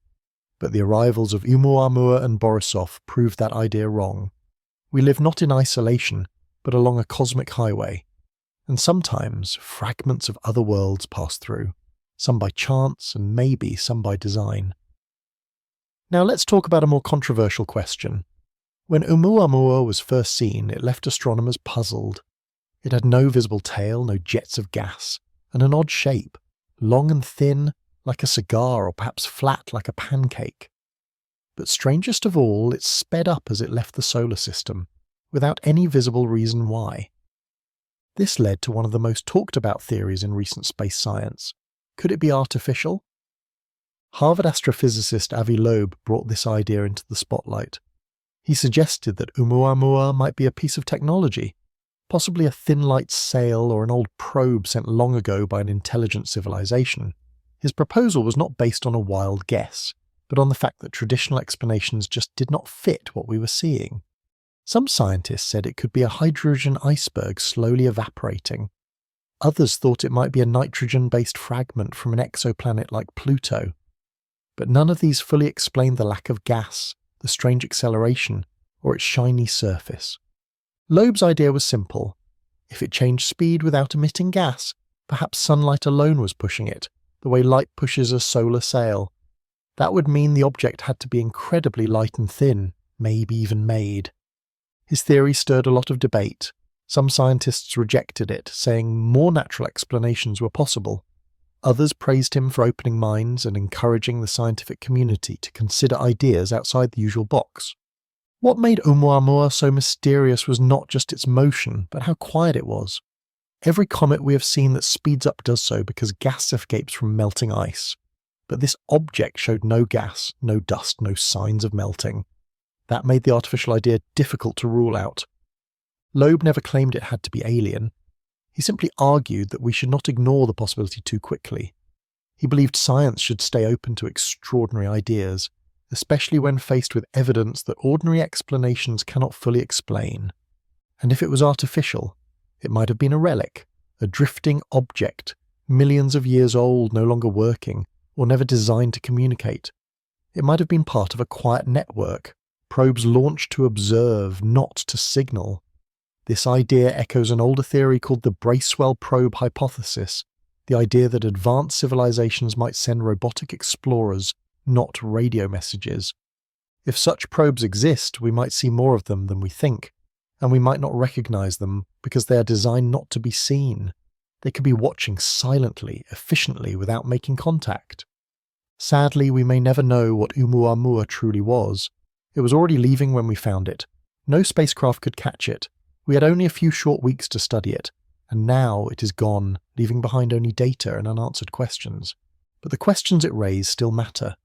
but the arrivals of Oumuamua and Borisov proved that idea wrong. We live not in isolation, but along a cosmic highway, and sometimes fragments of other worlds pass through, some by chance and maybe some by design. Now let's talk about a more controversial question. When Oumuamua was first seen, it left astronomers puzzled. It had no visible tail, no jets of gas, and an odd shape, long and thin, like a cigar, or perhaps flat like a pancake. But strangest of all, it sped up as it left the solar system, without any visible reason why. This led to one of the most talked about theories in recent space science. Could it be artificial? Harvard astrophysicist Avi Loeb brought this idea into the spotlight. He suggested that Oumuamua might be a piece of technology, possibly a thin light sail or an old probe sent long ago by an intelligent civilization. His proposal was not based on a wild guess, but on the fact that traditional explanations just did not fit what we were seeing. Some scientists said it could be a hydrogen iceberg slowly evaporating. Others thought it might be a nitrogen-based fragment from an exoplanet like Pluto. But none of these fully explained the lack of gas, the strange acceleration, or its shiny surface. Loeb's idea was simple. If it changed speed without emitting gas, perhaps sunlight alone was pushing it, the way light pushes a solar sail. That would mean the object had to be incredibly light and thin, maybe even made. His theory stirred a lot of debate. Some scientists rejected it, saying more natural explanations were possible. Others praised him for opening minds and encouraging the scientific community to consider ideas outside the usual box. What made Oumuamua so mysterious was not just its motion, but how quiet it was. Every comet we have seen that speeds up does so because gas escapes from melting ice. But this object showed no gas, no dust, no signs of melting. That made the artificial idea difficult to rule out. Loeb never claimed it had to be alien. He simply argued that we should not ignore the possibility too quickly. He believed science should stay open to extraordinary ideas, especially when faced with evidence that ordinary explanations cannot fully explain. And if it was artificial, it might have been a relic, a drifting object, millions of years old, no longer working, or never designed to communicate. It might have been part of a quiet network, probes launched to observe, not to signal. This idea echoes an older theory called the Bracewell probe hypothesis, the idea that advanced civilizations might send robotic explorers, not radio messages. If such probes exist, we might see more of them than we think, and we might not recognize them because they are designed not to be seen. They could be watching silently, efficiently, without making contact. Sadly, we may never know what Oumuamua truly was. It was already leaving when we found it. No spacecraft could catch it. We had only a few short weeks to study it, and now it is gone, leaving behind only data and unanswered questions. But the questions it raised still matter.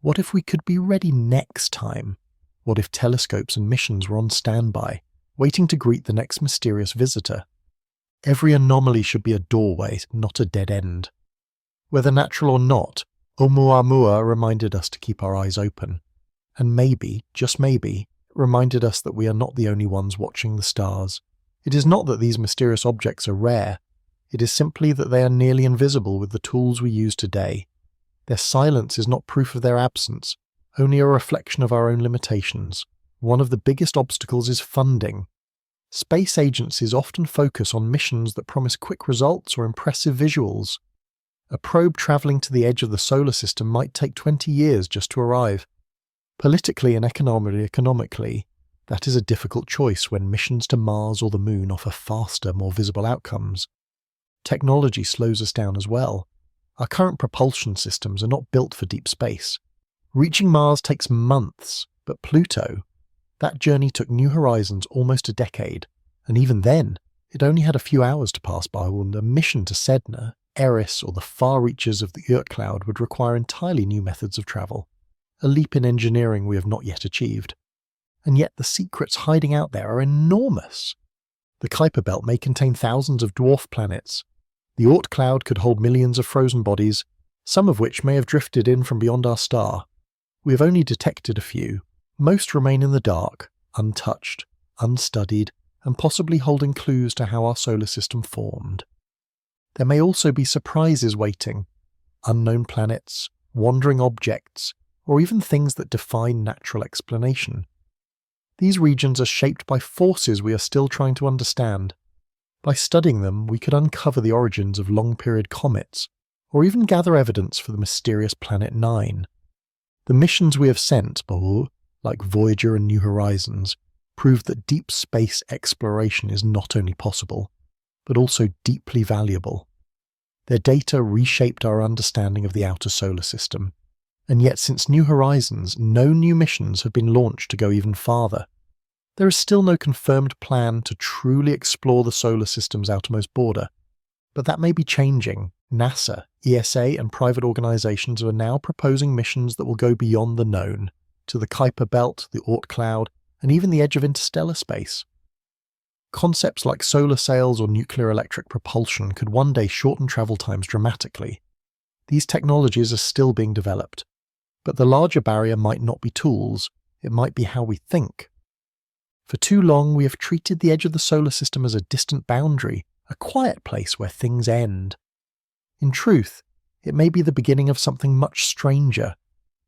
What if we could be ready next time? What if telescopes and missions were on standby, waiting to greet the next mysterious visitor? Every anomaly should be a doorway, not a dead end. Whether natural or not, Oumuamua reminded us to keep our eyes open. And maybe, just maybe, reminded us that we are not the only ones watching the stars. It is not that these mysterious objects are rare. It is simply that they are nearly invisible with the tools we use today. Their silence is not proof of their absence, only a reflection of our own limitations. One of the biggest obstacles is funding. Space agencies often focus on missions that promise quick results or impressive visuals. A probe travelling to the edge of the solar system might take 20 years just to arrive. Politically and economically, that is a difficult choice when missions to Mars or the Moon offer faster, more visible outcomes. Technology slows us down as well. Our current propulsion systems are not built for deep space. Reaching Mars takes months, but Pluto, that journey took New Horizons almost a decade, and even then, it only had a few hours to pass by, while a mission to Sedna, Eris, or the far reaches of the Oort cloud would require entirely new methods of travel, a leap in engineering we have not yet achieved. And yet the secrets hiding out there are enormous. The Kuiper Belt may contain thousands of dwarf planets. The Oort cloud could hold millions of frozen bodies, some of which may have drifted in from beyond our star. We have only detected a few. Most remain in the dark, untouched, unstudied, and possibly holding clues to how our solar system formed. There may also be surprises waiting, unknown planets, wandering objects, or even things that defy natural explanation. These regions are shaped by forces we are still trying to understand. By studying them, we could uncover the origins of long-period comets, or even gather evidence for the mysterious Planet 9. The missions we have sent, like Voyager and New Horizons, prove that deep space exploration is not only possible, but also deeply valuable. Their data reshaped our understanding of the outer solar system, and yet since New Horizons, no new missions have been launched to go even farther. There is still no confirmed plan to truly explore the solar system's outermost border, but that may be changing. NASA, ESA, and private organizations are now proposing missions that will go beyond the known, to the Kuiper Belt, the Oort cloud, and even the edge of interstellar space. Concepts like solar sails or nuclear electric propulsion could one day shorten travel times dramatically. These technologies are still being developed, but the larger barrier might not be tools, it might be how we think. For too long we have treated the edge of the solar system as a distant boundary, a quiet place where things end. In truth, it may be the beginning of something much stranger.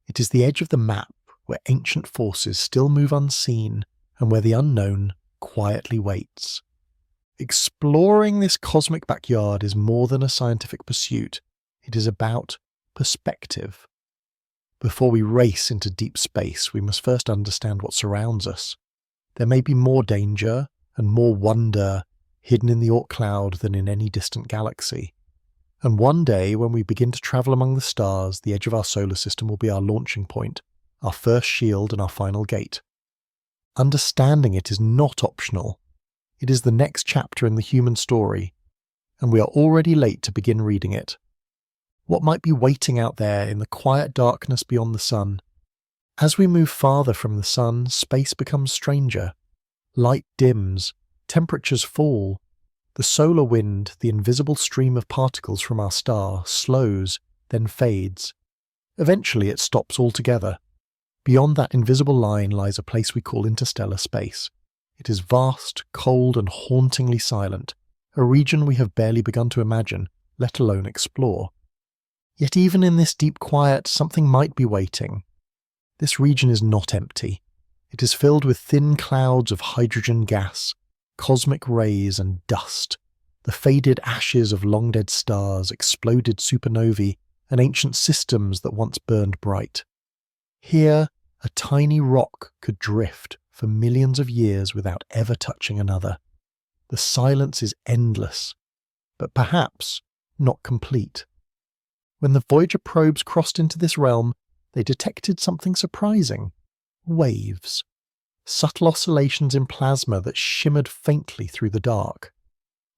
It is the edge of the map where ancient forces still move unseen and where the unknown quietly waits. Exploring this cosmic backyard is more than a scientific pursuit. It is about perspective. Before we race into deep space, we must first understand what surrounds us. There may be more danger and more wonder hidden in the Oort cloud than in any distant galaxy. And one day, when we begin to travel among the stars, the edge of our solar system will be our launching point, our first shield and our final gate. Understanding it is not optional. It is the next chapter in the human story, and we are already late to begin reading it. What might be waiting out there in the quiet darkness beyond the sun? As we move farther from the sun, space becomes stranger. Light dims, temperatures fall. The solar wind, the invisible stream of particles from our star, slows, then fades. Eventually it stops altogether. Beyond that invisible line lies a place we call interstellar space. It is vast, cold, and hauntingly silent, a region we have barely begun to imagine, let alone explore. Yet even in this deep quiet, something might be waiting. This region is not empty. It is filled with thin clouds of hydrogen gas, cosmic rays and dust, the faded ashes of long-dead stars, exploded supernovae, and ancient systems that once burned bright. Here, a tiny rock could drift for millions of years without ever touching another. The silence is endless, but perhaps not complete. When the Voyager probes crossed into this realm, they detected something surprising. Waves. Subtle oscillations in plasma that shimmered faintly through the dark.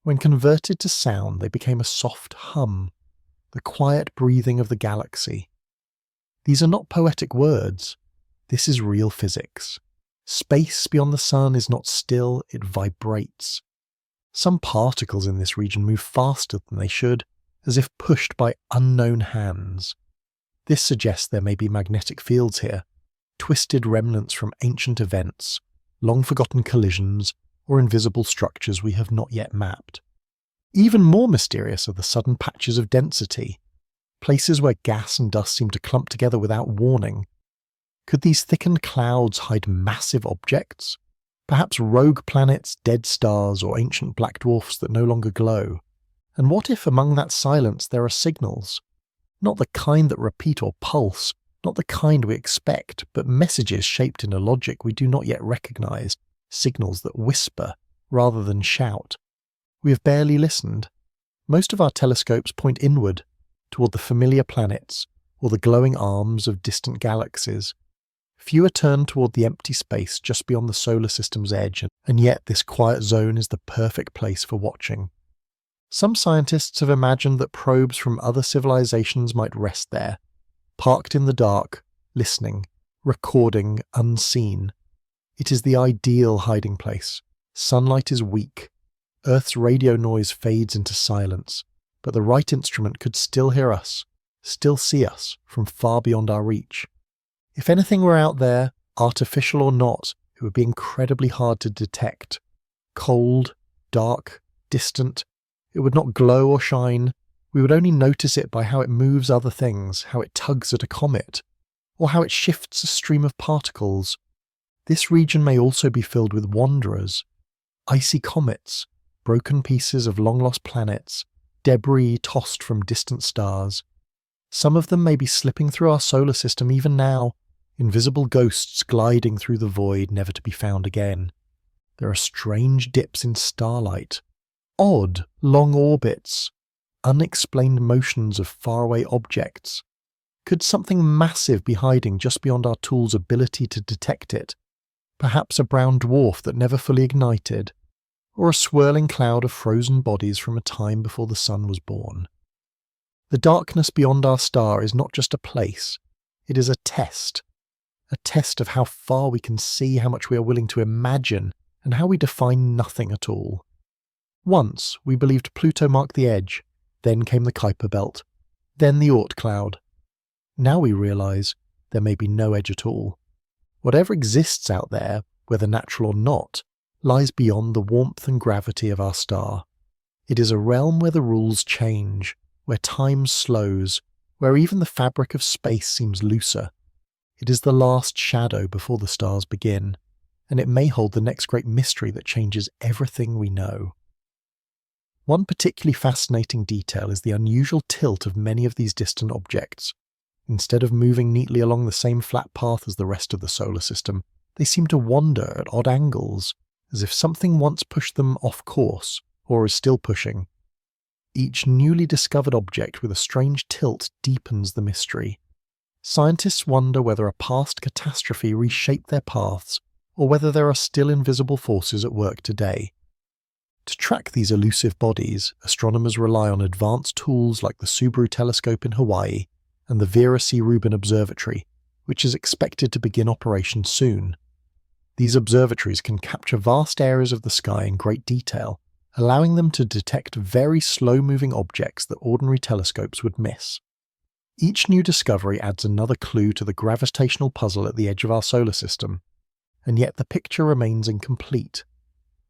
When converted to sound, they became a soft hum, the quiet breathing of the galaxy. These are not poetic words. This is real physics. Space beyond the sun is not still, it vibrates. Some particles in this region move faster than they should, as if pushed by unknown hands. This suggests there may be magnetic fields here, twisted remnants from ancient events, long-forgotten collisions, or invisible structures we have not yet mapped. Even more mysterious are the sudden patches of density, places where gas and dust seem to clump together without warning. Could these thickened clouds hide massive objects? Perhaps rogue planets, dead stars, or ancient black dwarfs that no longer glow. And what if among that silence there are signals? Not the kind that repeat or pulse, not the kind we expect, but messages shaped in a logic we do not yet recognize, signals that whisper rather than shout. We have barely listened. Most of our telescopes point inward, toward the familiar planets, or the glowing arms of distant galaxies. Fewer turn toward the empty space just beyond the solar system's edge, and yet this quiet zone is the perfect place for watching. Some scientists have imagined that probes from other civilizations might rest there, parked in the dark, listening, recording unseen. It is the ideal hiding place. Sunlight is weak. Earth's radio noise fades into silence, but the right instrument could still hear us, still see us from far beyond our reach. If anything were out there, artificial or not, it would be incredibly hard to detect. Cold, dark, distant. It would not glow or shine. We would only notice it by how it moves other things, how it tugs at a comet, or how it shifts a stream of particles. This region may also be filled with wanderers, icy comets, broken pieces of long-lost planets, debris tossed from distant stars. Some of them may be slipping through our solar system even now, invisible ghosts gliding through the void never to be found again. There are strange dips in starlight, odd, long orbits, unexplained motions of faraway objects. Could something massive be hiding just beyond our tool's ability to detect it? Perhaps a brown dwarf that never fully ignited, or a swirling cloud of frozen bodies from a time before the sun was born. The darkness beyond our star is not just a place, it is a test of how far we can see, how much we are willing to imagine, and how we define nothing at all. Once we believed Pluto marked the edge, then came the Kuiper belt, then the Oort cloud. Now we realize there may be no edge at all. Whatever exists out there, whether natural or not, lies beyond the warmth and gravity of our star. It is a realm where the rules change, where time slows, where even the fabric of space seems looser. It is the last shadow before the stars begin, and it may hold the next great mystery that changes everything we know. One particularly fascinating detail is the unusual tilt of many of these distant objects. Instead of moving neatly along the same flat path as the rest of the solar system, they seem to wander at odd angles, as if something once pushed them off course, or is still pushing. Each newly discovered object with a strange tilt deepens the mystery. Scientists wonder whether a past catastrophe reshaped their paths, or whether there are still invisible forces at work today. To track these elusive bodies, astronomers rely on advanced tools like the Subaru telescope in Hawaii and the Vera C. Rubin Observatory, which is expected to begin operation soon. These observatories can capture vast areas of the sky in great detail, allowing them to detect very slow-moving objects that ordinary telescopes would miss. Each new discovery adds another clue to the gravitational puzzle at the edge of our solar system, and yet the picture remains incomplete.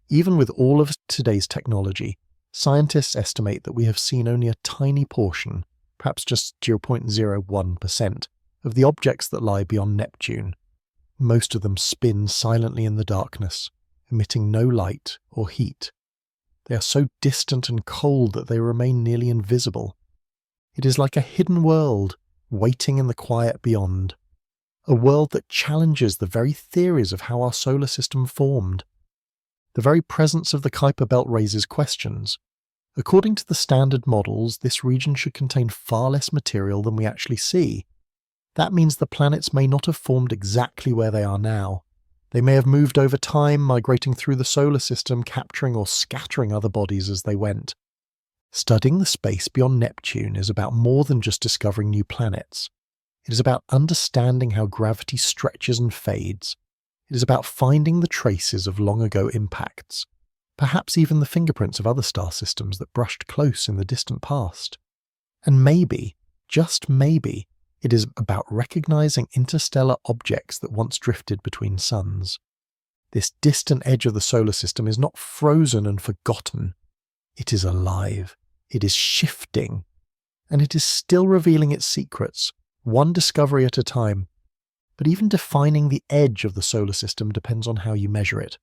Even with all of today's technology, scientists estimate that we have seen only a tiny portion, perhaps just 0.01%, of the objects that lie beyond Neptune. Most of them spin silently in the darkness, emitting no light or heat. They are so distant and cold that they remain nearly invisible. It is like a hidden world, waiting in the quiet beyond. A world that challenges the very theories of how our solar system formed. The very presence of the Kuiper belt raises questions. According to the standard models, this region should contain far less material than we actually see. That means the planets may not have formed exactly where they are now. They may have moved over time, migrating through the solar system, capturing or scattering other bodies as they went. Studying the space beyond Neptune is about more than just discovering new planets. It is about understanding how gravity stretches and fades. It is about finding the traces of long-ago impacts, perhaps even the fingerprints of other star systems that brushed close in the distant past. And maybe, just maybe, it is about recognizing interstellar objects that once drifted between suns. This distant edge of the solar system is not frozen and forgotten. It is alive. It is shifting. And it is still revealing its secrets, one discovery at a time. But even defining the edge of the solar system depends on how you measure it.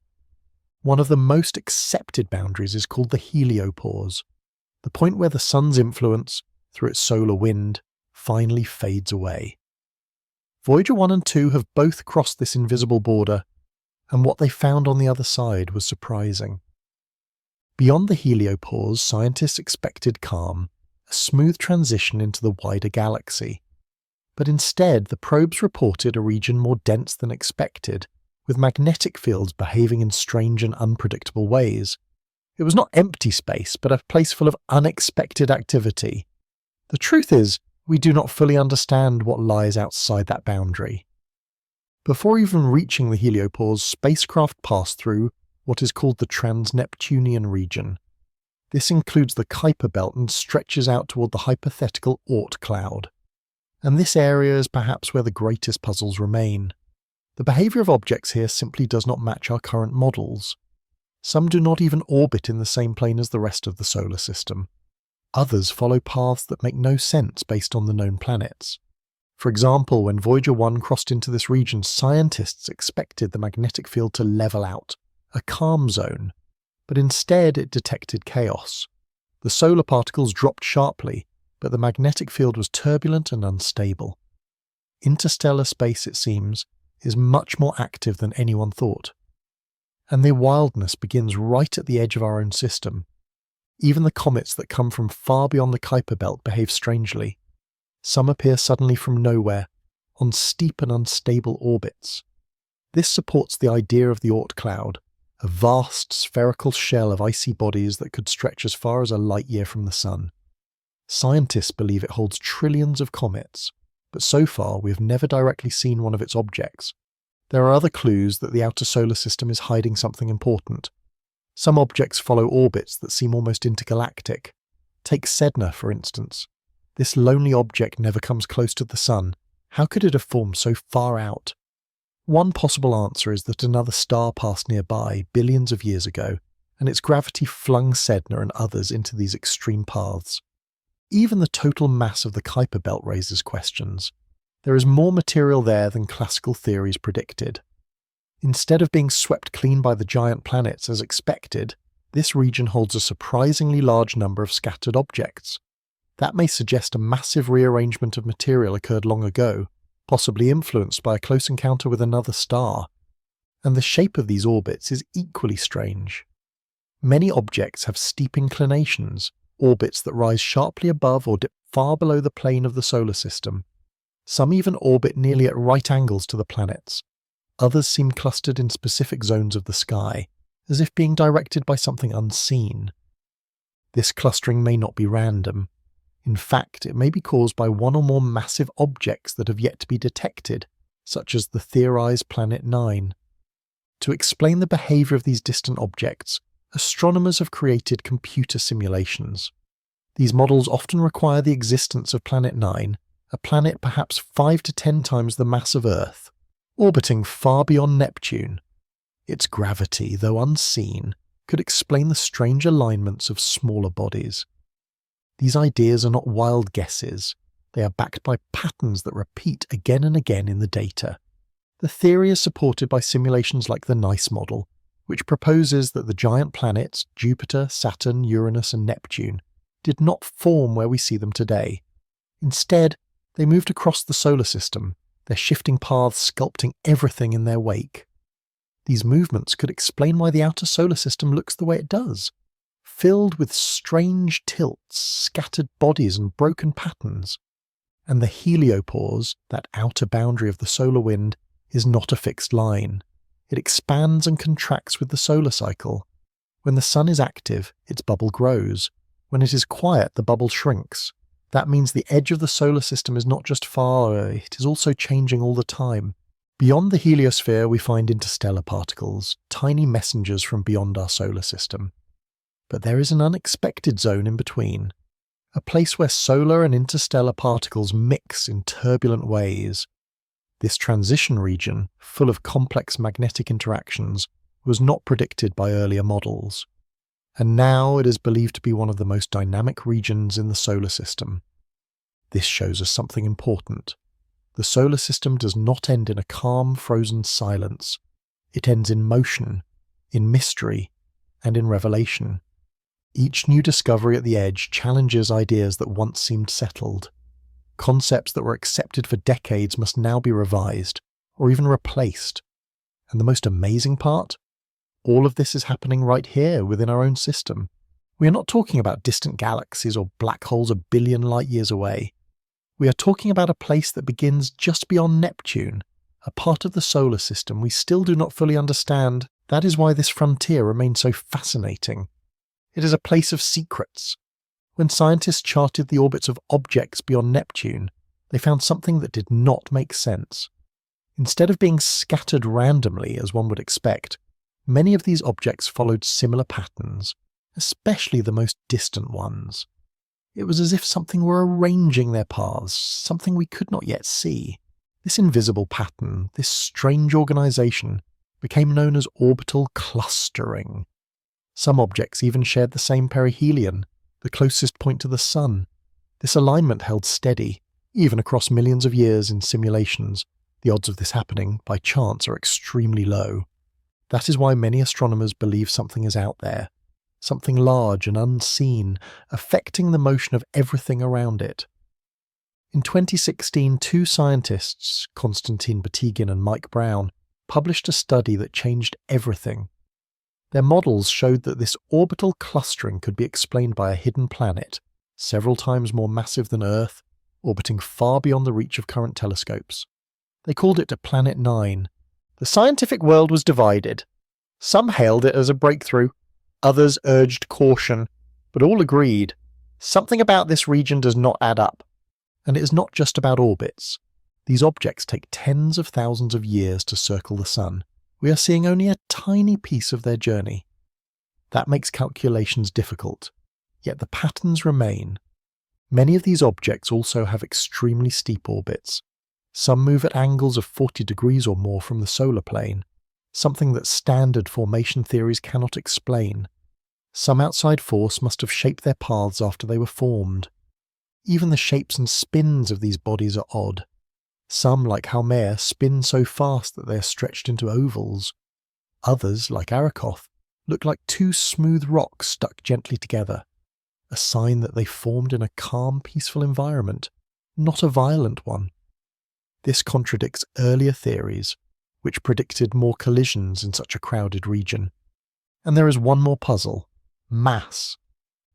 One of the most accepted boundaries is called the heliopause. the point where the sun's influence, through its solar wind, finally fades away. Voyager 1 and 2 have both crossed this invisible border, and what they found on the other side was surprising. Beyond the heliopause, scientists expected calm, a smooth transition into the wider galaxy. But instead, the probes reported a region more dense than expected, with magnetic fields behaving in strange and unpredictable ways. It was not empty space, but a place full of unexpected activity. The truth is, we do not fully understand what lies outside that boundary. Before even reaching the heliopause, spacecraft passed through what is called the trans-Neptunian region. This includes the Kuiper belt and stretches out toward the hypothetical Oort cloud. And this area is perhaps where the greatest puzzles remain. The behaviour of objects here simply does not match our current models. Some do not even orbit in the same plane as the rest of the solar system. Others follow paths that make no sense based on the known planets. For example, when Voyager 1 crossed into this region, scientists expected the magnetic field to level out, a calm zone, but instead it detected chaos. The solar particles dropped sharply, but the magnetic field was turbulent and unstable. Interstellar space, it seems, is much more active than anyone thought. And their wildness begins right at the edge of our own system. Even the comets that come from far beyond the Kuiper belt behave strangely. Some appear suddenly from nowhere, on steep and unstable orbits. This supports the idea of the Oort cloud, a vast spherical shell of icy bodies that could stretch as far as a light year from the Sun. Scientists believe it holds trillions of comets, but so far we have never directly seen one of its objects. There are other clues that the outer solar system is hiding something important. Some objects follow orbits that seem almost intergalactic. Take Sedna, for instance. This lonely object never comes close to the Sun. How could it have formed so far out? One possible answer is that another star passed nearby billions of years ago, and its gravity flung Sedna and others into these extreme paths. Even the total mass of the Kuiper belt raises questions. There is more material there than classical theories predicted. Instead of being swept clean by the giant planets as expected, this region holds a surprisingly large number of scattered objects. That may suggest a massive rearrangement of material occurred long ago, possibly influenced by a close encounter with another star. And the shape of these orbits is equally strange. Many objects have steep inclinations, orbits that rise sharply above or dip far below the plane of the solar system. Some even orbit nearly at right angles to the planets. Others seem clustered in specific zones of the sky, as if being directed by something unseen. This clustering may not be random. In fact, it may be caused by one or more massive objects that have yet to be detected, such as the theorized Planet 9. To explain the behavior of these distant objects, astronomers have created computer simulations. These models often require the existence of Planet 9, a planet perhaps 5 to 10 times the mass of Earth, orbiting far beyond Neptune. Its gravity, though unseen, could explain the strange alignments of smaller bodies. These ideas are not wild guesses. They are backed by patterns that repeat again and again in the data. The theory is supported by simulations like the NICE model, which proposes that the giant planets Jupiter, Saturn, Uranus and Neptune did not form where we see them today. Instead, they moved across the solar system, their shifting paths sculpting everything in their wake. These movements could explain why the outer solar system looks the way it does, filled with strange tilts, scattered bodies and broken patterns. And the heliopause, that outer boundary of the solar wind, is not a fixed line. It expands and contracts with the solar cycle. When the sun is active, its bubble grows. When it is quiet, the bubble shrinks. That means the edge of the solar system is not just far away, it is also changing all the time. Beyond the heliosphere, we find interstellar particles, tiny messengers from beyond our solar system. But there is an unexpected zone in between, a place where solar and interstellar particles mix in turbulent ways. This transition region, full of complex magnetic interactions, was not predicted by earlier models. And now it is believed to be one of the most dynamic regions in the solar system. This shows us something important. The solar system does not end in a calm, frozen silence. It ends in motion, in mystery, and in revelation. Each new discovery at the edge challenges ideas that once seemed settled. Concepts that were accepted for decades must now be revised, or even replaced. And the most amazing part? All of this is happening right here within our own system. We are not talking about distant galaxies or black holes a billion light years away. We are talking about a place that begins just beyond Neptune, a part of the solar system we still do not fully understand. That is why this frontier remains so fascinating. It is a place of secrets. When scientists charted the orbits of objects beyond Neptune, they found something that did not make sense. Instead of being scattered randomly, as one would expect, many of these objects followed similar patterns, especially the most distant ones. It was as if something were arranging their paths, something we could not yet see. This invisible pattern, this strange organization, became known as orbital clustering. Some objects even shared the same perihelion, the closest point to the Sun. This alignment held steady, even across millions of years in simulations. The odds of this happening by chance are extremely low. That is why many astronomers believe something is out there, something large and unseen, affecting the motion of everything around it. In 2016, two scientists, Konstantin Batygin and Mike Brown, published a study that changed everything. Their models showed that this orbital clustering could be explained by a hidden planet, several times more massive than Earth, orbiting far beyond the reach of current telescopes. They called it Planet 9. The scientific world was divided. Some hailed it as a breakthrough, others urged caution, but all agreed, something about this region does not add up. And it is not just about orbits. These objects take tens of thousands of years to circle the Sun. We are seeing only a tiny piece of their journey. That makes calculations difficult, yet the patterns remain. Many of these objects also have extremely steep orbits. Some move at angles of 40 degrees or more from the solar plane, something that standard formation theories cannot explain. Some outside force must have shaped their paths after they were formed. Even the shapes and spins of these bodies are odd. Some, like Haumea, spin so fast that they are stretched into ovals. Others, like Arrokoth, look like two smooth rocks stuck gently together, a sign that they formed in a calm, peaceful environment, not a violent one. This contradicts earlier theories, which predicted more collisions in such a crowded region. And there is one more puzzle: mass.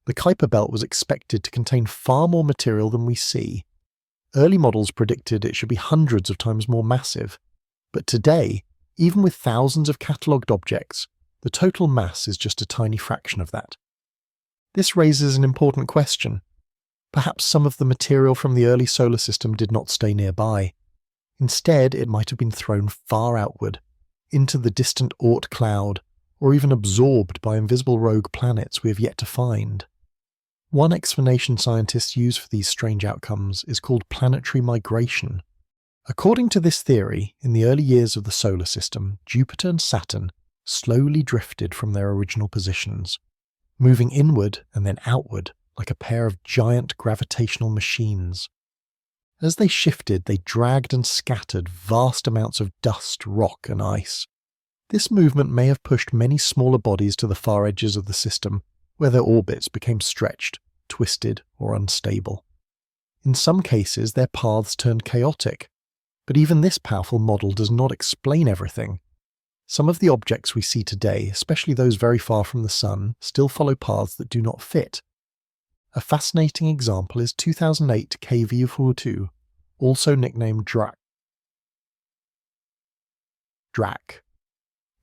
The Kuiper Belt was expected to contain far more material than we see. Early models predicted it should be hundreds of times more massive, but today, even with thousands of catalogued objects, the total mass is just a tiny fraction of that. This raises an important question. Perhaps some of the material from the early solar system did not stay nearby. Instead, it might have been thrown far outward, into the distant Oort cloud, or even absorbed by invisible rogue planets we have yet to find. One explanation scientists use for these strange outcomes is called planetary migration. According to this theory, in the early years of the solar system, Jupiter and Saturn slowly drifted from their original positions, moving inward and then outward like a pair of giant gravitational machines. As they shifted, they dragged and scattered vast amounts of dust, rock, and ice. This movement may have pushed many smaller bodies to the far edges of the system, where their orbits became stretched, twisted, or unstable. In some cases, their paths turned chaotic, but even this powerful model does not explain everything. Some of the objects we see today, especially those very far from the Sun, still follow paths that do not fit. A fascinating example is 2008 KV-42, also nicknamed Drac.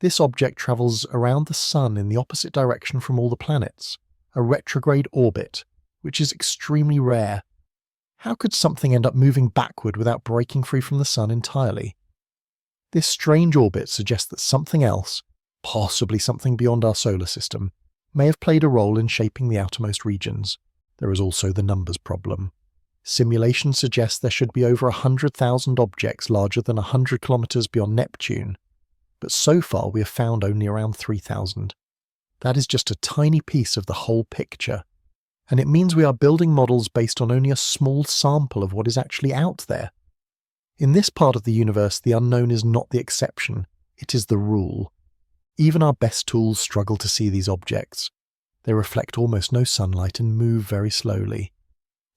This object travels around the Sun in the opposite direction from all the planets, a retrograde orbit, which is extremely rare. How could something end up moving backward without breaking free from the Sun entirely? This strange orbit suggests that something else, possibly something beyond our solar system, may have played a role in shaping the outermost regions. There is also the numbers problem. Simulations suggest there should be over 100,000 objects larger than 100 kilometers beyond Neptune, but so far we have found only around 3,000. That is just a tiny piece of the whole picture, and it means we are building models based on only a small sample of what is actually out there. In this part of the universe, the unknown is not the exception, it is the rule. Even our best tools struggle to see these objects. They reflect almost no sunlight and move very slowly.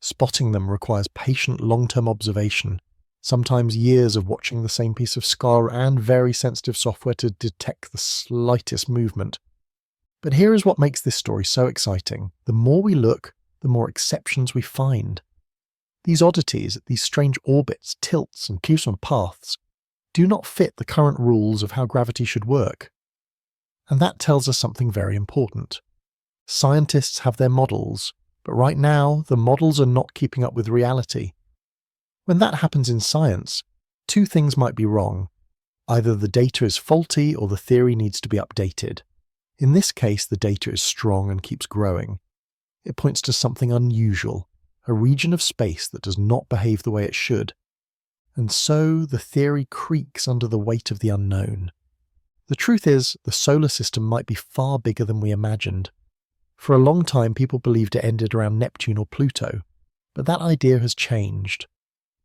Spotting them requires patient long-term observation, sometimes years of watching the same piece of sky and very sensitive software to detect the slightest movement. But here is what makes this story so exciting. The more we look, the more exceptions we find. These oddities, these strange orbits, tilts, and cues from paths, do not fit the current rules of how gravity should work. And that tells us something very important. Scientists have their models, but right now the models are not keeping up with reality. When that happens in science, two things might be wrong. Either the data is faulty or the theory needs to be updated. In this case, the data is strong and keeps growing. It points to something unusual, a region of space that does not behave the way it should. And so the theory creaks under the weight of the unknown. The truth is, the solar system might be far bigger than we imagined. For a long time, people believed it ended around Neptune or Pluto, but that idea has changed.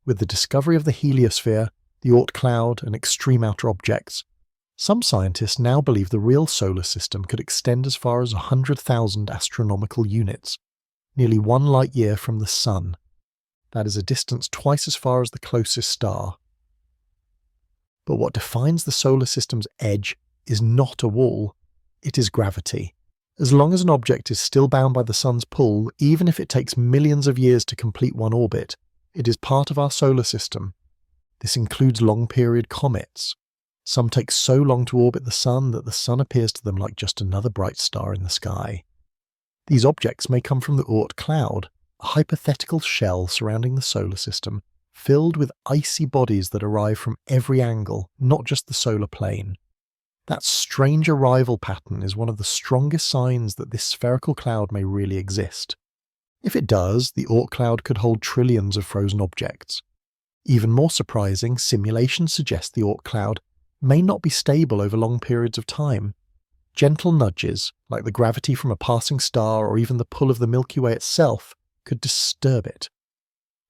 With the discovery of the heliosphere, the Oort cloud, and extreme outer objects, some scientists now believe the real solar system could extend as far as 100,000 astronomical units, nearly 1 light-year from the Sun. That is a distance twice as far as the closest star. But what defines the solar system's edge is not a wall, it is gravity. As long as an object is still bound by the Sun's pull, even if it takes millions of years to complete one orbit, it is part of our solar system. This includes long-period comets. Some take so long to orbit the Sun that the Sun appears to them like just another bright star in the sky. These objects may come from the Oort cloud, a hypothetical shell surrounding the solar system, filled with icy bodies that arrive from every angle, not just the solar plane. That strange arrival pattern is one of the strongest signs that this spherical cloud may really exist. If it does, the Oort cloud could hold trillions of frozen objects. Even more surprising, simulations suggest the Oort cloud may not be stable over long periods of time. Gentle nudges, like the gravity from a passing star or even the pull of the Milky Way itself, could disturb it.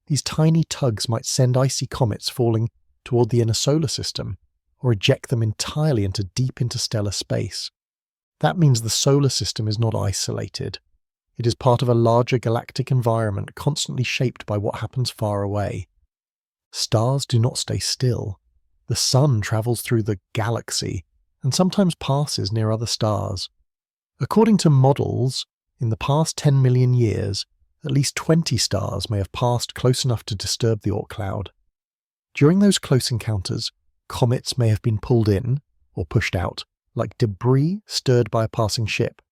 These tiny tugs might send icy comets falling toward the inner solar system, or eject them entirely into deep interstellar space. That means the solar system is not isolated. It is part of a larger galactic environment constantly shaped by what happens far away. Stars do not stay still. The Sun travels through the galaxy and sometimes passes near other stars. According to models, in the past 10 million years, at least 20 stars may have passed close enough to disturb the Oort cloud. During those close encounters, comets may have been pulled in, or pushed out, like debris stirred by a passing ship.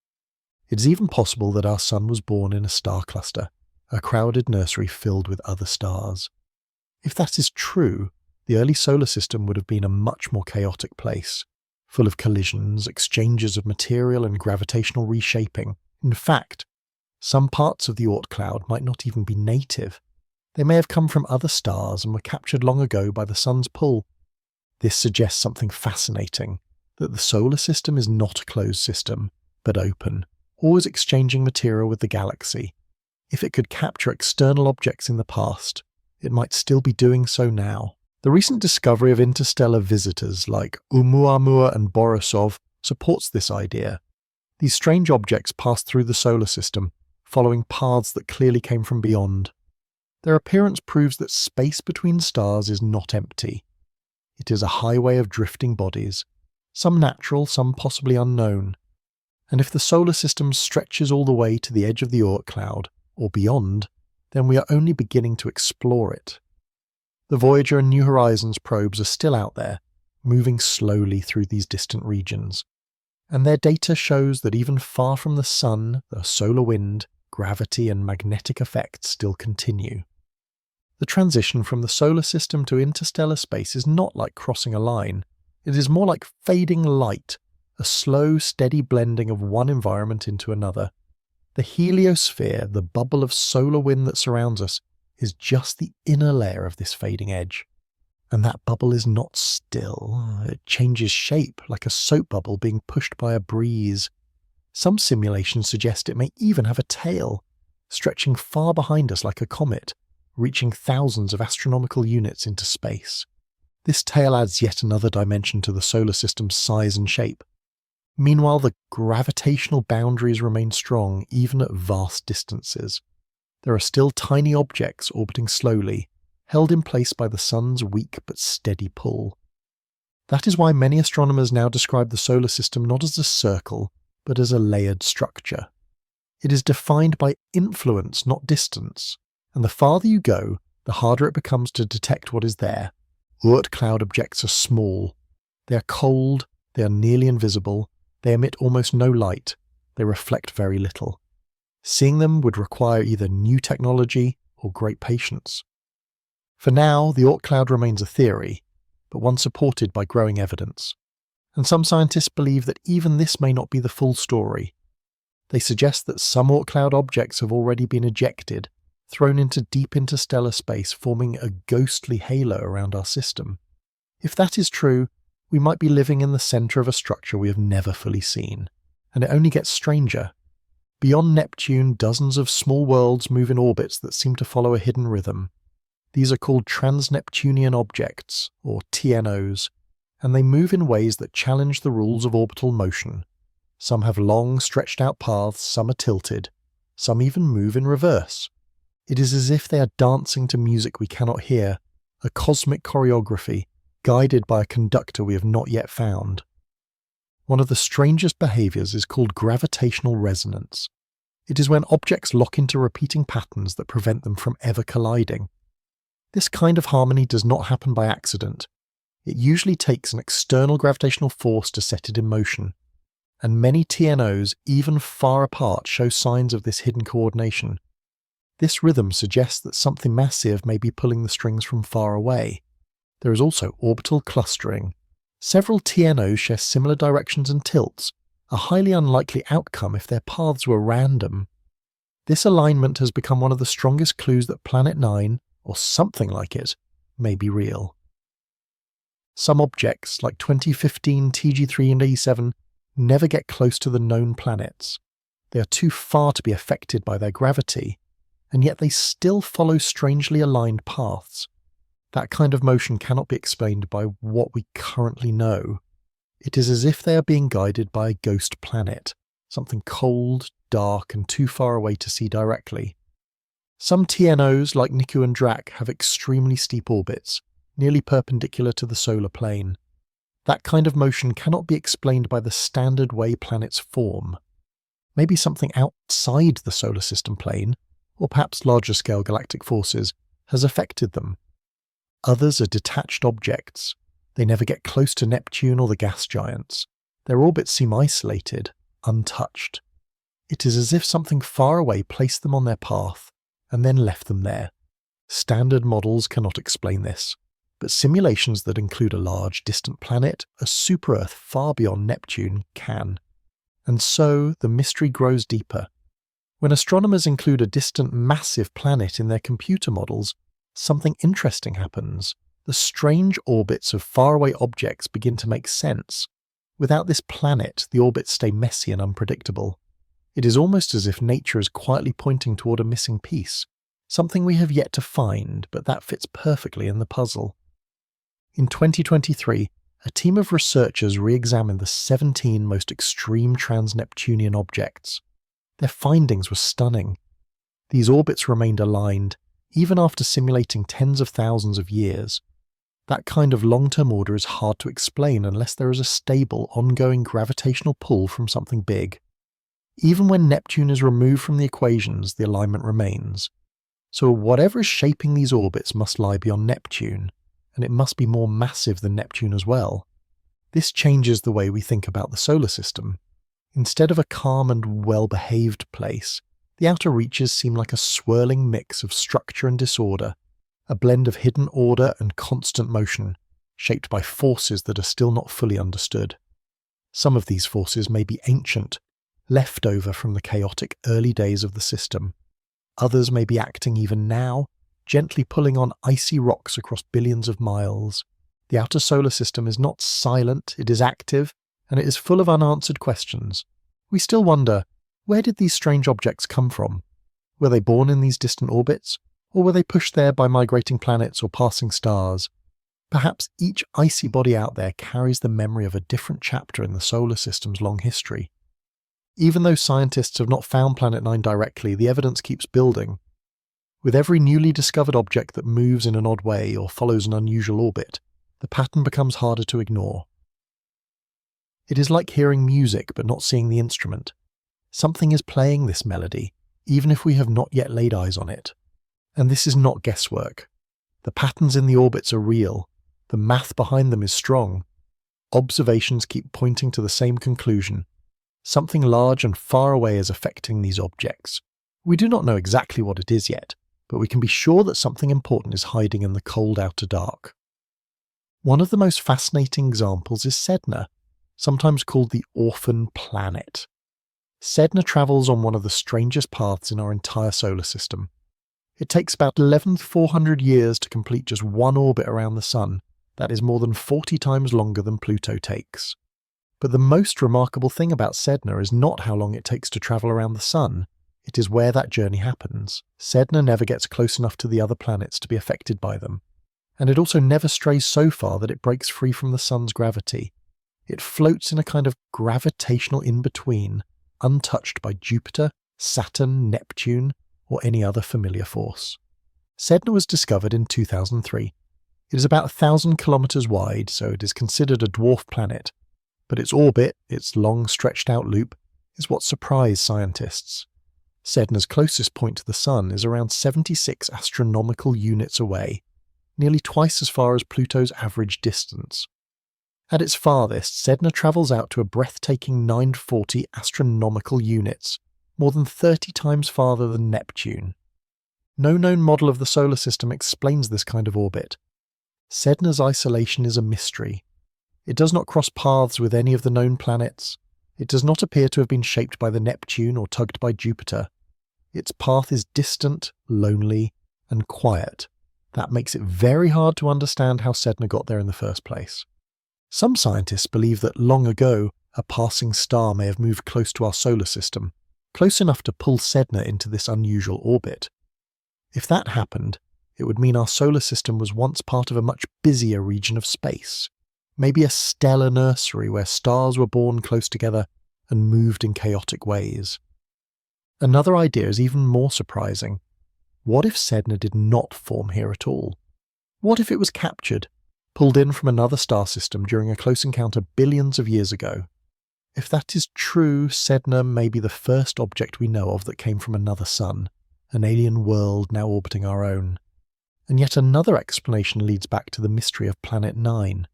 It is even possible that our Sun was born in a star cluster, a crowded nursery filled with other stars. If that is true, the early solar system would have been a much more chaotic place, full of collisions, exchanges of material and gravitational reshaping. In fact, some parts of the Oort cloud might not even be native. They may have come from other stars and were captured long ago by the Sun's pull. This suggests something fascinating, that the solar system is not a closed system, but open, always exchanging material with the galaxy. If it could capture external objects in the past, it might still be doing so now. The recent discovery of interstellar visitors like Oumuamua and Borisov supports this idea. These strange objects pass through the solar system, following paths that clearly came from beyond. Their appearance proves that space between stars is not empty. It is a highway of drifting bodies, some natural, some possibly unknown. And if the solar system stretches all the way to the edge of the Oort cloud, or beyond, then we are only beginning to explore it. The Voyager and New Horizons probes are still out there, moving slowly through these distant regions. And their data shows that even far from the Sun, the solar wind, gravity and magnetic effects still continue. The transition from the solar system to interstellar space is not like crossing a line. It is more like fading light, a slow, steady blending of one environment into another. The heliosphere, the bubble of solar wind that surrounds us, is just the inner layer of this fading edge. And that bubble is not still. It changes shape, like a soap bubble being pushed by a breeze. Some simulations suggest it may even have a tail, stretching far behind us like a comet, reaching thousands of astronomical units into space. This tail adds yet another dimension to the solar system's size and shape. Meanwhile, the gravitational boundaries remain strong even at vast distances. There are still tiny objects orbiting slowly, held in place by the sun's weak but steady pull. That is why many astronomers now describe the solar system not as a circle, but as a layered structure. It is defined by influence, not distance, and the farther you go, the harder it becomes to detect what is there. Oort cloud objects are small. They are cold, they are nearly invisible, they emit almost no light, they reflect very little. Seeing them would require either new technology or great patience. For now, the Oort cloud remains a theory, but one supported by growing evidence. And some scientists believe that even this may not be the full story. They suggest that some Oort cloud objects have already been ejected, thrown into deep interstellar space, forming a ghostly halo around our system. If that is true, we might be living in the centre of a structure we have never fully seen. And it only gets stranger. Beyond Neptune, dozens of small worlds move in orbits that seem to follow a hidden rhythm. These are called trans-Neptunian objects, or TNOs, and they move in ways that challenge the rules of orbital motion. Some have long, stretched-out paths, some are tilted, some even move in reverse. It is as if they are dancing to music we cannot hear, a cosmic choreography, guided by a conductor we have not yet found. One of the strangest behaviours is called gravitational resonance. It is when objects lock into repeating patterns that prevent them from ever colliding. This kind of harmony does not happen by accident. It usually takes an external gravitational force to set it in motion, and many TNOs, even far apart, show signs of this hidden coordination. This rhythm suggests that something massive may be pulling the strings from far away. There is also orbital clustering. Several TNOs share similar directions and tilts, a highly unlikely outcome if their paths were random. This alignment has become one of the strongest clues that Planet 9, or something like it, may be real. Some objects, like 2015 TG3 and E7, never get close to the known planets. They are too far to be affected by their gravity, and yet they still follow strangely aligned paths. That kind of motion cannot be explained by what we currently know. It is as if they are being guided by a ghost planet, something cold, dark, and too far away to see directly. Some TNOs, like Niku and Drac, have extremely steep orbits, nearly perpendicular to the solar plane. That kind of motion cannot be explained by the standard way planets form. Maybe something outside the solar system plane, or perhaps larger-scale galactic forces, has affected them. Others are detached objects. They never get close to Neptune or the gas giants. Their orbits seem isolated, untouched. It is as if something far away placed them on their path, and then left them there. Standard models cannot explain this, but simulations that include a large, distant planet, a super-Earth far beyond Neptune, can. And so, the mystery grows deeper. When astronomers include a distant, massive planet in their computer models, something interesting happens. The strange orbits of faraway objects begin to make sense. Without this planet, the orbits stay messy and unpredictable. It is almost as if nature is quietly pointing toward a missing piece, something we have yet to find, but that fits perfectly in the puzzle. In 2023, a team of researchers re-examined the 17 most extreme trans-Neptunian objects. Their findings were stunning. These orbits remained aligned, even after simulating tens of thousands of years. That kind of long-term order is hard to explain unless there is a stable, ongoing gravitational pull from something big. Even when Neptune is removed from the equations, the alignment remains. So whatever is shaping these orbits must lie beyond Neptune, and it must be more massive than Neptune as well. This changes the way we think about the solar system. Instead of a calm and well-behaved place, the outer reaches seem like a swirling mix of structure and disorder, a blend of hidden order and constant motion, shaped by forces that are still not fully understood. Some of these forces may be ancient, left over from the chaotic early days of the system. Others may be acting even now, gently pulling on icy rocks across billions of miles. The outer solar system is not silent, it is active, and it is full of unanswered questions. We still wonder, where did these strange objects come from? Were they born in these distant orbits, or were they pushed there by migrating planets or passing stars? Perhaps each icy body out there carries the memory of a different chapter in the solar system's long history. Even though scientists have not found Planet 9 directly, the evidence keeps building. With every newly discovered object that moves in an odd way or follows an unusual orbit, the pattern becomes harder to ignore. It is like hearing music but not seeing the instrument. Something is playing this melody, even if we have not yet laid eyes on it. And this is not guesswork. The patterns in the orbits are real. The math behind them is strong. Observations keep pointing to the same conclusion. Something large and far away is affecting these objects. We do not know exactly what it is yet, but we can be sure that something important is hiding in the cold outer dark. One of the most fascinating examples is Sedna, sometimes called the orphan planet. Sedna travels on one of the strangest paths in our entire solar system. It takes about 11,400 years to complete just one orbit around the Sun. That is more than 40 times longer than Pluto takes. But the most remarkable thing about Sedna is not how long it takes to travel around the Sun. It is where that journey happens. Sedna never gets close enough to the other planets to be affected by them. And it also never strays so far that it breaks free from the Sun's gravity. It floats in a kind of gravitational in-between, untouched by Jupiter, Saturn, Neptune, or any other familiar force. Sedna was discovered in 2003. It is about 1,000 kilometers wide, so it is considered a dwarf planet. But its orbit, its long stretched-out loop, is what surprised scientists. Sedna's closest point to the Sun is around 76 astronomical units away, nearly twice as far as Pluto's average distance. At its farthest, Sedna travels out to a breathtaking 940 astronomical units, more than 30 times farther than Neptune. No known model of the solar system explains this kind of orbit. Sedna's isolation is a mystery. It does not cross paths with any of the known planets. It does not appear to have been shaped by the Neptune or tugged by Jupiter. Its path is distant, lonely, and quiet. That makes it very hard to understand how Sedna got there in the first place. Some scientists believe that long ago, a passing star may have moved close to our solar system, close enough to pull Sedna into this unusual orbit. If that happened, it would mean our solar system was once part of a much busier region of space, maybe a stellar nursery where stars were born close together and moved in chaotic ways. Another idea is even more surprising. What if Sedna did not form here at all? What if it was captured, pulled in from another star system during a close encounter billions of years ago? If that is true, Sedna may be the first object we know of that came from another sun, an alien world now orbiting our own. And yet another explanation leads back to the mystery of Planet 9.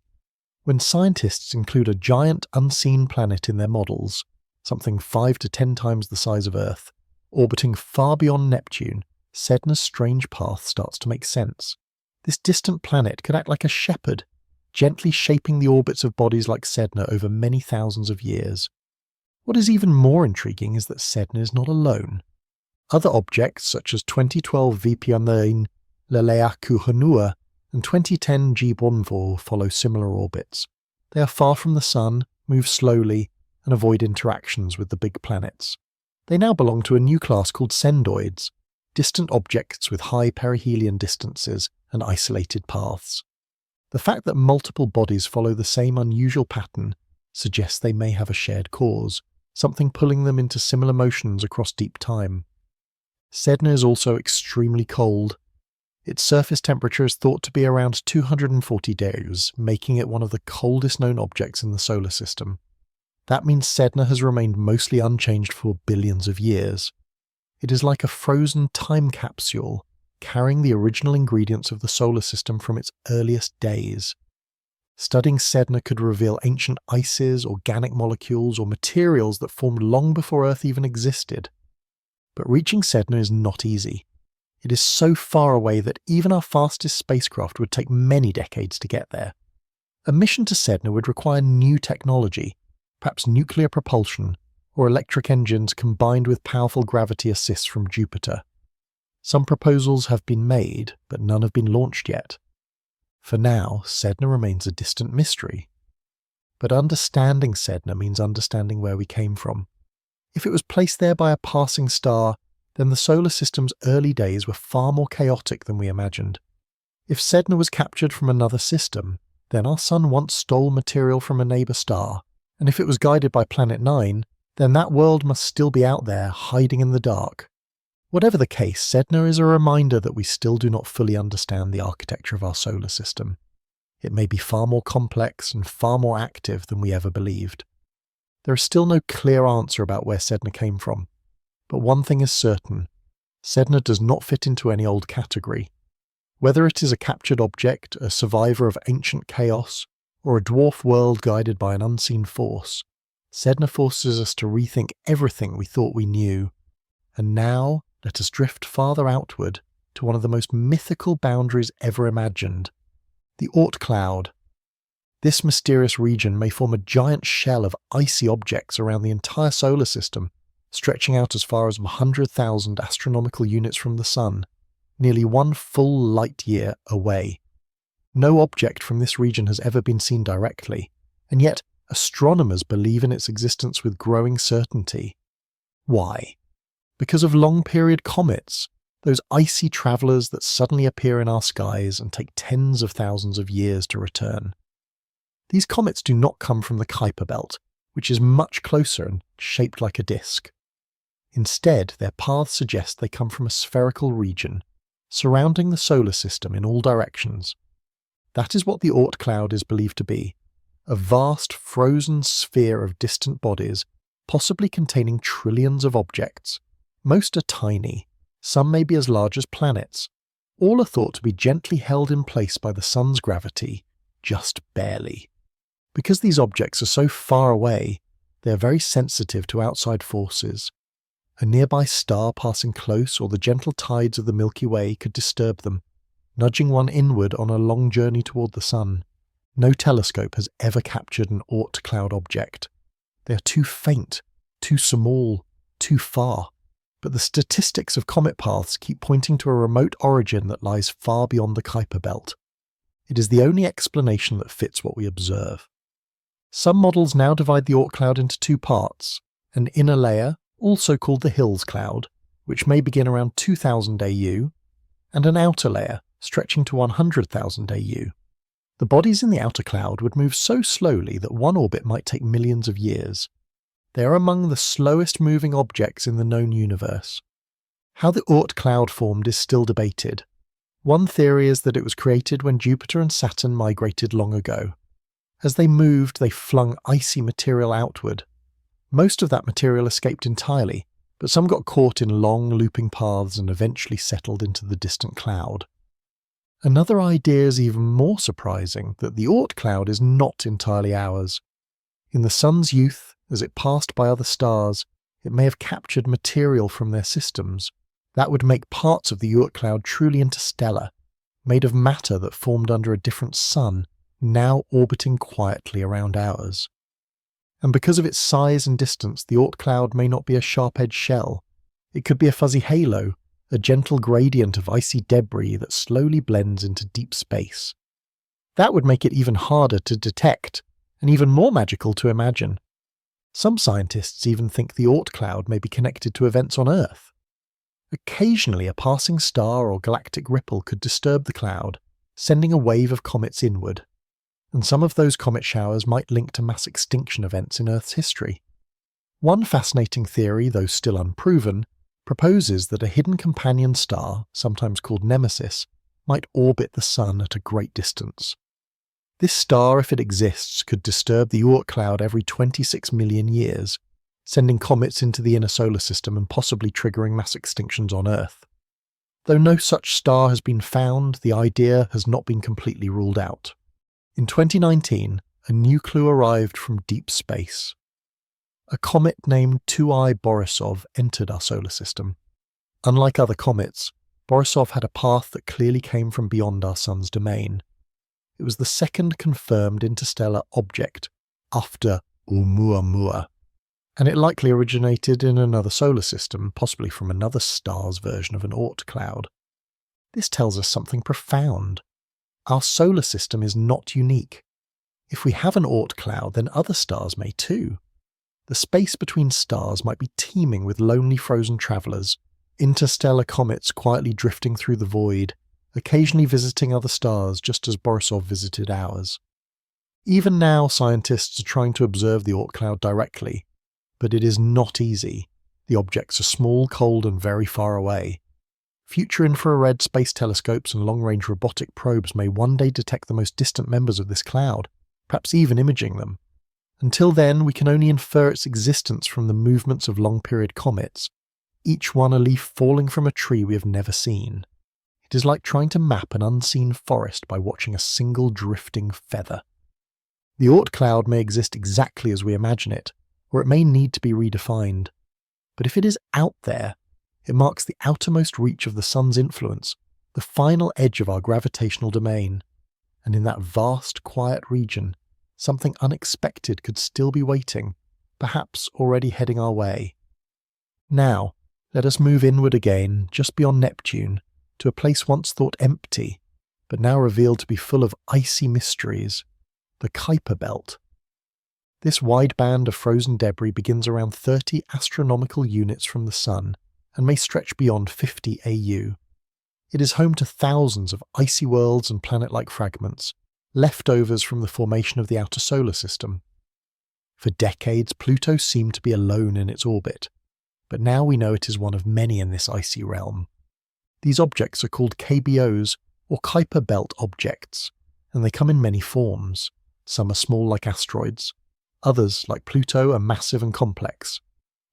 When scientists include a giant unseen planet in their models, something 5 to 10 times the size of Earth, orbiting far beyond Neptune, Sedna's strange path starts to make sense. This distant planet could act like a shepherd, gently shaping the orbits of bodies like Sedna over many thousands of years. What is even more intriguing is that Sedna is not alone. Other objects, such as 2012 VP9 Leleakuhonua and 2010 G1 follow similar orbits. They are far from the Sun, move slowly, and avoid interactions with the big planets. They now belong to a new class called Sendoids, distant objects with high perihelion distances and isolated paths. The fact that multiple bodies follow the same unusual pattern suggests they may have a shared cause, something pulling them into similar motions across deep time. Sedna is also extremely cold. Its surface temperature is thought to be around 240 degrees, making it one of the coldest known objects in the solar system. That means Sedna has remained mostly unchanged for billions of years. It is like a frozen time capsule, carrying the original ingredients of the solar system from its earliest days. Studying Sedna could reveal ancient ices, organic molecules, or materials that formed long before Earth even existed. But reaching Sedna is not easy. It is so far away that even our fastest spacecraft would take many decades to get there. A mission to Sedna would require new technology, perhaps nuclear propulsion, or electric engines combined with powerful gravity assists from Jupiter. Some proposals have been made, but none have been launched yet. For now, Sedna remains a distant mystery. But understanding Sedna means understanding where we came from. If it was placed there by a passing star, then the solar system's early days were far more chaotic than we imagined. If Sedna was captured from another system, then our Sun once stole material from a neighbour star, and if it was guided by Planet 9, then that world must still be out there, hiding in the dark. Whatever the case, Sedna is a reminder that we still do not fully understand the architecture of our solar system. It may be far more complex and far more active than we ever believed. There is still no clear answer about where Sedna came from, but one thing is certain: Sedna does not fit into any old category. Whether it is a captured object, a survivor of ancient chaos, or a dwarf world guided by an unseen force, Sedna forces us to rethink everything we thought we knew. And now, let us drift farther outward to one of the most mythical boundaries ever imagined, the Oort cloud. This mysterious region may form a giant shell of icy objects around the entire solar system, stretching out as far as 100,000 astronomical units from the Sun, nearly one full light year away. No object from this region has ever been seen directly, and yet astronomers believe in its existence with growing certainty. Why? Because of long-period comets, those icy travellers that suddenly appear in our skies and take tens of thousands of years to return. These comets do not come from the Kuiper belt, which is much closer and shaped like a disk. Instead, their paths suggest they come from a spherical region, surrounding the solar system in all directions. That is what the Oort cloud is believed to be, a vast frozen sphere of distant bodies, possibly containing trillions of objects. Most are tiny, some may be as large as planets. All are thought to be gently held in place by the Sun's gravity, just barely. Because these objects are so far away, they are very sensitive to outside forces. A nearby star passing close or the gentle tides of the Milky Way could disturb them, nudging one inward on a long journey toward the Sun. No telescope has ever captured an Oort cloud object. They are too faint, too small, too far. But the statistics of comet paths keep pointing to a remote origin that lies far beyond the Kuiper belt. It is the only explanation that fits what we observe. Some models now divide the Oort cloud into two parts: an inner layer, also called the Hills cloud, which may begin around 2000 AU, and an outer layer, stretching to 100,000 AU. The bodies in the outer cloud would move so slowly that one orbit might take millions of years. They are among the slowest moving objects in the known universe. How the Oort cloud formed is still debated. One theory is that it was created when Jupiter and Saturn migrated long ago. As they moved, they flung icy material outward. Most of that material escaped entirely, but some got caught in long looping paths and eventually settled into the distant cloud. Another idea is even more surprising, that the Oort cloud is not entirely ours. In the Sun's youth, as it passed by other stars, it may have captured material from their systems. That would make parts of the Oort cloud truly interstellar, made of matter that formed under a different sun, now orbiting quietly around ours. And because of its size and distance, the Oort cloud may not be a sharp-edged shell. It could be a fuzzy halo, a gentle gradient of icy debris that slowly blends into deep space. That would make it even harder to detect, and even more magical to imagine. Some scientists even think the Oort cloud may be connected to events on Earth. Occasionally, a passing star or galactic ripple could disturb the cloud, sending a wave of comets inward. And some of those comet showers might link to mass extinction events in Earth's history. One fascinating theory, though still unproven, proposes that a hidden companion star, sometimes called Nemesis, might orbit the Sun at a great distance. This star, if it exists, could disturb the Oort cloud every 26 million years, sending comets into the inner solar system and possibly triggering mass extinctions on Earth. Though no such star has been found, the idea has not been completely ruled out. In 2019, a new clue arrived from deep space. A comet named 2I Borisov entered our solar system. Unlike other comets, Borisov had a path that clearly came from beyond our Sun's domain. It was the second confirmed interstellar object, after Oumuamua, and it likely originated in another solar system, possibly from another star's version of an Oort cloud. This tells us something profound. Our solar system is not unique. If we have an Oort cloud, then other stars may too. The space between stars might be teeming with lonely frozen travellers, interstellar comets quietly drifting through the void, occasionally visiting other stars just as Borisov visited ours. Even now, scientists are trying to observe the Oort cloud directly, but it is not easy. The objects are small, cold, and very far away. Future infrared space telescopes and long-range robotic probes may one day detect the most distant members of this cloud, perhaps even imaging them. Until then, we can only infer its existence from the movements of long-period comets, each one a leaf falling from a tree we have never seen. It is like trying to map an unseen forest by watching a single drifting feather. The Oort cloud may exist exactly as we imagine it, or it may need to be redefined. But if it is out there, it marks the outermost reach of the sun's influence, the final edge of our gravitational domain. And in that vast, quiet region, something unexpected could still be waiting, perhaps already heading our way. Now, let us move inward again, just beyond Neptune, to a place once thought empty, but now revealed to be full of icy mysteries, the Kuiper Belt. This wide band of frozen debris begins around 30 astronomical units from the Sun and may stretch beyond 50 AU. It is home to thousands of icy worlds and planet-like fragments, leftovers from the formation of the outer solar system. For decades, Pluto seemed to be alone in its orbit, but now we know it is one of many in this icy realm. These objects are called KBOs, or Kuiper Belt objects, and they come in many forms. Some are small like asteroids. Others, like Pluto, are massive and complex.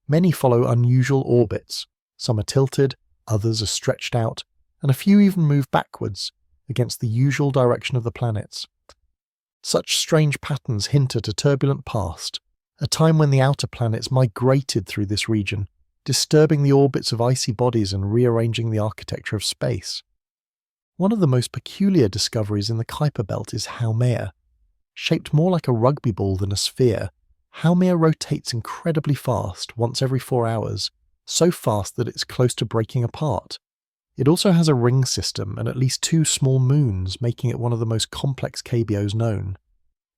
Many follow unusual orbits. Some are tilted, others are stretched out, and a few even move backwards, against the usual direction of the planets. Such strange patterns hint at a turbulent past, a time when the outer planets migrated through this region, disturbing the orbits of icy bodies and rearranging the architecture of space. One of the most peculiar discoveries in the Kuiper Belt is Haumea. Shaped more like a rugby ball than a sphere, Haumea rotates incredibly fast, once every 4 hours, so fast that it's close to breaking apart. It also has a ring system and at least 2 small moons, making it one of the most complex KBOs known.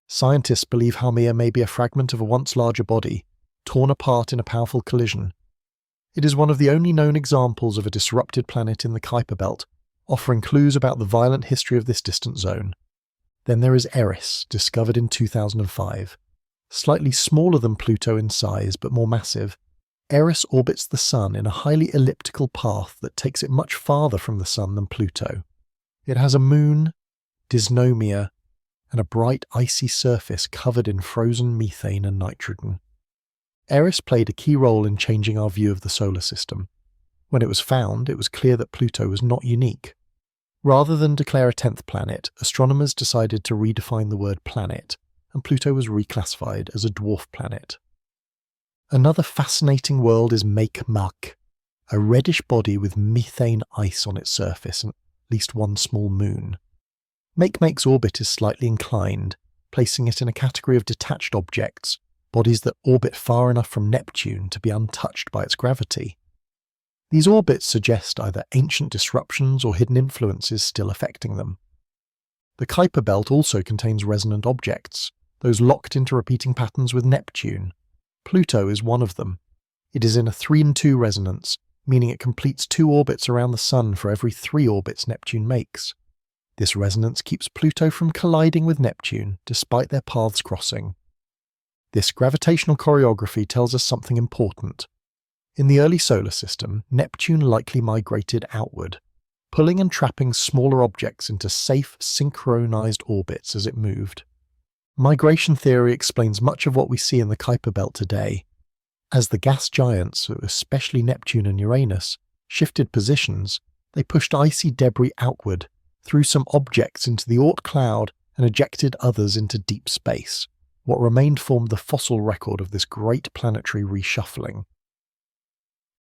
Scientists believe Haumea may be a fragment of a once larger body, torn apart in a powerful collision. It is one of the only known examples of a disrupted planet in the Kuiper Belt, offering clues about the violent history of this distant zone. Then there is Eris, discovered in 2005. Slightly smaller than Pluto in size, but more massive, Eris orbits the Sun in a highly elliptical path that takes it much farther from the Sun than Pluto. It has a moon, dysnomia, and a bright icy surface covered in frozen methane and nitrogen. Eris played a key role in changing our view of the solar system. When it was found, it was clear that Pluto was not unique. Rather than declare a 10th planet, astronomers decided to redefine the word planet, and Pluto was reclassified as a dwarf planet. Another fascinating world is Makemake, a reddish body with methane ice on its surface and at least 1 small moon. Makemake's orbit is slightly inclined, placing it in a category of detached objects, bodies that orbit far enough from Neptune to be untouched by its gravity. These orbits suggest either ancient disruptions or hidden influences still affecting them. The Kuiper Belt also contains resonant objects, those locked into repeating patterns with Neptune. Pluto is one of them. It is in a 3-in-2 resonance, meaning it completes 2 orbits around the Sun for every 3 orbits Neptune makes. This resonance keeps Pluto from colliding with Neptune, despite their paths crossing. This gravitational choreography tells us something important. In the early solar system, Neptune likely migrated outward, pulling and trapping smaller objects into safe, synchronized orbits as it moved. Migration theory explains much of what we see in the Kuiper Belt today. As the gas giants, especially Neptune and Uranus, shifted positions, they pushed icy debris outward, threw some objects into the Oort cloud and ejected others into deep space. What remained formed the fossil record of this great planetary reshuffling.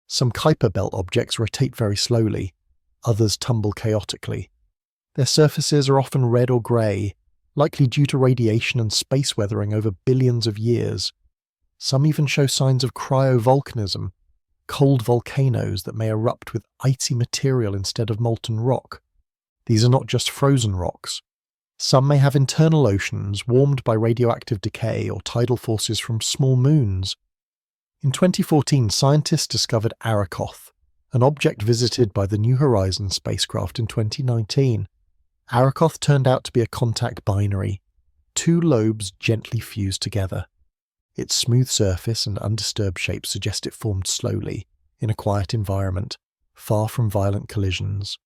Some Kuiper Belt objects rotate very slowly, others tumble chaotically. Their surfaces are often red or grey, likely due to radiation and space weathering over billions of years. Some even show signs of cryovolcanism, cold volcanoes that may erupt with icy material instead of molten rock. These are not just frozen rocks. Some may have internal oceans warmed by radioactive decay or tidal forces from small moons. In 2014, scientists discovered Arakoth, an object visited by the New Horizons spacecraft in 2019. Arakoth turned out to be a contact binary, two lobes gently fused together. Its smooth surface and undisturbed shape suggest it formed slowly, in a quiet environment, far from violent collisions.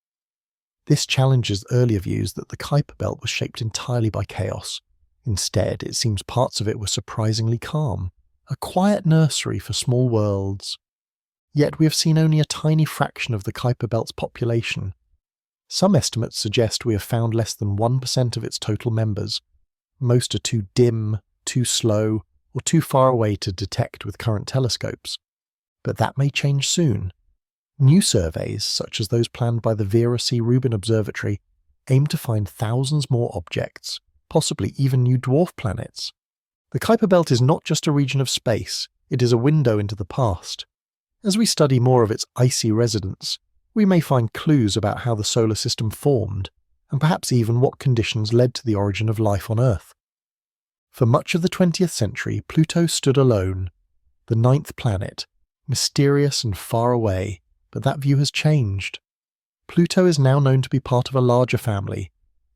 This challenges earlier views that the Kuiper Belt was shaped entirely by chaos. Instead, it seems parts of it were surprisingly calm, a quiet nursery for small worlds. Yet we have seen only a tiny fraction of the Kuiper Belt's population. Some estimates suggest we have found less than 1% of its total members. Most are too dim, too slow, or too far away to detect with current telescopes. But that may change soon. New surveys, such as those planned by the Vera C. Rubin Observatory, aim to find thousands more objects, possibly even new dwarf planets. The Kuiper Belt is not just a region of space, it is a window into the past. As we study more of its icy residents, we may find clues about how the solar system formed, and perhaps even what conditions led to the origin of life on Earth. For much of the 20th century, Pluto stood alone, the ninth planet, mysterious and far away, but that view has changed. Pluto is now known to be part of a larger family,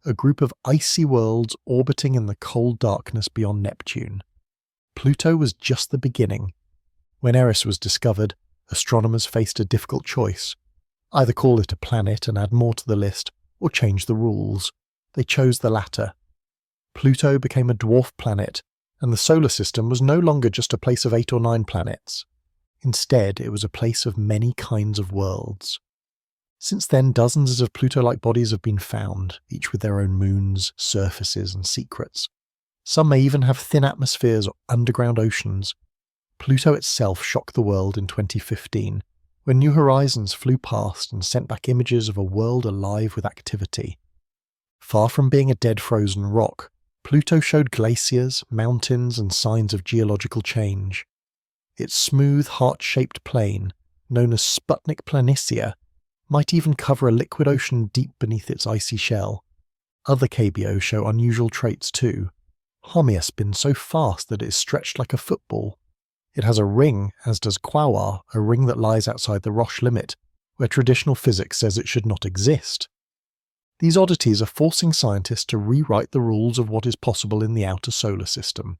a group of icy worlds orbiting in the cold darkness beyond Neptune. Pluto was just the beginning. When Eris was discovered, astronomers faced a difficult choice. Either call it a planet and add more to the list, or change the rules. They chose the latter. Pluto became a dwarf planet, and the solar system was no longer just a place of 8 or 9 planets. Instead, it was a place of many kinds of worlds. Since then, dozens of Pluto-like bodies have been found, each with their own moons, surfaces, and secrets. Some may even have thin atmospheres or underground oceans. Pluto itself shocked the world in 2015, when New Horizons flew past and sent back images of a world alive with activity. Far from being a dead frozen rock, Pluto showed glaciers, mountains, and signs of geological change. Its smooth, heart-shaped plain, known as Sputnik Planitia, might even cover a liquid ocean deep beneath its icy shell. Other KBOs show unusual traits too. Haumea spins so fast that it is stretched like a football. It has a ring, as does Quaoar, a ring that lies outside the Roche limit, where traditional physics says it should not exist. These oddities are forcing scientists to rewrite the rules of what is possible in the outer solar system.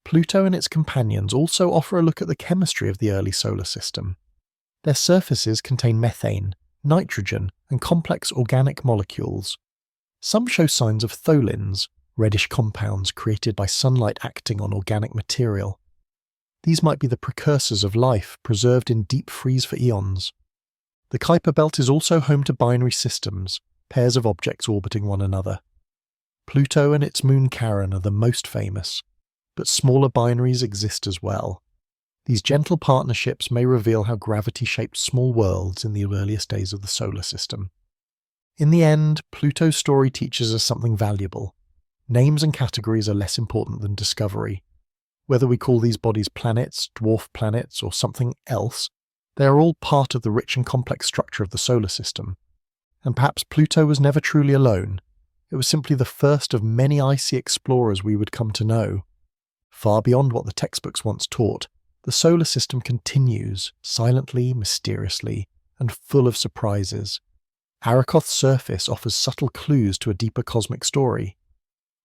Pluto and its companions also offer a look at the chemistry of the early solar system. Their surfaces contain methane, nitrogen, and complex organic molecules. Some show signs of tholins, reddish compounds created by sunlight acting on organic material. These might be the precursors of life preserved in deep freeze for eons. The Kuiper Belt is also home to binary systems, pairs of objects orbiting one another. Pluto and its moon Charon are the most famous, but smaller binaries exist as well. These gentle partnerships may reveal how gravity shaped small worlds in the earliest days of the solar system. In the end, Pluto's story teaches us something valuable. Names and categories are less important than discovery. Whether we call these bodies planets, dwarf planets, or something else, they are all part of the rich and complex structure of the solar system. And perhaps Pluto was never truly alone. It was simply the first of many icy explorers we would come to know. Far beyond what the textbooks once taught, the solar system continues, silently, mysteriously, and full of surprises. Arakoth's surface offers subtle clues to a deeper cosmic story.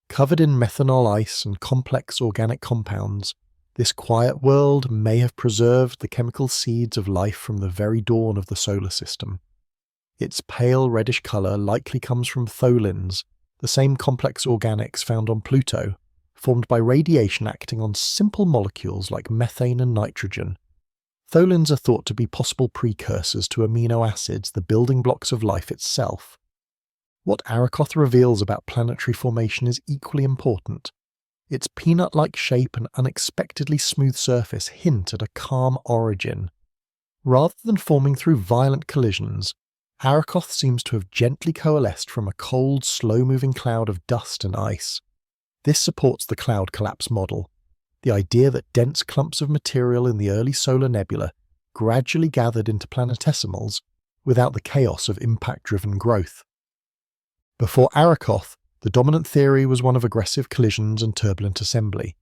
Covered in methanol ice and complex organic compounds, this quiet world may have preserved the chemical seeds of life from the very dawn of the solar system. Its pale reddish colour likely comes from tholins, the same complex organics found on Pluto, formed by radiation acting on simple molecules like methane and nitrogen. Tholins are thought to be possible precursors to amino acids, the building blocks of life itself. What Arakoth reveals about planetary formation is equally important. Its peanut-like shape and unexpectedly smooth surface hint at a calm origin. Rather than forming through violent collisions, Arakoth seems to have gently coalesced from a cold, slow-moving cloud of dust and ice. This supports the cloud collapse model, the idea that dense clumps of material in the early solar nebula gradually gathered into planetesimals without the chaos of impact-driven growth. Before Arakoth, the dominant theory was one of aggressive collisions and turbulent assembly.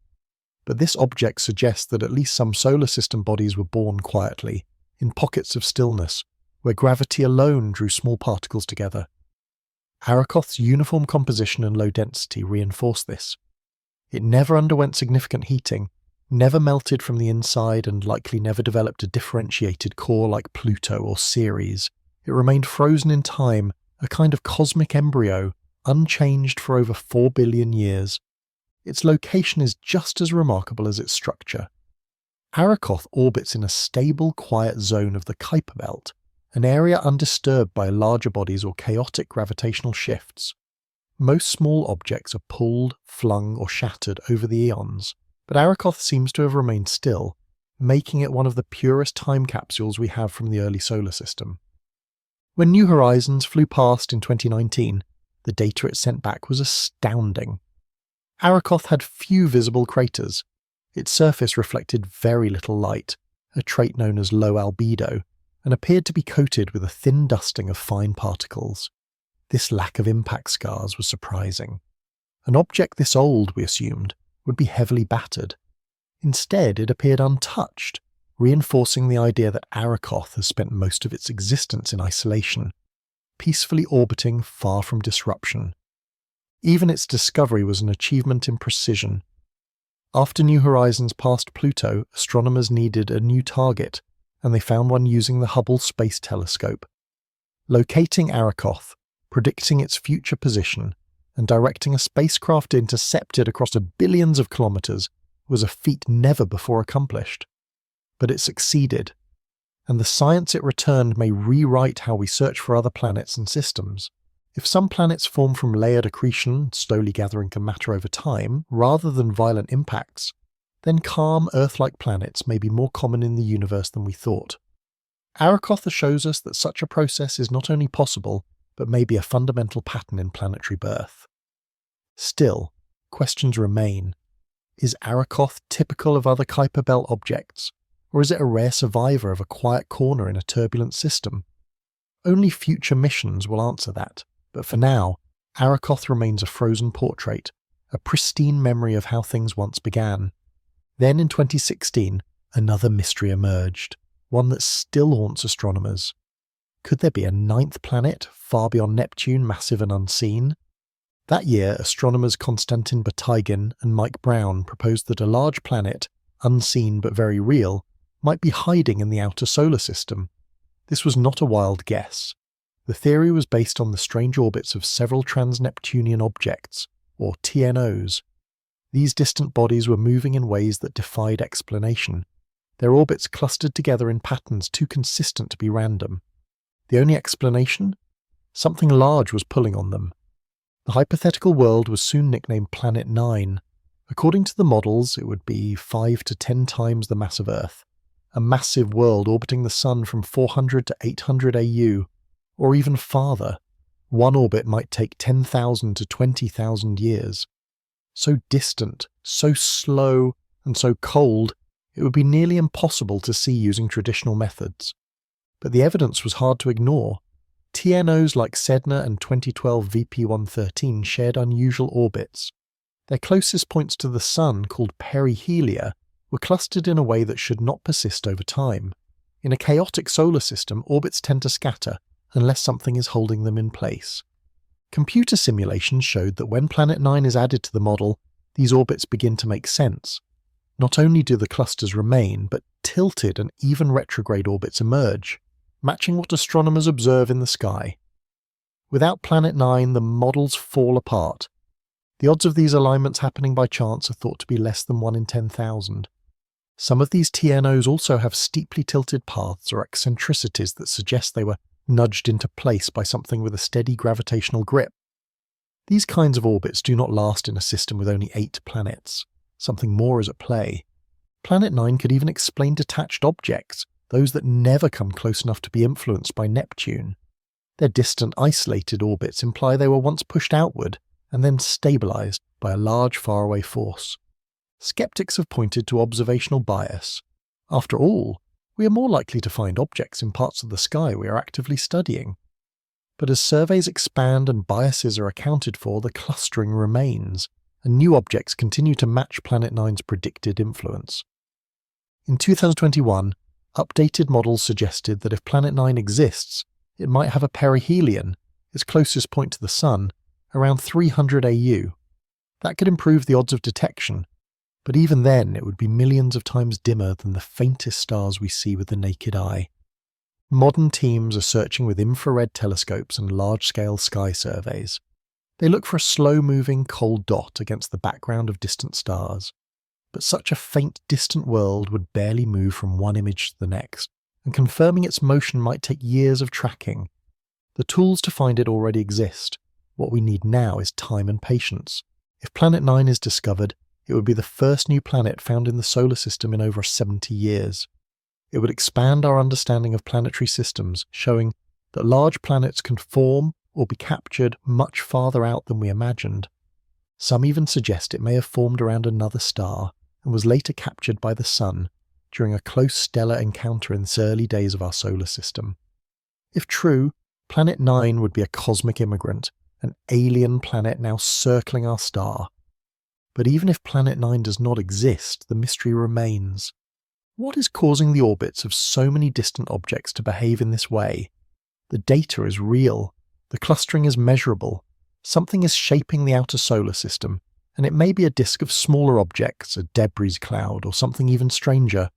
But this object suggests that at least some solar system bodies were born quietly, in pockets of stillness, where gravity alone drew small particles together. Arakoth's uniform composition and low density reinforce this. It never underwent significant heating, never melted from the inside, and likely never developed a differentiated core like Pluto or Ceres. It remained frozen in time, a kind of cosmic embryo, unchanged for over 4 billion years. Its location is just as remarkable as its structure. Arakoth orbits in a stable, quiet zone of the Kuiper belt, an area undisturbed by larger bodies or chaotic gravitational shifts. Most small objects are pulled, flung, or shattered over the eons, but Arakoth seems to have remained still, making it one of the purest time capsules we have from the early solar system. When New Horizons flew past in 2019, the data it sent back was astounding. Arakoth had few visible craters. Its surface reflected very little light, a trait known as low albedo, and appeared to be coated with a thin dusting of fine particles. This lack of impact scars was surprising. An object this old, we assumed, would be heavily battered. Instead, it appeared untouched, reinforcing the idea that Arakoth has spent most of its existence in isolation, peacefully orbiting far from disruption. Even its discovery was an achievement in precision. After New Horizons passed Pluto, astronomers needed a new target, and they found one using the Hubble Space Telescope. Locating Arakoth, predicting its future position, and directing a spacecraft to intercept it across billions of kilometers was a feat never before accomplished. But it succeeded, and the science it returned may rewrite how we search for other planets and systems. If some planets form from layered accretion, slowly gathering to matter over time, rather than violent impacts, then calm Earth-like planets may be more common in the universe than we thought. Arakoth shows us that such a process is not only possible, but may be a fundamental pattern in planetary birth. Still, questions remain. Is Arakoth typical of other Kuiper belt objects, or is it a rare survivor of a quiet corner in a turbulent system? Only future missions will answer that, but for now, Arakoth remains a frozen portrait, a pristine memory of how things once began. Then in 2016, another mystery emerged, one that still haunts astronomers. Could there be a ninth planet, far beyond Neptune, massive and unseen? That year, astronomers Konstantin Batygin and Mike Brown proposed that a large planet, unseen but very real, might be hiding in the outer solar system. This was not a wild guess. The theory was based on the strange orbits of several trans-Neptunian objects, or TNOs. These distant bodies were moving in ways that defied explanation. Their orbits clustered together in patterns too consistent to be random. The only explanation? Something large was pulling on them. The hypothetical world was soon nicknamed Planet 9. According to the models, it would be 5 to 10 times the mass of Earth, a massive world orbiting the Sun from 400 to 800 AU, or even farther. One orbit might take 10,000 to 20,000 years. So distant, so slow, and so cold, it would be nearly impossible to see using traditional methods. But the evidence was hard to ignore. TNOs like Sedna and 2012 VP113 shared unusual orbits. Their closest points to the Sun, called perihelia, were clustered in a way that should not persist over time. In a chaotic solar system, orbits tend to scatter, unless something is holding them in place. Computer simulations showed that when Planet 9 is added to the model, these orbits begin to make sense. Not only do the clusters remain, but tilted and even retrograde orbits emerge, matching what astronomers observe in the sky. Without Planet 9, the models fall apart. The odds of these alignments happening by chance are thought to be less than 1 in 10,000. Some of these TNOs also have steeply tilted paths or eccentricities that suggest they were nudged into place by something with a steady gravitational grip. These kinds of orbits do not last in a system with only 8 planets. Something more is at play. Planet 9 could even explain detached objects, those that never come close enough to be influenced by Neptune. Their distant, isolated orbits imply they were once pushed outward and then stabilized by a large, faraway force. Skeptics have pointed to observational bias. After all, we are more likely to find objects in parts of the sky we are actively studying. But as surveys expand and biases are accounted for, the clustering remains, and new objects continue to match Planet 9's predicted influence. In 2021, Updated models suggested that if Planet 9 exists, it might have a perihelion, its closest point to the Sun, around 300 AU. That could improve the odds of detection, but even then it would be millions of times dimmer than the faintest stars we see with the naked eye. Modern teams are searching with infrared telescopes and large-scale sky surveys. They look for a slow-moving cold dot against the background of distant stars. But such a faint, distant world would barely move from one image to the next, and confirming its motion might take years of tracking. The tools to find it already exist. What we need now is time and patience. If Planet 9 is discovered, it would be the first new planet found in the solar system in over 70 years. It would expand our understanding of planetary systems, showing that large planets can form or be captured much farther out than we imagined. Some even suggest it may have formed around another star and was later captured by the Sun during a close stellar encounter in the early days of our solar system. If true, Planet 9 would be a cosmic immigrant, an alien planet now circling our star. But even if Planet 9 does not exist, the mystery remains. What is causing the orbits of so many distant objects to behave in this way? The data is real, the clustering is measurable, something is shaping the outer solar system, and it may be a disk of smaller objects, a debris cloud, or something even stranger.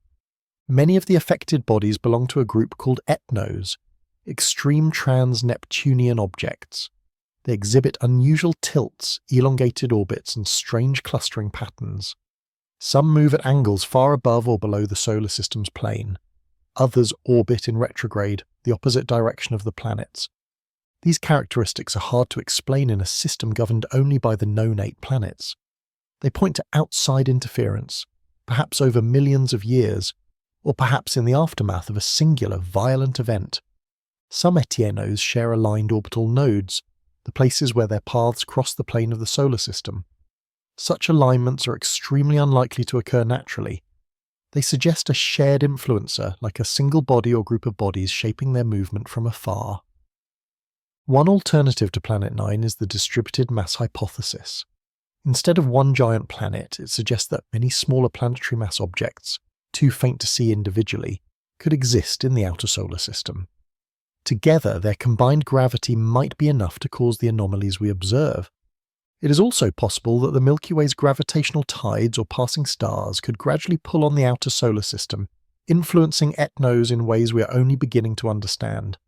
Many of the affected bodies belong to a group called ETNOs, extreme trans-Neptunian objects. They exhibit unusual tilts, elongated orbits, and strange clustering patterns. Some move at angles far above or below the solar system's plane. Others orbit in retrograde, the opposite direction of the planets. These characteristics are hard to explain in a system governed only by the known 8 planets. They point to outside interference, perhaps over millions of years, or perhaps in the aftermath of a singular violent event. Some ETNOs share aligned orbital nodes, the places where their paths cross the plane of the solar system. Such alignments are extremely unlikely to occur naturally. They suggest a shared influencer, like a single body or group of bodies shaping their movement from afar. One alternative to Planet 9 is the distributed mass hypothesis. Instead of one giant planet, it suggests that many smaller planetary mass objects, too faint to see individually, could exist in the outer solar system. Together, their combined gravity might be enough to cause the anomalies we observe. It is also possible that the Milky Way's gravitational tides or passing stars could gradually pull on the outer solar system, influencing ETNOs in ways we are only beginning to understand.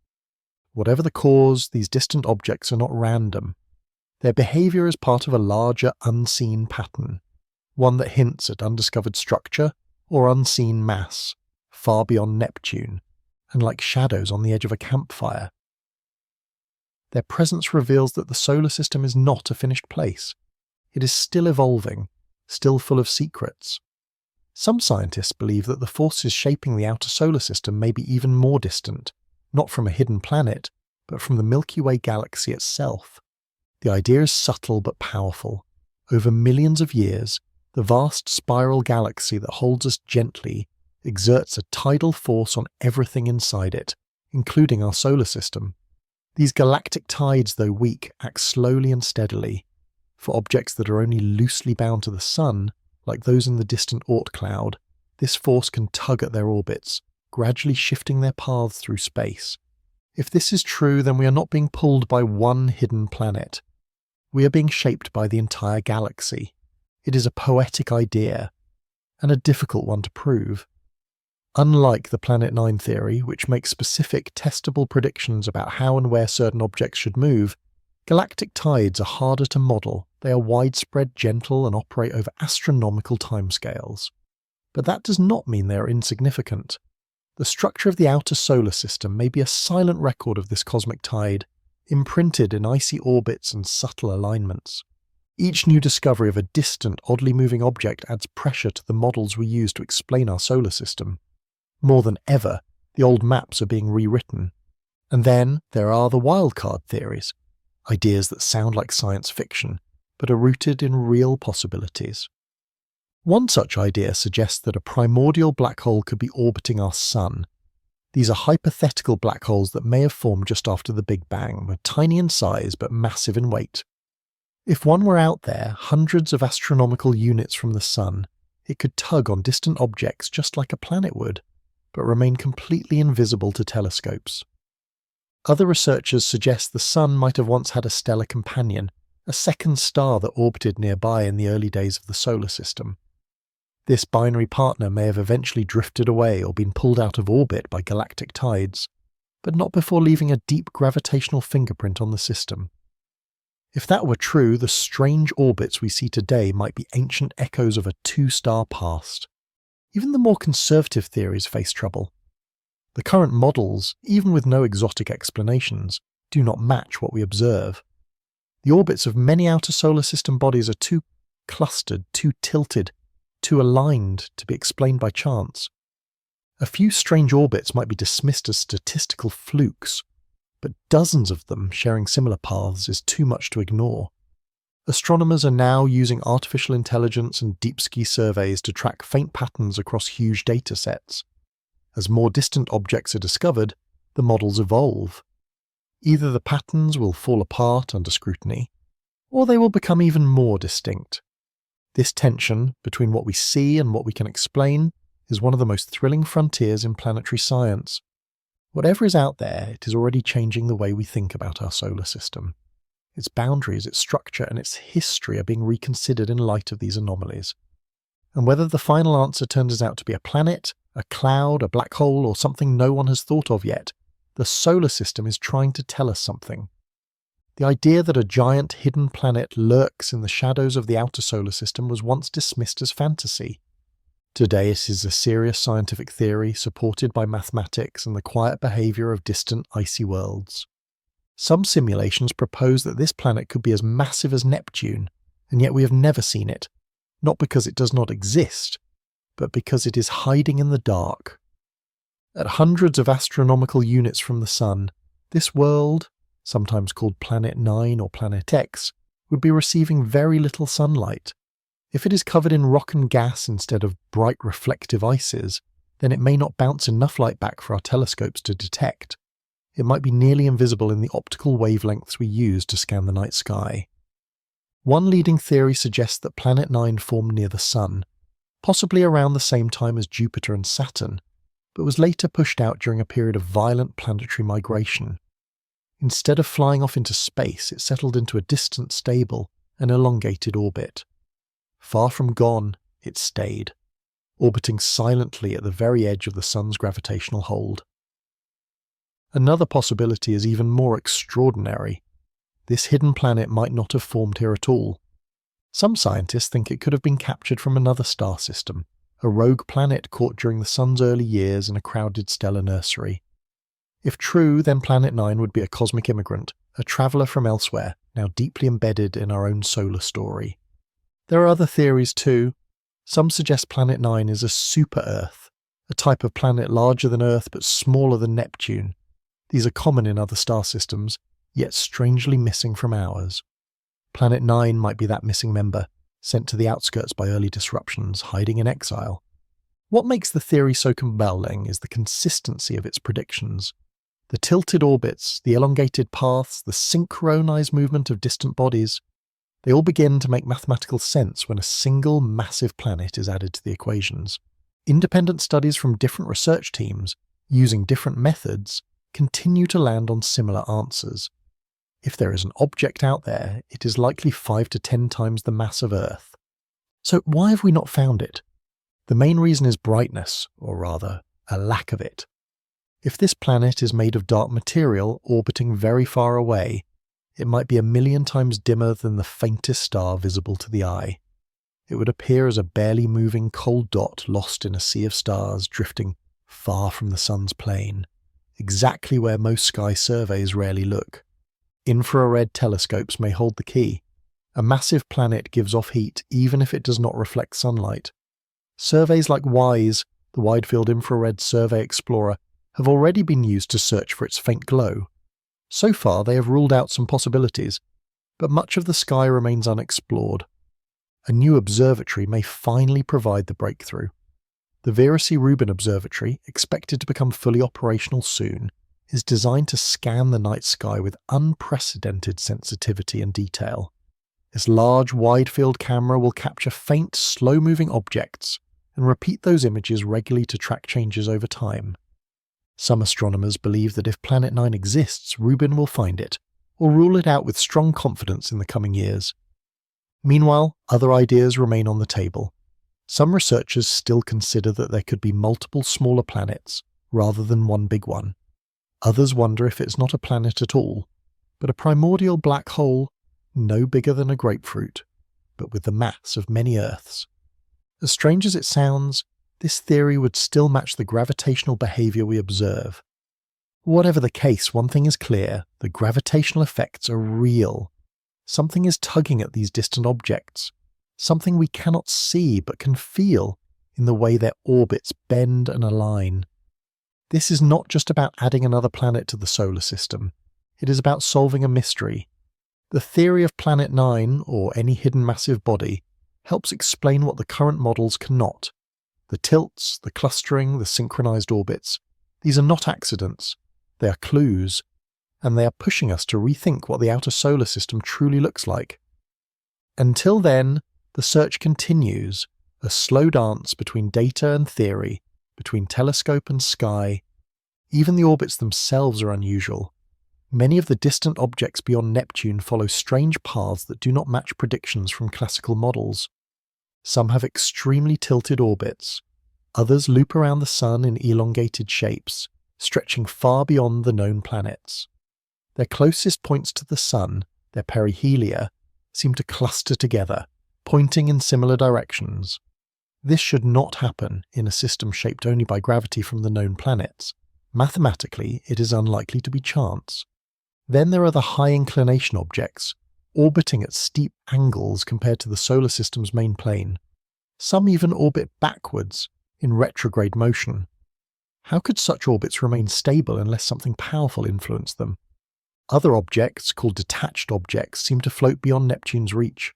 Whatever the cause, these distant objects are not random. Their behavior is part of a larger unseen pattern, one that hints at undiscovered structure or unseen mass, far beyond Neptune, and like shadows on the edge of a campfire. Their presence reveals that the solar system is not a finished place. It is still evolving, still full of secrets. Some scientists believe that the forces shaping the outer solar system may be even more distant, not from a hidden planet, but from the Milky Way galaxy itself. The idea is subtle but powerful. Over millions of years, the vast spiral galaxy that holds us gently exerts a tidal force on everything inside it, including our solar system. These galactic tides, though weak, act slowly and steadily. For objects that are only loosely bound to the Sun, like those in the distant Oort cloud, this force can tug at their orbits, gradually shifting their paths through space. If this is true, then we are not being pulled by one hidden planet. We are being shaped by the entire galaxy. It is a poetic idea, and a difficult one to prove. Unlike the Planet 9 theory, which makes specific, testable predictions about how and where certain objects should move, galactic tides are harder to model. They are widespread, gentle, and operate over astronomical timescales. But that does not mean they are insignificant. The structure of the outer solar system may be a silent record of this cosmic tide, imprinted in icy orbits and subtle alignments. Each new discovery of a distant, oddly moving object adds pressure to the models we use to explain our solar system. More than ever, the old maps are being rewritten. And then there are the wildcard theories, ideas that sound like science fiction, but are rooted in real possibilities. One such idea suggests that a primordial black hole could be orbiting our Sun. These are hypothetical black holes that may have formed just after the Big Bang, were tiny in size but massive in weight. If one were out there, hundreds of astronomical units from the Sun, it could tug on distant objects just like a planet would. but remain completely invisible to telescopes. Other researchers suggest the Sun might have once had a stellar companion, a second star that orbited nearby in the early days of the solar system. This binary partner may have eventually drifted away or been pulled out of orbit by galactic tides, but not before leaving a deep gravitational fingerprint on the system. If that were true, the strange orbits we see today might be ancient echoes of a two-star past. Even the more conservative theories face trouble. The current models, even with no exotic explanations, do not match what we observe. The orbits of many outer solar system bodies are too clustered, too tilted, too aligned to be explained by chance. A few strange orbits might be dismissed as statistical flukes, but dozens of them sharing similar paths is too much to ignore. Astronomers are now using artificial intelligence and deep-sea surveys to track faint patterns across huge data sets. As more distant objects are discovered, the models evolve. Either the patterns will fall apart under scrutiny, or they will become even more distinct. This tension between what we see and what we can explain is one of the most thrilling frontiers in planetary science. Whatever is out there, it is already changing the way we think about our solar system. Its boundaries, its structure, and its history are being reconsidered in light of these anomalies. And whether the final answer turns out to be a planet, a cloud, a black hole, or something no one has thought of yet, the solar system is trying to tell us something. The idea that a giant hidden planet lurks in the shadows of the outer solar system was once dismissed as fantasy. Today it is a serious scientific theory supported by mathematics and the quiet behaviour of distant icy worlds. Some simulations propose that this planet could be as massive as Neptune, and yet we have never seen it, not because it does not exist, but because it is hiding in the dark. At hundreds of astronomical units from the Sun, this world, sometimes called Planet 9 or Planet X, would be receiving very little sunlight. If it is covered in rock and gas instead of bright reflective ices, then it may not bounce enough light back for our telescopes to detect. It might be nearly invisible in the optical wavelengths we use to scan the night sky. One leading theory suggests that Planet 9 formed near the Sun, possibly around the same time as Jupiter and Saturn, but was later pushed out during a period of violent planetary migration. Instead of flying off into space, it settled into a distant, stable, and elongated orbit. Far from gone, it stayed, orbiting silently at the very edge of the Sun's gravitational hold. Another possibility is even more extraordinary. This hidden planet might not have formed here at all. Some scientists think it could have been captured from another star system, a rogue planet caught during the Sun's early years in a crowded stellar nursery. If true, then Planet 9 would be a cosmic immigrant, a traveller from elsewhere, now deeply embedded in our own solar story. There are other theories too. Some suggest Planet 9 is a super-Earth, a type of planet larger than Earth but smaller than Neptune. These are common in other star systems, yet strangely missing from ours. Planet 9 might be that missing member, sent to the outskirts by early disruptions, hiding in exile. What makes the theory so compelling is the consistency of its predictions. The tilted orbits, the elongated paths, the synchronized movement of distant bodies, they all begin to make mathematical sense when a single massive planet is added to the equations. Independent studies from different research teams, using different methods, continue to land on similar answers. If there is an object out there, it is likely 5 to 10 times the mass of Earth. So why have we not found it? The main reason is brightness, or rather, a lack of it. If this planet is made of dark material orbiting very far away, it might be 1,000,000 times dimmer than the faintest star visible to the eye. It would appear as a barely moving cold dot lost in a sea of stars drifting far from the Sun's plane, exactly where most sky surveys rarely look. Infrared telescopes may hold the key. A massive planet gives off heat even if it does not reflect sunlight. Surveys like WISE, the Wide Field Infrared Survey Explorer, have already been used to search for its faint glow. So far they have ruled out some possibilities, but much of the sky remains unexplored. A new observatory may finally provide the breakthrough. The Vera C. Rubin Observatory, expected to become fully operational soon, is designed to scan the night sky with unprecedented sensitivity and detail. This large, wide-field camera will capture faint, slow-moving objects and repeat those images regularly to track changes over time. Some astronomers believe that if Planet 9 exists, Rubin will find it, or rule it out with strong confidence in the coming years. Meanwhile, other ideas remain on the table. Some researchers still consider that there could be multiple smaller planets, rather than one big one. Others wonder if it's not a planet at all, but a primordial black hole no bigger than a grapefruit, but with the mass of many Earths. As strange as it sounds, this theory would still match the gravitational behavior we observe. Whatever the case, one thing is clear: the gravitational effects are real. Something is tugging at these distant objects, something we cannot see but can feel in the way their orbits bend and align. This is not just about adding another planet to the solar system. It is about solving a mystery. The theory of Planet 9, or any hidden massive body, helps explain what the current models cannot. The tilts, the clustering, the synchronized orbits, these are not accidents. They are clues, and they are pushing us to rethink what the outer solar system truly looks like. Until then, the search continues, a slow dance between data and theory, between telescope and sky. Even the orbits themselves are unusual. Many of the distant objects beyond Neptune follow strange paths that do not match predictions from classical models. Some have extremely tilted orbits. Others loop around the Sun in elongated shapes, stretching far beyond the known planets. Their closest points to the Sun, their perihelia, seem to cluster together, pointing in similar directions. This should not happen in a system shaped only by gravity from the known planets. Mathematically, it is unlikely to be chance. Then there are the high-inclination objects, orbiting at steep angles compared to the solar system's main plane. Some even orbit backwards, in retrograde motion. How could such orbits remain stable unless something powerful influenced them? Other objects, called detached objects, seem to float beyond Neptune's reach.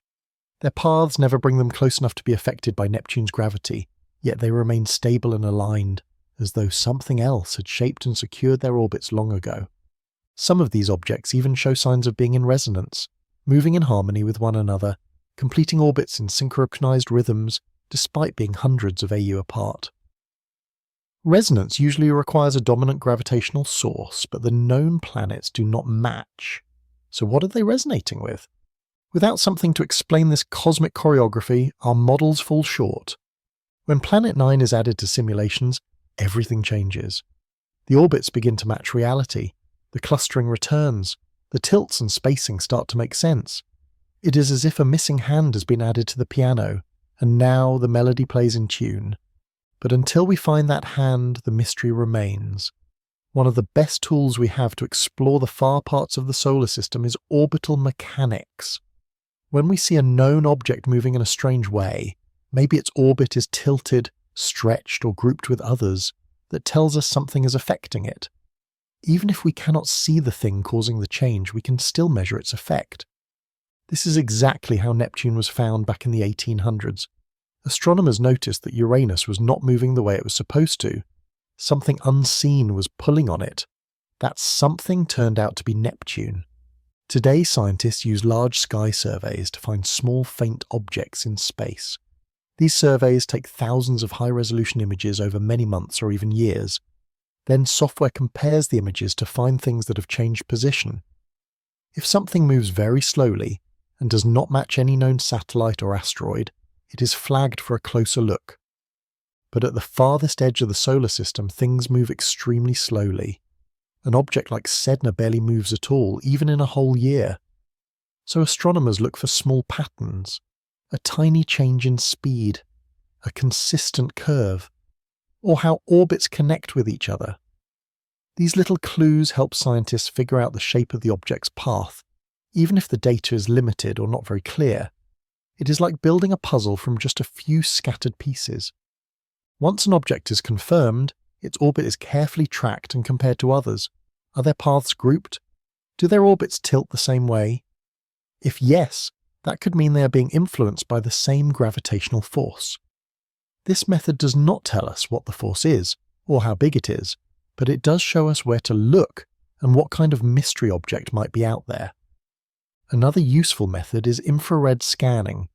Their paths never bring them close enough to be affected by Neptune's gravity, yet they remain stable and aligned, as though something else had shaped and secured their orbits long ago. Some of these objects even show signs of being in resonance, moving in harmony with one another, completing orbits in synchronized rhythms, despite being hundreds of AU apart. Resonance usually requires a dominant gravitational source, but the known planets do not match. So what are they resonating with? Without something to explain this cosmic choreography, our models fall short. When Planet 9 is added to simulations, everything changes. The orbits begin to match reality. The clustering returns. The tilts and spacing start to make sense. It is as if a missing hand has been added to the piano, and now the melody plays in tune. But until we find that hand, the mystery remains. One of the best tools we have to explore the far parts of the solar system is orbital mechanics. When we see a known object moving in a strange way, maybe its orbit is tilted, stretched, or grouped with others, that tells us something is affecting it. Even if we cannot see the thing causing the change, we can still measure its effect. This is exactly how Neptune was found back in the 1800s. Astronomers noticed that Uranus was not moving the way it was supposed to. Something unseen was pulling on it. That something turned out to be Neptune. Today, scientists use large sky surveys to find small, faint objects in space. These surveys take thousands of high-resolution images over many months or even years. Then software compares the images to find things that have changed position. If something moves very slowly and does not match any known satellite or asteroid, it is flagged for a closer look. But at the farthest edge of the solar system, things move extremely slowly. An object like Sedna barely moves at all, even in a whole year. So astronomers look for small patterns, a tiny change in speed, a consistent curve, or how orbits connect with each other. These little clues help scientists figure out the shape of the object's path, even if the data is limited or not very clear. It is like building a puzzle from just a few scattered pieces. Once an object is confirmed, its orbit is carefully tracked and compared to others. Are their paths grouped? Do their orbits tilt the same way? If yes, that could mean they are being influenced by the same gravitational force. This method does not tell us what the force is, or how big it is, but it does show us where to look and what kind of mystery object might be out there. Another useful method is infrared scanning.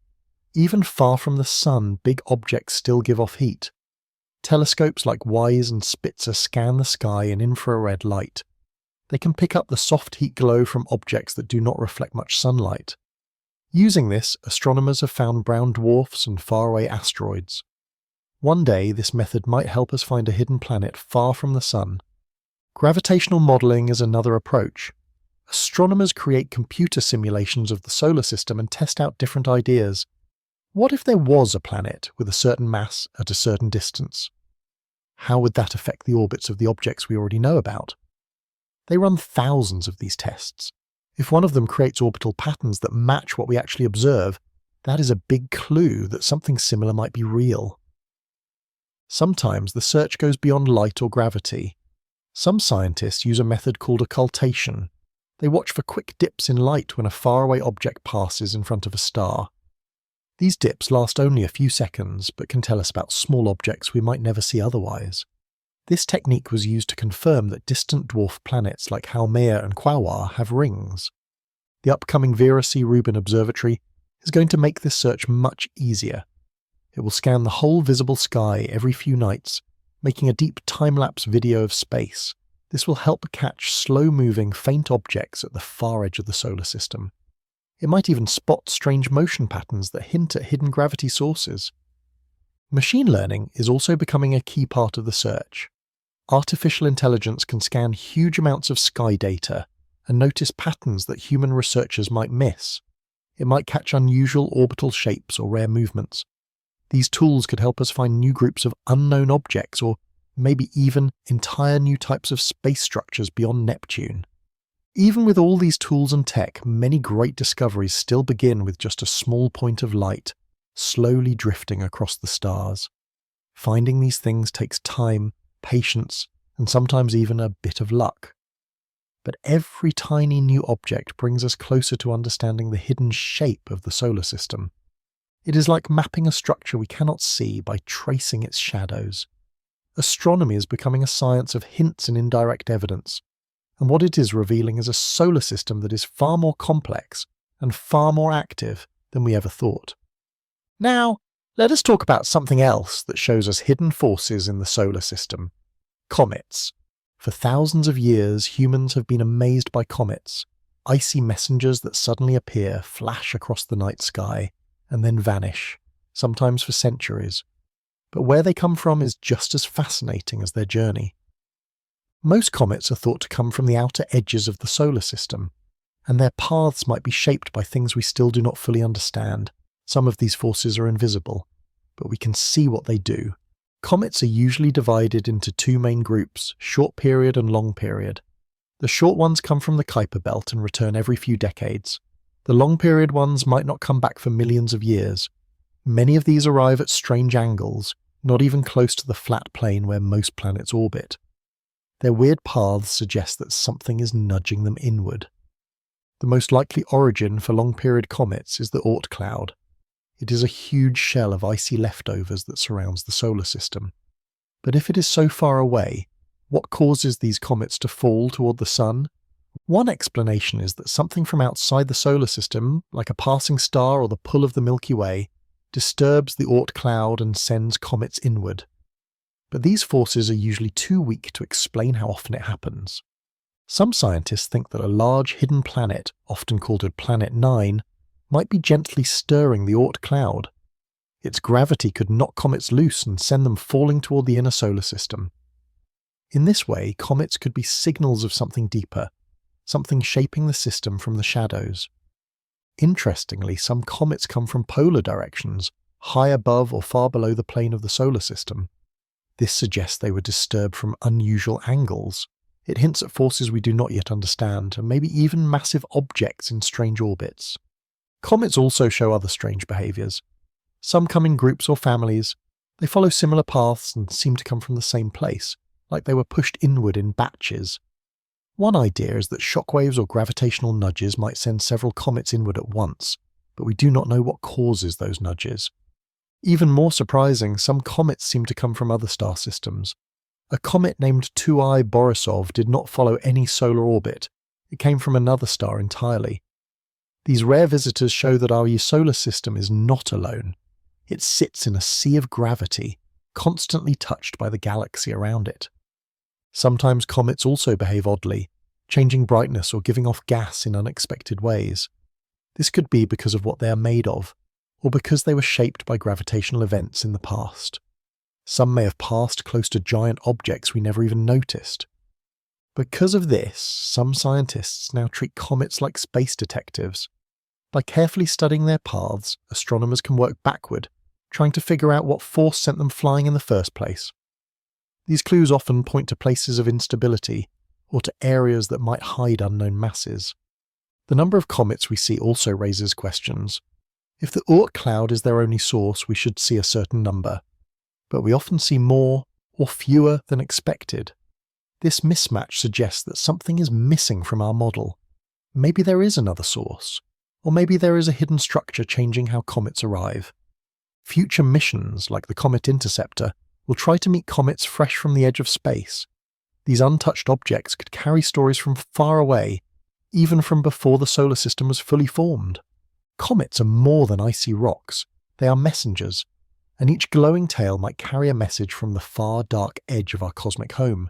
Even far from the sun, big objects still give off heat. Telescopes like WISE and Spitzer scan the sky in infrared light. They can pick up the soft heat glow from objects that do not reflect much sunlight. Using this, astronomers have found brown dwarfs and faraway asteroids. One day, this method might help us find a hidden planet far from the sun. Gravitational modelling is another approach. Astronomers create computer simulations of the solar system and test out different ideas. What if there was a planet with a certain mass at a certain distance? How would that affect the orbits of the objects we already know about? They run thousands of these tests. If one of them creates orbital patterns that match what we actually observe, that is a big clue that something similar might be real. Sometimes the search goes beyond light or gravity. Some scientists use a method called occultation. They watch for quick dips in light when a faraway object passes in front of a star. These dips last only a few seconds, but can tell us about small objects we might never see otherwise. This technique was used to confirm that distant dwarf planets like Haumea and Quaoar have rings. The upcoming Vera C. Rubin Observatory is going to make this search much easier. It will scan the whole visible sky every few nights, making a deep time-lapse video of space. This will help catch slow-moving, faint objects at the far edge of the solar system. It might even spot strange motion patterns that hint at hidden gravity sources. Machine learning is also becoming a key part of the search. Artificial intelligence can scan huge amounts of sky data and notice patterns that human researchers might miss. It might catch unusual orbital shapes or rare movements. These tools could help us find new groups of unknown objects or maybe even entire new types of space structures beyond Neptune. Even with all these tools and tech, many great discoveries still begin with just a small point of light, slowly drifting across the stars. Finding these things takes time, patience, and sometimes even a bit of luck. But every tiny new object brings us closer to understanding the hidden shape of the solar system. It is like mapping a structure we cannot see by tracing its shadows. Astronomy is becoming a science of hints and indirect evidence, and what it is revealing is a solar system that is far more complex and far more active than we ever thought. Now, let us talk about something else that shows us hidden forces in the solar system. Comets. For thousands of years, humans have been amazed by comets, icy messengers that suddenly appear, flash across the night sky, and then vanish, sometimes for centuries. But where they come from is just as fascinating as their journey. Most comets are thought to come from the outer edges of the solar system, and their paths might be shaped by things we still do not fully understand. Some of these forces are invisible, but we can see what they do. Comets are usually divided into two main groups, short period and long period. The short ones come from the Kuiper belt and return every few decades. The long period ones might not come back for millions of years. Many of these arrive at strange angles, not even close to the flat plane where most planets orbit. Their weird paths suggest that something is nudging them inward. The most likely origin for long-period comets is the Oort cloud. It is a huge shell of icy leftovers that surrounds the solar system. But if it is so far away, what causes these comets to fall toward the sun? One explanation is that something from outside the solar system, like a passing star or the pull of the Milky Way, disturbs the Oort cloud and sends comets inward. But these forces are usually too weak to explain how often it happens. Some scientists think that a large hidden planet, often called a Planet 9, might be gently stirring the Oort cloud. Its gravity could knock comets loose and send them falling toward the inner solar system. In this way, comets could be signals of something deeper, something shaping the system from the shadows. Interestingly, some comets come from polar directions, high above or far below the plane of the solar system. This suggests they were disturbed from unusual angles. It hints at forces we do not yet understand, and maybe even massive objects in strange orbits. Comets also show other strange behaviours. Some come in groups or families. They follow similar paths and seem to come from the same place, like they were pushed inward in batches. One idea is that shockwaves or gravitational nudges might send several comets inward at once, but we do not know what causes those nudges. Even more surprising, some comets seem to come from other star systems. A comet named 2I Borisov did not follow any solar orbit. It came from another star entirely. These rare visitors show that our solar system is not alone. It sits in a sea of gravity, constantly touched by the galaxy around it. Sometimes comets also behave oddly, changing brightness or giving off gas in unexpected ways. This could be because of what they are made of, or because they were shaped by gravitational events in the past. Some may have passed close to giant objects we never even noticed. Because of this, some scientists now treat comets like space detectives. By carefully studying their paths, astronomers can work backward, trying to figure out what force sent them flying in the first place. These clues often point to places of instability, or to areas that might hide unknown masses. The number of comets we see also raises questions. If the Oort cloud is their only source, we should see a certain number. But we often see more or fewer than expected. This mismatch suggests that something is missing from our model. Maybe there is another source, or maybe there is a hidden structure changing how comets arrive. Future missions, like the Comet Interceptor, will try to meet comets fresh from the edge of space. These untouched objects could carry stories from far away, even from before the solar system was fully formed. Comets are more than icy rocks. They are messengers, and each glowing tail might carry a message from the far, dark edge of our cosmic home.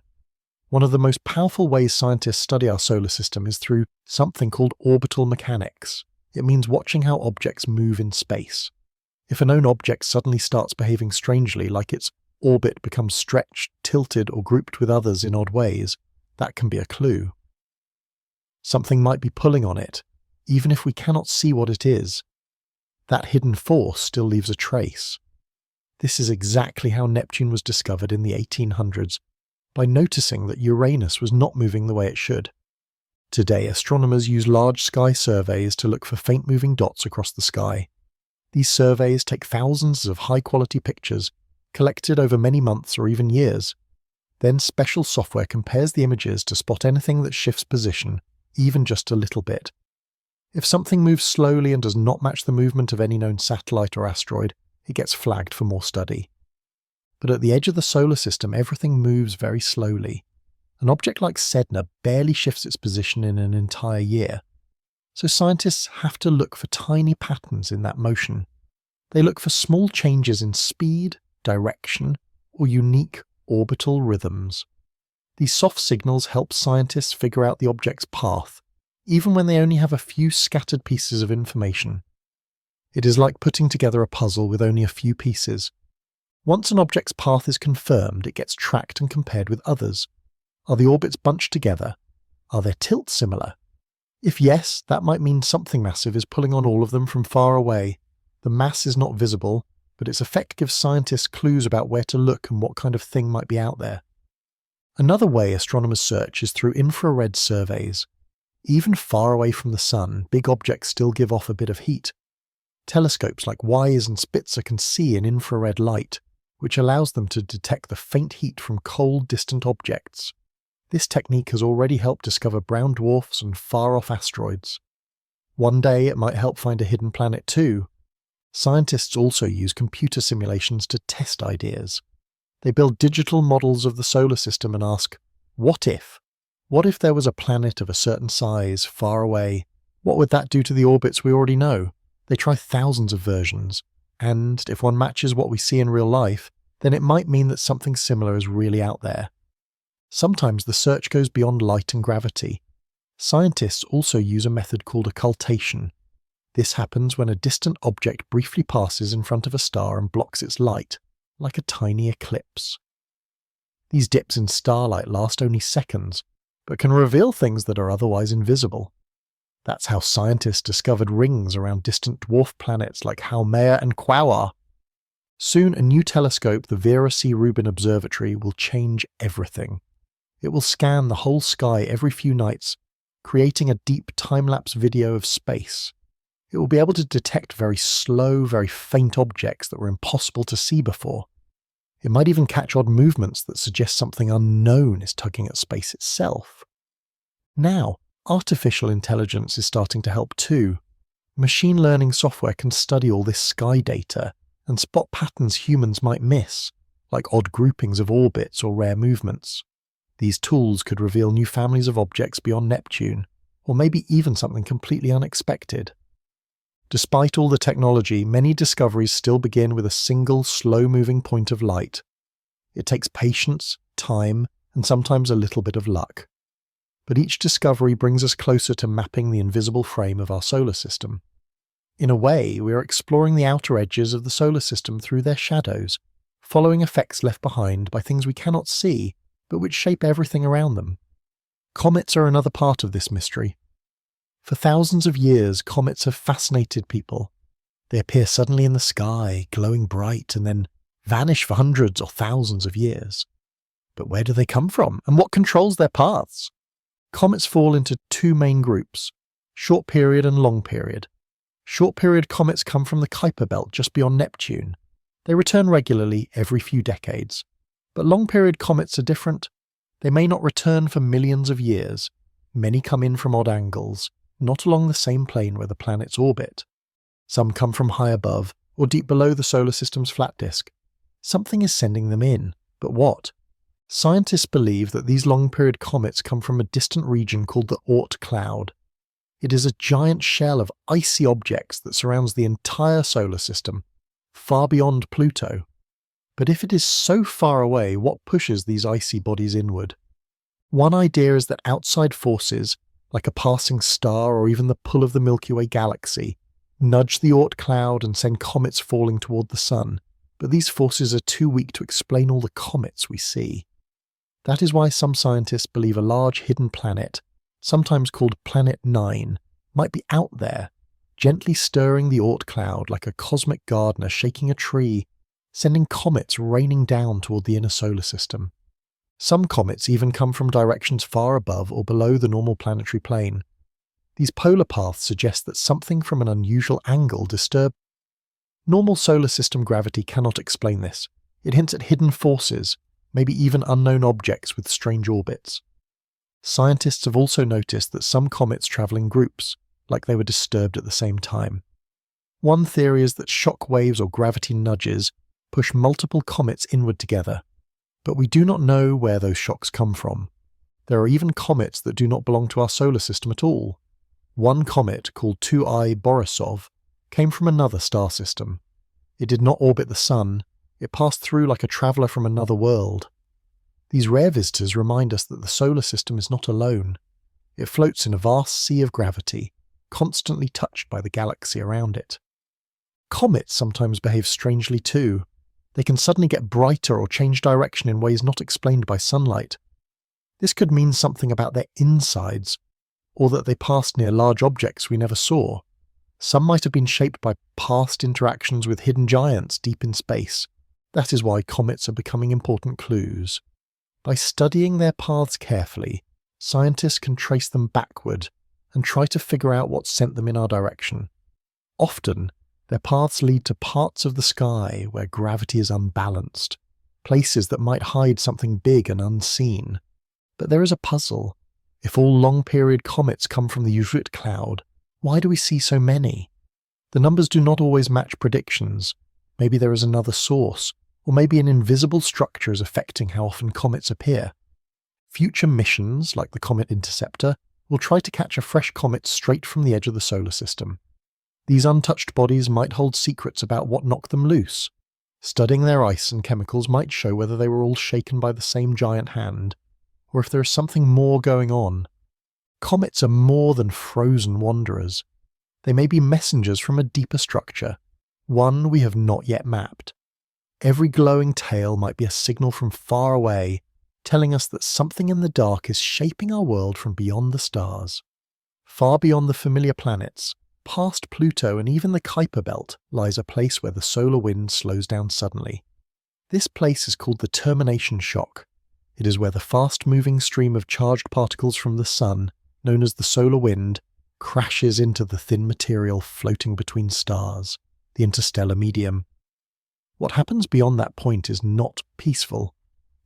One of the most powerful ways scientists study our solar system is through something called orbital mechanics. It means watching how objects move in space. If a known object suddenly starts behaving strangely, like its orbit becomes stretched, tilted, or grouped with others in odd ways, that can be a clue. Something might be pulling on it, even if we cannot see what it is. That hidden force still leaves a trace. This is exactly how Neptune was discovered in the 1800s, by noticing that Uranus was not moving the way it should. Today, astronomers use large sky surveys to look for faint moving dots across the sky. These surveys take thousands of high-quality pictures, collected over many months or even years. Then special software compares the images to spot anything that shifts position, even just a little bit. If something moves slowly and does not match the movement of any known satellite or asteroid, it gets flagged for more study. But at the edge of the solar system, everything moves very slowly. An object like Sedna barely shifts its position in an entire year. So scientists have to look for tiny patterns in that motion. They look for small changes in speed, direction, or unique orbital rhythms. These soft signals help scientists figure out the object's path, even when they only have a few scattered pieces of information. It is like putting together a puzzle with only a few pieces. Once an object's path is confirmed, it gets tracked and compared with others. Are the orbits bunched together? Are their tilts similar? If yes, that might mean something massive is pulling on all of them from far away. The mass is not visible, but its effect gives scientists clues about where to look and what kind of thing might be out there. Another way astronomers search is through infrared surveys. Even far away from the sun, big objects still give off a bit of heat. Telescopes like WISE and Spitzer can see in infrared light, which allows them to detect the faint heat from cold, distant objects. This technique has already helped discover brown dwarfs and far-off asteroids. One day it might help find a hidden planet too. Scientists also use computer simulations to test ideas. They build digital models of the solar system and ask, what if? What if there was a planet of a certain size, far away? What would that do to the orbits we already know? They try thousands of versions, and if one matches what we see in real life, then it might mean that something similar is really out there. Sometimes the search goes beyond light and gravity. Scientists also use a method called occultation. This happens when a distant object briefly passes in front of a star and blocks its light, like a tiny eclipse. These dips in starlight last only seconds, but can reveal things that are otherwise invisible. That's how scientists discovered rings around distant dwarf planets like Haumea and Quaoar. Soon a new telescope, the Vera C. Rubin Observatory, will change everything. It will scan the whole sky every few nights, creating a deep time-lapse video of space. It will be able to detect very slow, very faint objects that were impossible to see before. It might even catch odd movements that suggest something unknown is tugging at space itself. Now, artificial intelligence is starting to help too. Machine learning software can study all this sky data and spot patterns humans might miss, like odd groupings of orbits or rare movements. These tools could reveal new families of objects beyond Neptune, or maybe even something completely unexpected. Despite all the technology, many discoveries still begin with a single slow-moving point of light. It takes patience, time, and sometimes a little bit of luck. But each discovery brings us closer to mapping the invisible frame of our solar system. In a way, we are exploring the outer edges of the solar system through their shadows, following effects left behind by things we cannot see, but which shape everything around them. Comets are another part of this mystery. For thousands of years, comets have fascinated people. They appear suddenly in the sky, glowing bright, and then vanish for hundreds or thousands of years. But where do they come from, and what controls their paths? Comets fall into two main groups, short period and long period. Short period comets come from the Kuiper belt just beyond Neptune. They return regularly every few decades. But long period comets are different. They may not return for millions of years. Many come in from odd angles, not along the same plane where the planets orbit. Some come from high above or deep below the solar system's flat disk. Something is sending them in, but what? Scientists believe that these long-period comets come from a distant region called the Oort cloud. It is a giant shell of icy objects that surrounds the entire solar system, far beyond Pluto. But if it is so far away, what pushes these icy bodies inward? One idea is that outside forces, like a passing star or even the pull of the Milky Way galaxy, nudge the Oort cloud and send comets falling toward the Sun, but these forces are too weak to explain all the comets we see. That is why some scientists believe a large hidden planet, sometimes called Planet 9, might be out there, gently stirring the Oort cloud like a cosmic gardener shaking a tree, sending comets raining down toward the inner solar system. Some comets even come from directions far above or below the normal planetary plane. These polar paths suggest that something from an unusual angle disturbs. Normal solar system gravity cannot explain this. It hints at hidden forces, maybe even unknown objects with strange orbits. Scientists have also noticed that some comets travel in groups, like they were disturbed at the same time. One theory is that shock waves or gravity nudges push multiple comets inward together, but we do not know where those shocks come from. There are even comets that do not belong to our solar system at all. One comet, called 2I Borisov, came from another star system. It did not orbit the Sun, it passed through like a traveller from another world. These rare visitors remind us that the solar system is not alone. It floats in a vast sea of gravity, constantly touched by the galaxy around it. Comets sometimes behave strangely too. They can suddenly get brighter or change direction in ways not explained by sunlight. This could mean something about their insides, or that they passed near large objects we never saw. Some might have been shaped by past interactions with hidden giants deep in space. That is why comets are becoming important clues. By studying their paths carefully, scientists can trace them backward and try to figure out what sent them in our direction. Often, their paths lead to parts of the sky where gravity is unbalanced, places that might hide something big and unseen. But there is a puzzle. If all long-period comets come from the Oort cloud, why do we see so many? The numbers do not always match predictions. Maybe there is another source, or maybe an invisible structure is affecting how often comets appear. Future missions, like the Comet Interceptor, will try to catch a fresh comet straight from the edge of the solar system. These untouched bodies might hold secrets about what knocked them loose. Studying their ice and chemicals might show whether they were all shaken by the same giant hand, or if there is something more going on. Comets are more than frozen wanderers. They may be messengers from a deeper structure, one we have not yet mapped. Every glowing tail might be a signal from far away, telling us that something in the dark is shaping our world from beyond the stars. Far beyond the familiar planets, past Pluto and even the Kuiper belt, lies a place where the solar wind slows down suddenly. This place is called the termination shock. It is where the fast-moving stream of charged particles from the Sun, known as the solar wind, crashes into the thin material floating between stars, the interstellar medium. What happens beyond that point is not peaceful.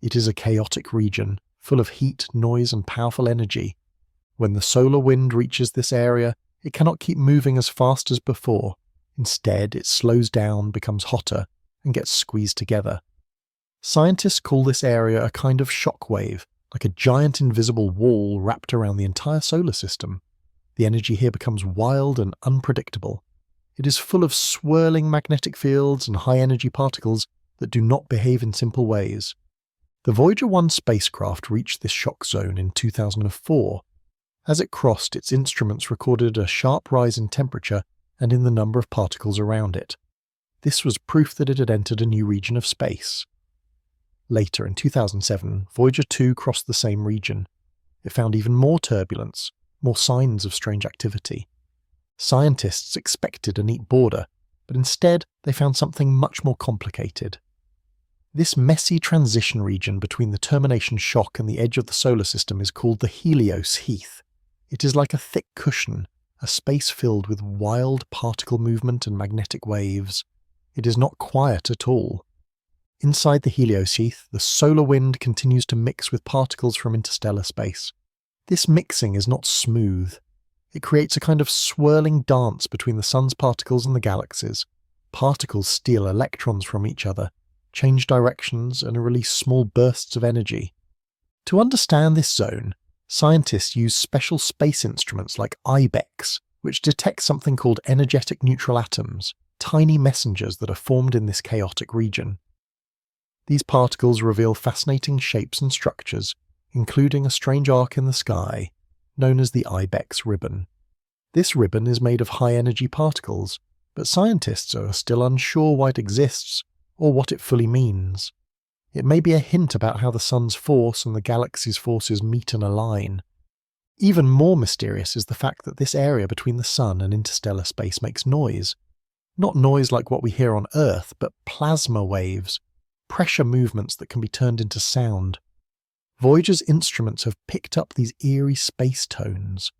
It is a chaotic region, full of heat, noise, and powerful energy. When the solar wind reaches this area, it cannot keep moving as fast as before. Instead, it slows down, becomes hotter, and gets squeezed together. Scientists call this area a kind of shock wave, like a giant invisible wall wrapped around the entire solar system. The energy here becomes wild and unpredictable. It is full of swirling magnetic fields and high-energy particles that do not behave in simple ways. The Voyager 1 spacecraft reached this shock zone in 2004. As it crossed, its instruments recorded a sharp rise in temperature and in the number of particles around it. This was proof that it had entered a new region of space. Later, in 2007, Voyager 2 crossed the same region. It found even more turbulence, more signs of strange activity. Scientists expected a neat border, but instead they found something much more complicated. This messy transition region between the termination shock and the edge of the solar system is called the Helios Heath. It is like a thick cushion, a space filled with wild particle movement and magnetic waves. It is not quiet at all. Inside the Helios Heath, the solar wind continues to mix with particles from interstellar space. This mixing is not smooth. It creates a kind of swirling dance between the sun's particles and the galaxies. Particles steal electrons from each other, change directions, and release small bursts of energy. To understand this zone, scientists use special space instruments like IBEX, which detect something called energetic neutral atoms, tiny messengers that are formed in this chaotic region. These particles reveal fascinating shapes and structures, including a strange arc in the sky, known as the IBEX ribbon. This ribbon is made of high-energy particles, but scientists are still unsure why it exists or what it fully means. It may be a hint about how the sun's force and the galaxy's forces meet and align. Even more mysterious is the fact that this area between the sun and interstellar space makes noise. Not noise like what we hear on Earth, but plasma waves, pressure movements that can be turned into sound. Voyager's instruments have picked up these eerie space tones.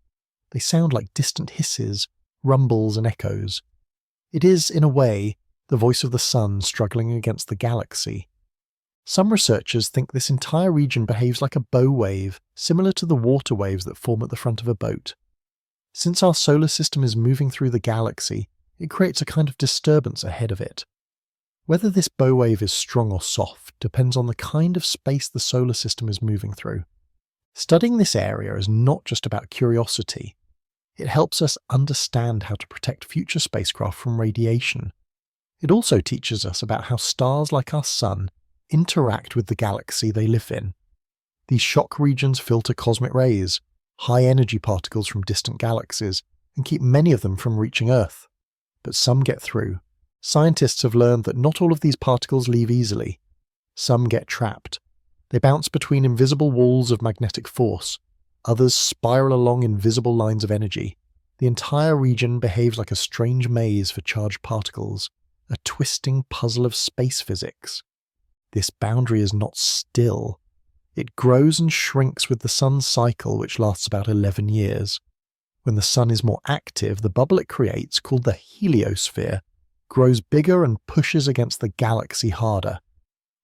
They sound like distant hisses, rumbles and echoes. It is, in a way, the voice of the sun struggling against the galaxy. Some researchers think this entire region behaves like a bow wave, similar to the water waves that form at the front of a boat. Since our solar system is moving through the galaxy, it creates a kind of disturbance ahead of it. Whether this bow wave is strong or soft depends on the kind of space the solar system is moving through. Studying this area is not just about curiosity. It helps us understand how to protect future spacecraft from radiation. It also teaches us about how stars like our sun interact with the galaxy they live in. These shock regions filter cosmic rays, high-energy particles from distant galaxies, and keep many of them from reaching Earth. But some get through. Scientists have learned that not all of these particles leave easily. Some get trapped. They bounce between invisible walls of magnetic force. Others spiral along invisible lines of energy. The entire region behaves like a strange maze for charged particles, a twisting puzzle of space physics. This boundary is not still. It grows and shrinks with the sun's cycle, which lasts about 11 years. When the sun is more active, the bubble it creates, called the heliosphere, grows bigger and pushes against the galaxy harder.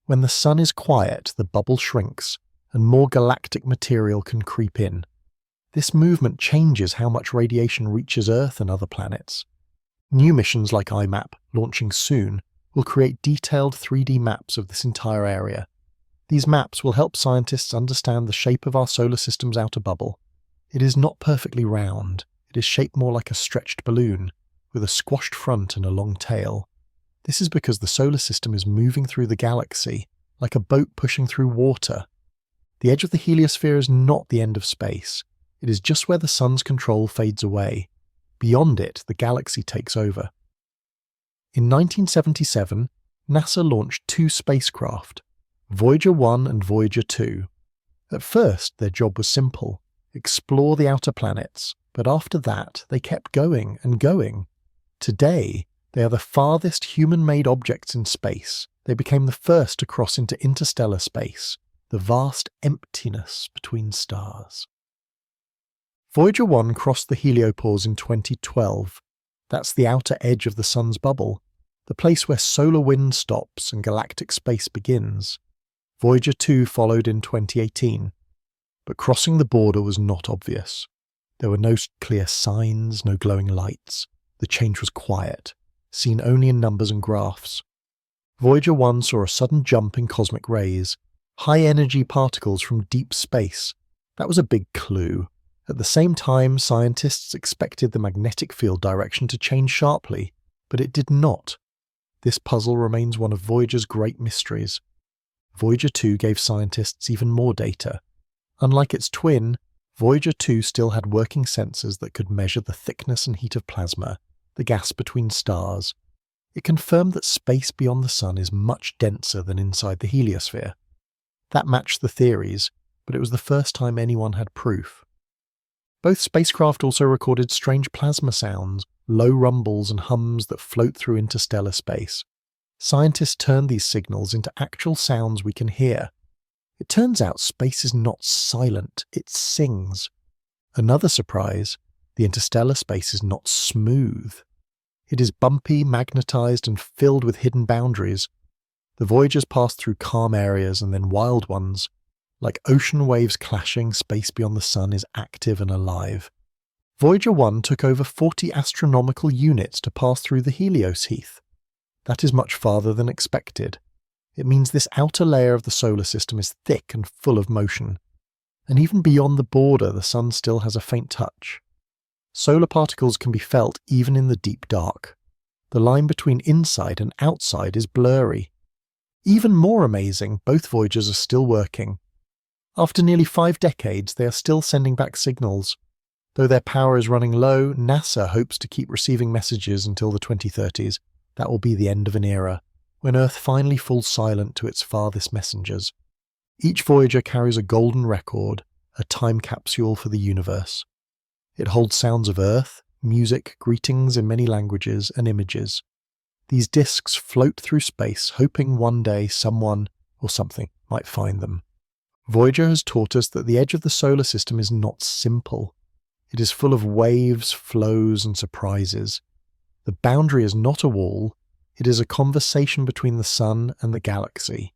When the sun is quiet, the bubble shrinks, and more galactic material can creep in. This movement changes how much radiation reaches Earth and other planets. New missions like IMAP, launching soon, will create detailed 3D maps of this entire area. These maps will help scientists understand the shape of our solar system's outer bubble. It is not perfectly round. It is shaped more like a stretched balloon, with a squashed front and a long tail. This is because the solar system is moving through the galaxy, like a boat pushing through water. The edge of the heliosphere is not the end of space. It is just where the sun's control fades away. Beyond it, the galaxy takes over. In 1977, NASA launched 2 spacecraft, Voyager 1 and Voyager 2. At first, their job was simple: explore the outer planets, but after that, they kept going and going. Today, they are the farthest human-made objects in space. They became the first to cross into interstellar space, the vast emptiness between stars. Voyager 1 crossed the heliopause in 2012. That's the outer edge of the sun's bubble, the place where solar wind stops and galactic space begins. Voyager 2 followed in 2018. But crossing the border was not obvious. There were no clear signs, no glowing lights. The change was quiet, seen only in numbers and graphs. Voyager 1 saw a sudden jump in cosmic rays, high-energy particles from deep space. That was a big clue. At the same time, scientists expected the magnetic field direction to change sharply. But it did not. This puzzle remains one of Voyager's great mysteries. Voyager 2 gave scientists even more data. Unlike its twin, Voyager 2 still had working sensors that could measure the thickness and heat of plasma, the gas between stars. It confirmed that space beyond the Sun is much denser than inside the heliosphere. That matched the theories, but it was the first time anyone had proof. Both spacecraft also recorded strange plasma sounds, low rumbles and hums that float through interstellar space. Scientists turned these signals into actual sounds we can hear. It turns out space is not silent, it sings. Another surprise, the interstellar space is not smooth. It is bumpy, magnetized, and filled with hidden boundaries. The Voyagers passed through calm areas and then wild ones. Like ocean waves clashing, space beyond the Sun is active and alive. Voyager 1 took over 40 astronomical units to pass through the Helios Heath. That is much farther than expected. It means this outer layer of the solar system is thick and full of motion. And even beyond the border, the Sun still has a faint touch. Solar particles can be felt even in the deep dark. The line between inside and outside is blurry. Even more amazing, both Voyagers are still working. After nearly 5 decades, they are still sending back signals. Though their power is running low, NASA hopes to keep receiving messages until the 2030s. That will be the end of an era, when Earth finally falls silent to its farthest messengers. Each Voyager carries a golden record, a time capsule for the universe. It holds sounds of Earth, music, greetings in many languages, and images. These disks float through space, hoping one day someone or something might find them. Voyager has taught us that the edge of the solar system is not simple. It is full of waves, flows, and surprises. The boundary is not a wall, it is a conversation between the Sun and the galaxy.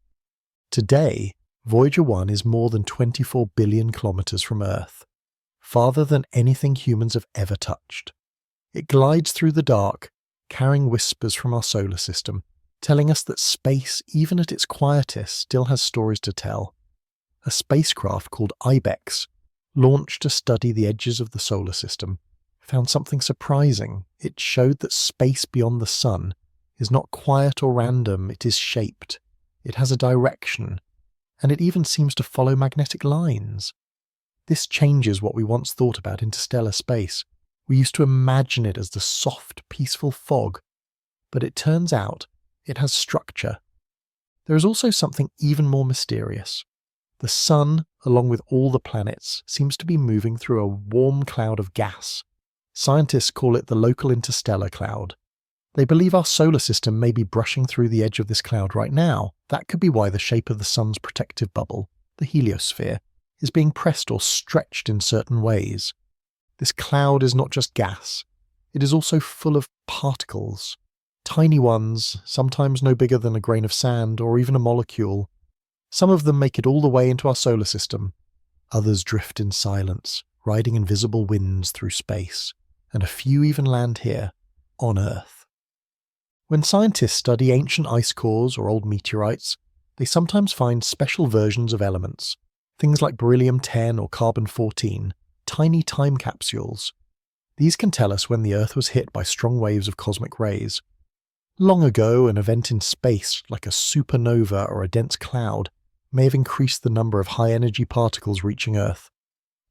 Today, Voyager 1 is more than 24 billion kilometers from Earth, farther than anything humans have ever touched. It glides through the dark, carrying whispers from our solar system, telling us that space, even at its quietest, still has stories to tell. A spacecraft called IBEX, launched to study the edges of the solar system, found something surprising. It showed that space beyond the Sun is not quiet or random, it is shaped. It has a direction, and it even seems to follow magnetic lines. This changes what we once thought about interstellar space. We used to imagine it as the soft, peaceful fog, but it turns out it has structure. There is also something even more mysterious. The Sun, along with all the planets, seems to be moving through a warm cloud of gas. Scientists call it the local interstellar cloud. They believe our solar system may be brushing through the edge of this cloud right now. That could be why the shape of the Sun's protective bubble, the heliosphere, is being pressed or stretched in certain ways. This cloud is not just gas. It is also full of particles. Tiny ones, sometimes no bigger than a grain of sand or even a molecule. Some of them make it all the way into our solar system. Others drift in silence, riding invisible winds through space. And a few even land here, on Earth. When scientists study ancient ice cores or old meteorites, they sometimes find special versions of elements, things like beryllium-10 or carbon-14, tiny time capsules. These can tell us when the Earth was hit by strong waves of cosmic rays. Long ago, an event in space, like a supernova or a dense cloud, may have increased the number of high-energy particles reaching Earth.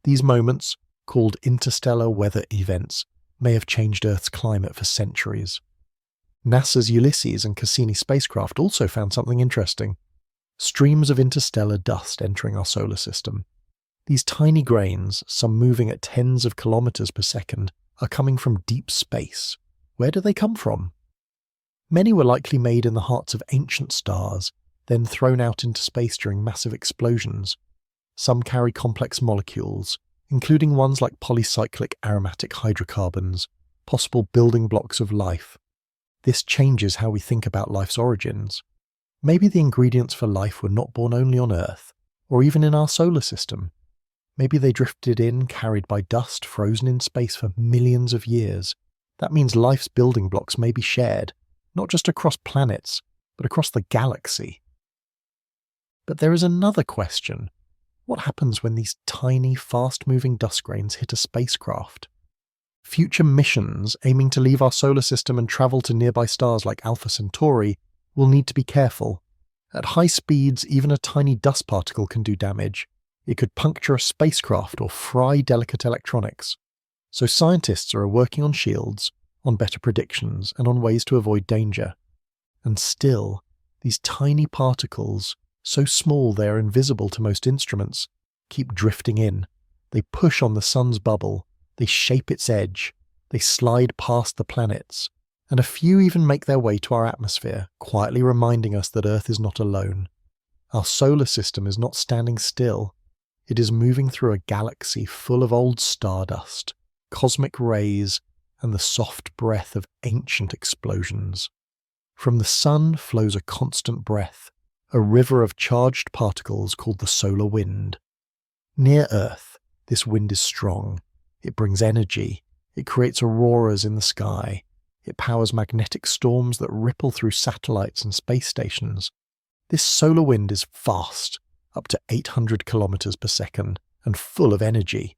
These moments, called interstellar weather events, may have changed Earth's climate for centuries. NASA's Ulysses and Cassini spacecraft also found something interesting. Streams of interstellar dust entering our solar system. These tiny grains, some moving at tens of kilometers per second, are coming from deep space. Where do they come from? Many were likely made in the hearts of ancient stars, then thrown out into space during massive explosions. Some carry complex molecules, including ones like polycyclic aromatic hydrocarbons, possible building blocks of life. This changes how we think about life's origins. Maybe the ingredients for life were not born only on Earth, or even in our solar system. Maybe they drifted in, carried by dust, frozen in space for millions of years. That means life's building blocks may be shared, not just across planets, but across the galaxy. But there is another question. What happens when these tiny, fast-moving dust grains hit a spacecraft? Future missions aiming to leave our solar system and travel to nearby stars like Alpha Centauri will need to be careful. At high speeds, even a tiny dust particle can do damage. It could puncture a spacecraft or fry delicate electronics. So scientists are working on shields, on better predictions, and on ways to avoid danger. And still, these tiny particles, so small they are invisible to most instruments, keep drifting in. They push on the sun's bubble, they shape its edge, they slide past the planets, and a few even make their way to our atmosphere, quietly reminding us that Earth is not alone. Our solar system is not standing still. It is moving through a galaxy full of old stardust, cosmic rays, and the soft breath of ancient explosions. From the sun flows a constant breath, a river of charged particles called the solar wind. Near Earth, this wind is strong. It brings energy. It creates auroras in the sky. It powers magnetic storms that ripple through satellites and space stations. This solar wind is fast, up to 800 kilometers per second, and full of energy.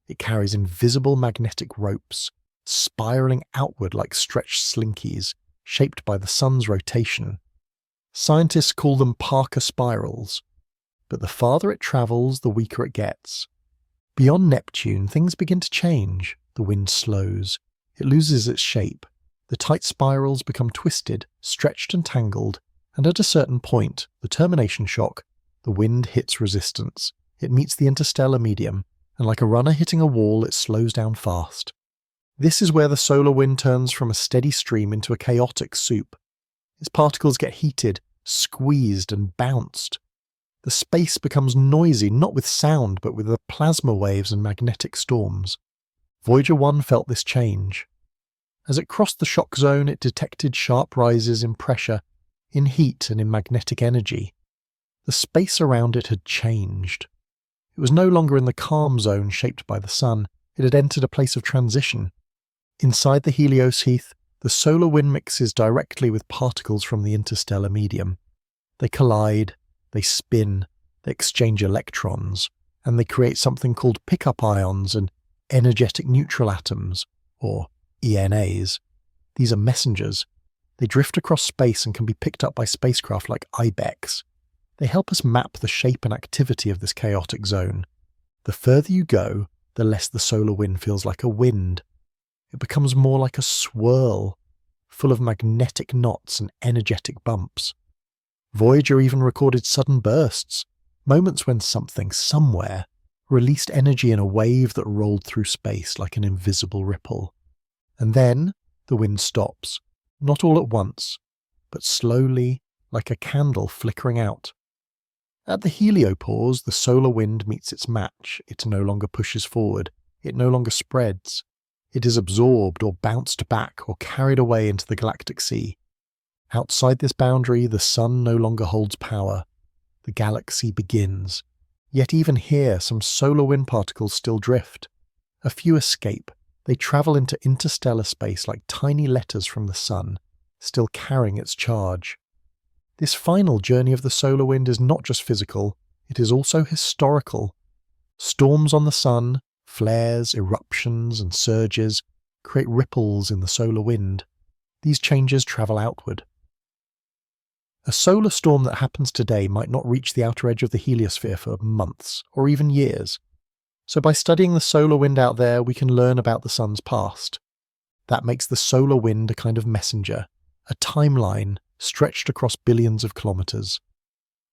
It carries invisible magnetic ropes, spiraling outward like stretched slinkies, shaped by the sun's rotation. Scientists call them Parker spirals, but the farther it travels, the weaker it gets. Beyond Neptune, things begin to change. The wind slows. It loses its shape. The tight spirals become twisted, stretched and tangled, and at a certain point, the termination shock, the wind hits resistance. It meets the interstellar medium, and like a runner hitting a wall, it slows down fast. This is where the solar wind turns from a steady stream into a chaotic soup. Its particles get heated, squeezed, and bounced. The space becomes noisy, not with sound, but with the plasma waves and magnetic storms. Voyager 1 felt this change. As it crossed the shock zone, it detected sharp rises in pressure, in heat, and in magnetic energy. The space around it had changed. It was no longer in the calm zone shaped by the sun. It had entered a place of transition. Inside the Helios Heath, the solar wind mixes directly with particles from the interstellar medium. They collide, they spin, they exchange electrons, and they create something called pickup ions and energetic neutral atoms, or ENAs. These are messengers. They drift across space and can be picked up by spacecraft like IBEX. They help us map the shape and activity of this chaotic zone. The further you go, the less the solar wind feels like a wind. It becomes more like a swirl, full of magnetic knots and energetic bumps. Voyager even recorded sudden bursts, moments when something, somewhere, released energy in a wave that rolled through space like an invisible ripple. And then the wind stops, not all at once, but slowly, like a candle flickering out. At the heliopause, the solar wind meets its match. It no longer pushes forward. It no longer spreads. It is absorbed or bounced back or carried away into the galactic sea. Outside this boundary, the sun no longer holds power. The galaxy begins. Yet even here, some solar wind particles still drift. A few escape. They travel into interstellar space like tiny letters from the sun, still carrying its charge. This final journey of the solar wind is not just physical, it is also historical. Storms on the sun, flares, eruptions, and surges create ripples in the solar wind. These changes travel outward. A solar storm that happens today might not reach the outer edge of the heliosphere for months, or even years. So by studying the solar wind out there, we can learn about the sun's past. That makes the solar wind a kind of messenger, a timeline stretched across billions of kilometers.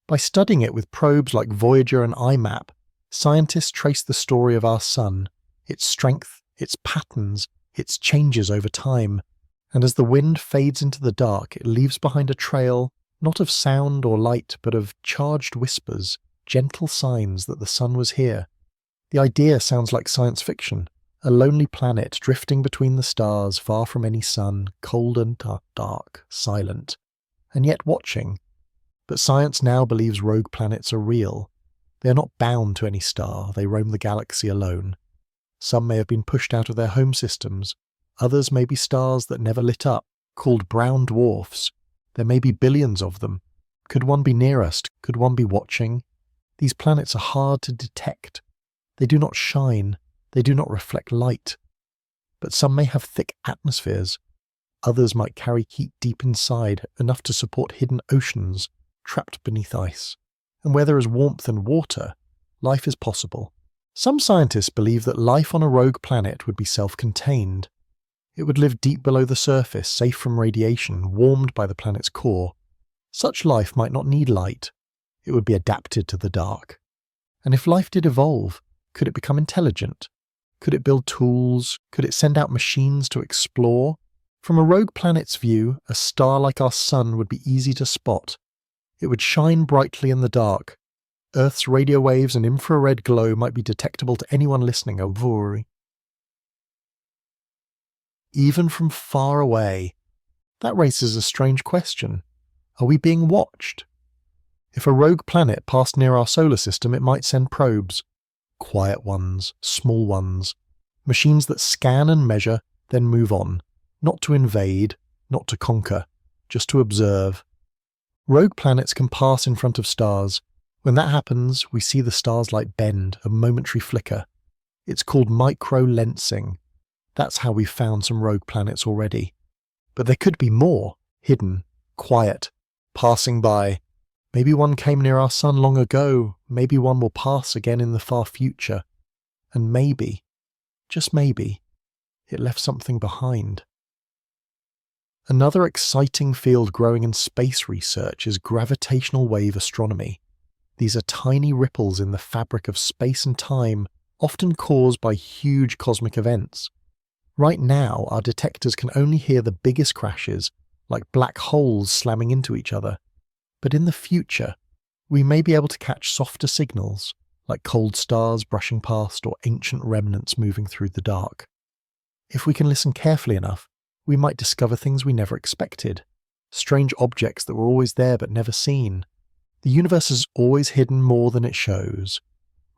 By studying it with probes like Voyager and IMAP, scientists trace the story of our sun, its strength, its patterns, its changes over time. And as the wind fades into the dark, it leaves behind a trail, not of sound or light, but of charged whispers, gentle signs that the sun was here. The idea sounds like science fiction, a lonely planet drifting between the stars, far from any sun, cold and dark, silent, and yet watching. But science now believes rogue planets are real. They are not bound to any star, they roam the galaxy alone. Some may have been pushed out of their home systems, others may be stars that never lit up, called brown dwarfs. There may be billions of them. Could one be near us? Could one be watching? These planets are hard to detect. They do not shine. They do not reflect light. but some may have thick atmospheres. Others might carry heat deep inside, enough to support hidden oceans trapped beneath ice. And where there is warmth and water, life is possible. Some scientists believe that life on a rogue planet would be self-contained. It would live deep below the surface, safe from radiation, warmed by the planet's core. Such life might not need light. It would be adapted to the dark. And if life did evolve, could it become intelligent? Could it build tools? Could it send out machines to explore? From a rogue planet's view, a star like our sun would be easy to spot. It would shine brightly in the dark. Earth's radio waves and infrared glow might be detectable to anyone listening. Even from far away. That raises a strange question. Are we being watched? If a rogue planet passed near our solar system, it might send probes. Quiet ones, small ones. Machines that scan and measure, then move on. Not to invade, not to conquer, just to observe. Rogue planets can pass in front of stars. When that happens, we see the star's light bend, a momentary flicker. It's called micro-lensing. That's how we've found some rogue planets already. But there could be more, hidden, quiet, passing by. Maybe one came near our sun long ago, maybe one will pass again in the far future. And maybe, just maybe, it left something behind. Another exciting field growing in space research is gravitational wave astronomy. These are tiny ripples in the fabric of space and time, often caused by huge cosmic events. Right now, our detectors can only hear the biggest crashes, like black holes slamming into each other. But in the future, we may be able to catch softer signals, like cold stars brushing past or ancient remnants moving through the dark. If we can listen carefully enough, we might discover things we never expected, strange objects that were always there but never seen. The universe is always hidden more than it shows.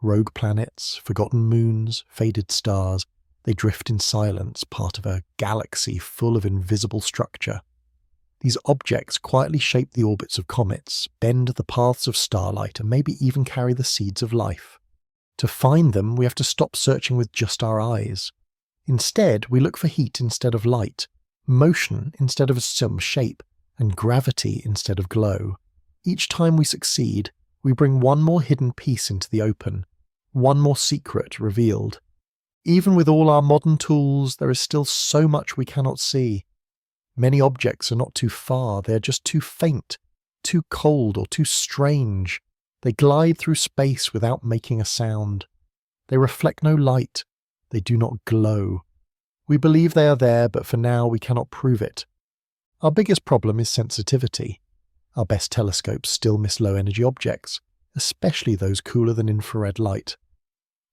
Rogue planets, forgotten moons, faded stars, they drift in silence, part of a galaxy full of invisible structure. These objects quietly shape the orbits of comets, bend the paths of starlight, and maybe even carry the seeds of life. To find them, we have to stop searching with just our eyes. Instead, we look for heat instead of light, motion instead of some shape, and gravity instead of glow. Each time we succeed, we bring one more hidden piece into the open, one more secret revealed. Even with all our modern tools, there is still so much we cannot see. Many objects are not too far, they are just too faint, too cold or too strange. They glide through space without making a sound. They reflect no light, they do not glow. We believe they are there, but for now we cannot prove it. Our biggest problem is sensitivity. Our best telescopes still miss low-energy objects, especially those cooler than infrared light.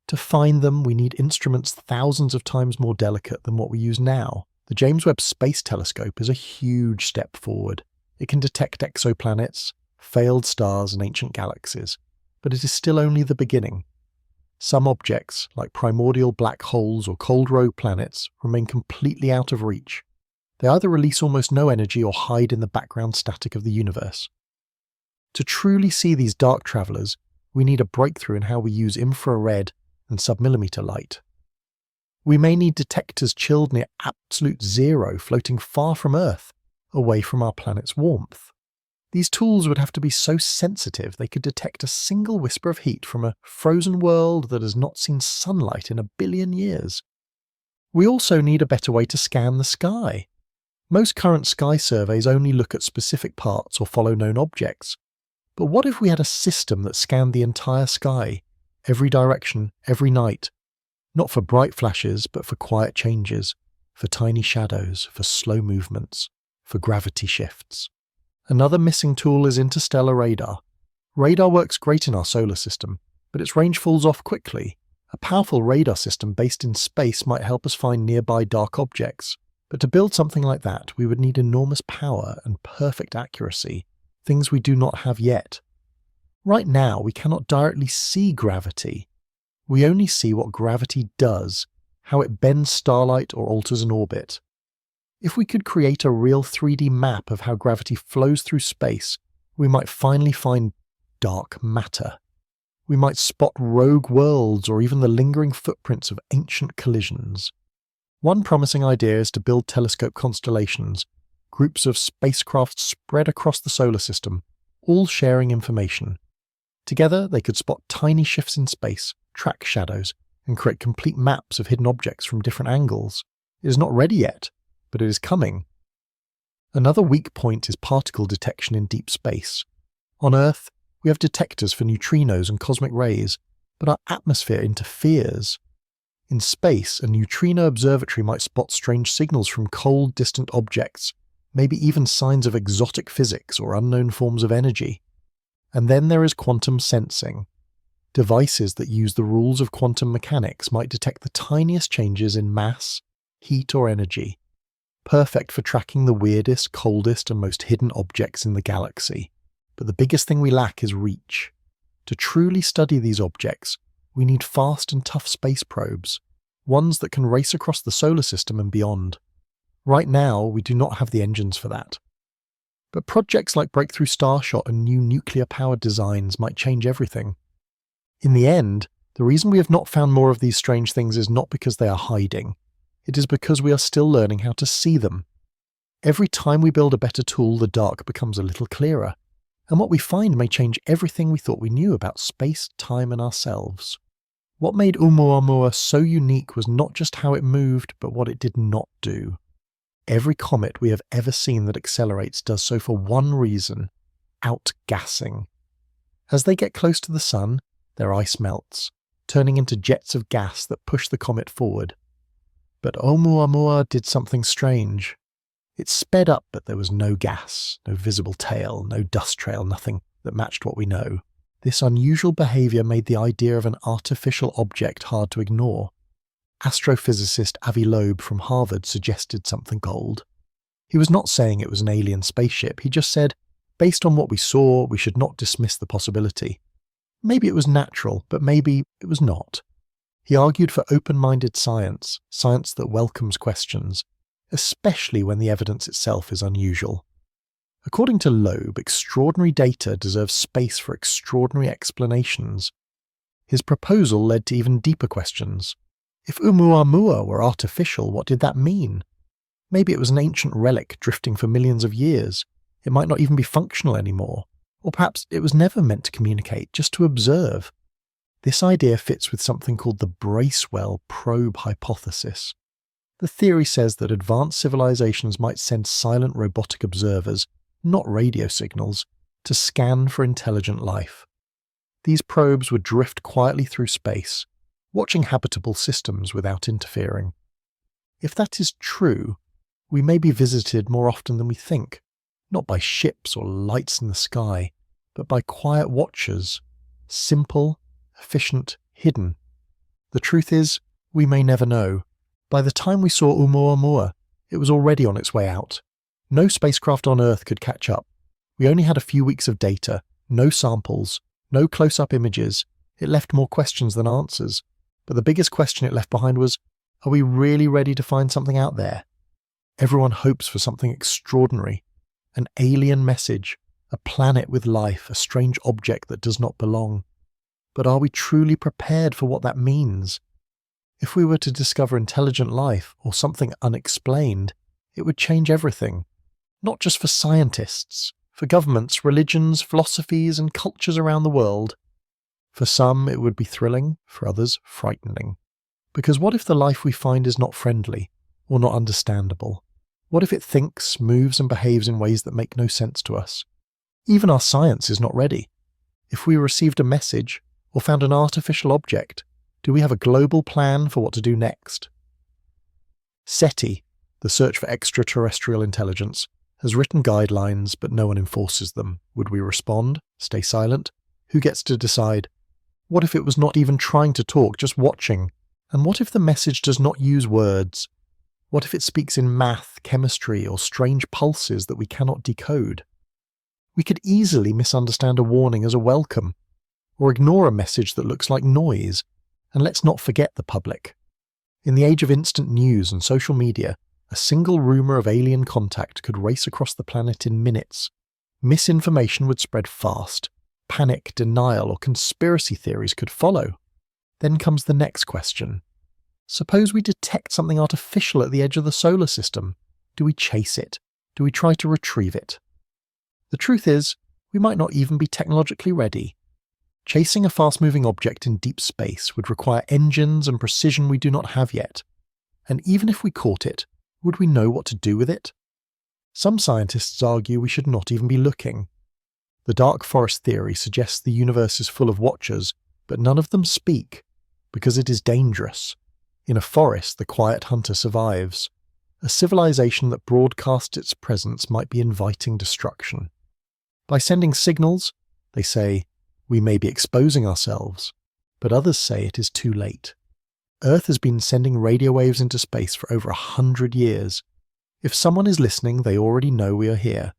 To find them, we need instruments thousands of times more delicate than what we use now. The James Webb Space Telescope is a huge step forward. It can detect exoplanets, failed stars and ancient galaxies, but it is still only the beginning. Some objects, like primordial black holes or cold rogue planets, remain completely out of reach. They either release almost no energy or hide in the background static of the universe. To truly see these dark travelers, we need a breakthrough in how we use infrared and submillimeter light. We may need detectors chilled near absolute zero, floating far from Earth, away from our planet's warmth. These tools would have to be so sensitive they could detect a single whisper of heat from a frozen world that has not seen sunlight in 1 billion years. We also need a better way to scan the sky. Most current sky surveys only look at specific parts or follow known objects. But what if we had a system that scanned the entire sky, every direction, every night? Not for bright flashes, but for quiet changes, for tiny shadows, for slow movements, for gravity shifts. Another missing tool is interstellar radar. Radar works great in our solar system, but its range falls off quickly. A powerful radar system based in space might help us find nearby dark objects, but to build something like that, we would need enormous power and perfect accuracy, things we do not have yet. Right now, we cannot directly see gravity. We only see what gravity does, how it bends starlight or alters an orbit. If we could create a real 3D map of how gravity flows through space, we might finally find dark matter. We might spot rogue worlds or even the lingering footprints of ancient collisions. One promising idea is to build telescope constellations, groups of spacecraft spread across the solar system, all sharing information. Together, they could spot tiny shifts in space, track shadows, and create complete maps of hidden objects from different angles. It is not ready yet, but it is coming. Another weak point is particle detection in deep space. On Earth, we have detectors for neutrinos and cosmic rays, but our atmosphere interferes. In space, a neutrino observatory might spot strange signals from cold, distant objects, maybe even signs of exotic physics or unknown forms of energy. And then there is quantum sensing. Devices that use the rules of quantum mechanics might detect the tiniest changes in mass, heat or energy, perfect for tracking the weirdest, coldest and most hidden objects in the galaxy. But the biggest thing we lack is reach. To truly study these objects, we need fast and tough space probes, ones that can race across the solar system and beyond. Right now, we do not have the engines for that. But projects like Breakthrough Starshot and new nuclear-powered designs might change everything. In the end, the reason we have not found more of these strange things is not because they are hiding. It is because we are still learning how to see them. Every time we build a better tool, the dark becomes a little clearer, and what we find may change everything we thought we knew about space, time, and ourselves. What made Oumuamua so unique was not just how it moved, but what it did not do. Every comet we have ever seen that accelerates does so for one reason: outgassing. As they get close to the sun, their ice melts, turning into jets of gas that push the comet forward. But Oumuamua did something strange. It sped up, but there was no gas, no visible tail, no dust trail, nothing that matched what we know. This unusual behaviour made the idea of an artificial object hard to ignore. Astrophysicist Avi Loeb from Harvard suggested something gold. He was not saying it was an alien spaceship, he just said, based on what we saw, we should not dismiss the possibility. Maybe it was natural, but maybe it was not. He argued for open-minded science, science that welcomes questions, especially when the evidence itself is unusual. According to Loeb, extraordinary data deserves space for extraordinary explanations. His proposal led to even deeper questions. If Oumuamua were artificial, what did that mean? Maybe it was an ancient relic drifting for millions of years. It might not even be functional anymore. Or perhaps it was never meant to communicate, just to observe. This idea fits with something called the Bracewell probe hypothesis. The theory says that advanced civilizations might send silent robotic observers, not radio signals, to scan for intelligent life. These probes would drift quietly through space, watching habitable systems without interfering. If that is true, we may be visited more often than we think, not by ships or lights in the sky, but by quiet watchers, simple, efficient, hidden. The truth is, we may never know. By the time we saw Oumuamua, it was already on its way out. No spacecraft on Earth could catch up. We only had a few weeks of data, no samples, no close-up images. It left more questions than answers. But the biggest question it left behind was, are we really ready to find something out there? Everyone hopes for something extraordinary. An alien message, a planet with life, a strange object that does not belong. But are we truly prepared for what that means? If we were to discover intelligent life or something unexplained, it would change everything. Not just for scientists, for governments, religions, philosophies, and cultures around the world. For some, it would be thrilling, for others, frightening. Because what if the life we find is not friendly, or not understandable? What if it thinks, moves, and behaves in ways that make no sense to us? Even our science is not ready. If we received a message, or found an artificial object, do we have a global plan for what to do next? SETI, the Search for Extraterrestrial Intelligence, has written guidelines, but no one enforces them. Would we respond? Stay silent? Who gets to decide? What if it was not even trying to talk, just watching? And what if the message does not use words? What if it speaks in math, chemistry, or strange pulses that we cannot decode? We could easily misunderstand a warning as a welcome, or ignore a message that looks like noise. And let's not forget the public. In the age of instant news and social media, a single rumour of alien contact could race across the planet in minutes. Misinformation would spread fast. Panic, denial, or conspiracy theories could follow. Then comes the next question. Suppose we detect something artificial at the edge of the solar system. Do we chase it? Do we try to retrieve it? The truth is, we might not even be technologically ready. Chasing a fast-moving object in deep space would require engines and precision we do not have yet. And even if we caught it, would we know what to do with it? Some scientists argue we should not even be looking. The dark forest theory suggests the universe is full of watchers, but none of them speak, because it is dangerous. In a forest, the quiet hunter survives. A civilization that broadcasts its presence might be inviting destruction. By sending signals, they say, we may be exposing ourselves, but others say it is too late. Earth has been sending radio waves into space for over 100 years. If someone is listening, they already know we are here.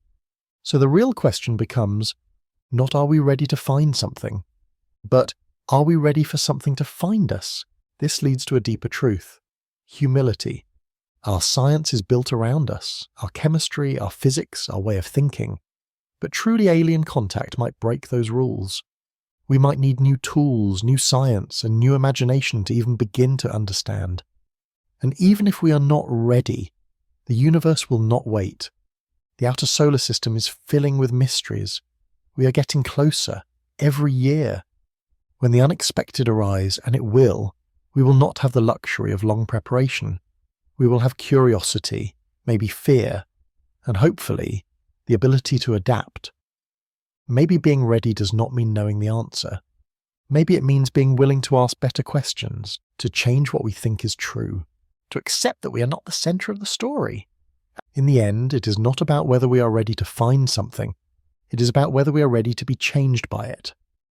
So the real question becomes, not are we ready to find something, but are we ready for something to find us? This leads to a deeper truth: humility. Our science is built around us, our chemistry, our physics, our way of thinking. But truly alien contact might break those rules. We might need new tools, new science, and new imagination to even begin to understand. And even if we are not ready, the universe will not wait. The outer solar system is filling with mysteries. We are getting closer, every year. When the unexpected arise, and it will, we will not have the luxury of long preparation. We will have curiosity, maybe fear, and hopefully, the ability to adapt. Maybe being ready does not mean knowing the answer. Maybe it means being willing to ask better questions, to change what we think is true, to accept that we are not the center of the story. In the end, it is not about whether we are ready to find something. It is about whether we are ready to be changed by it.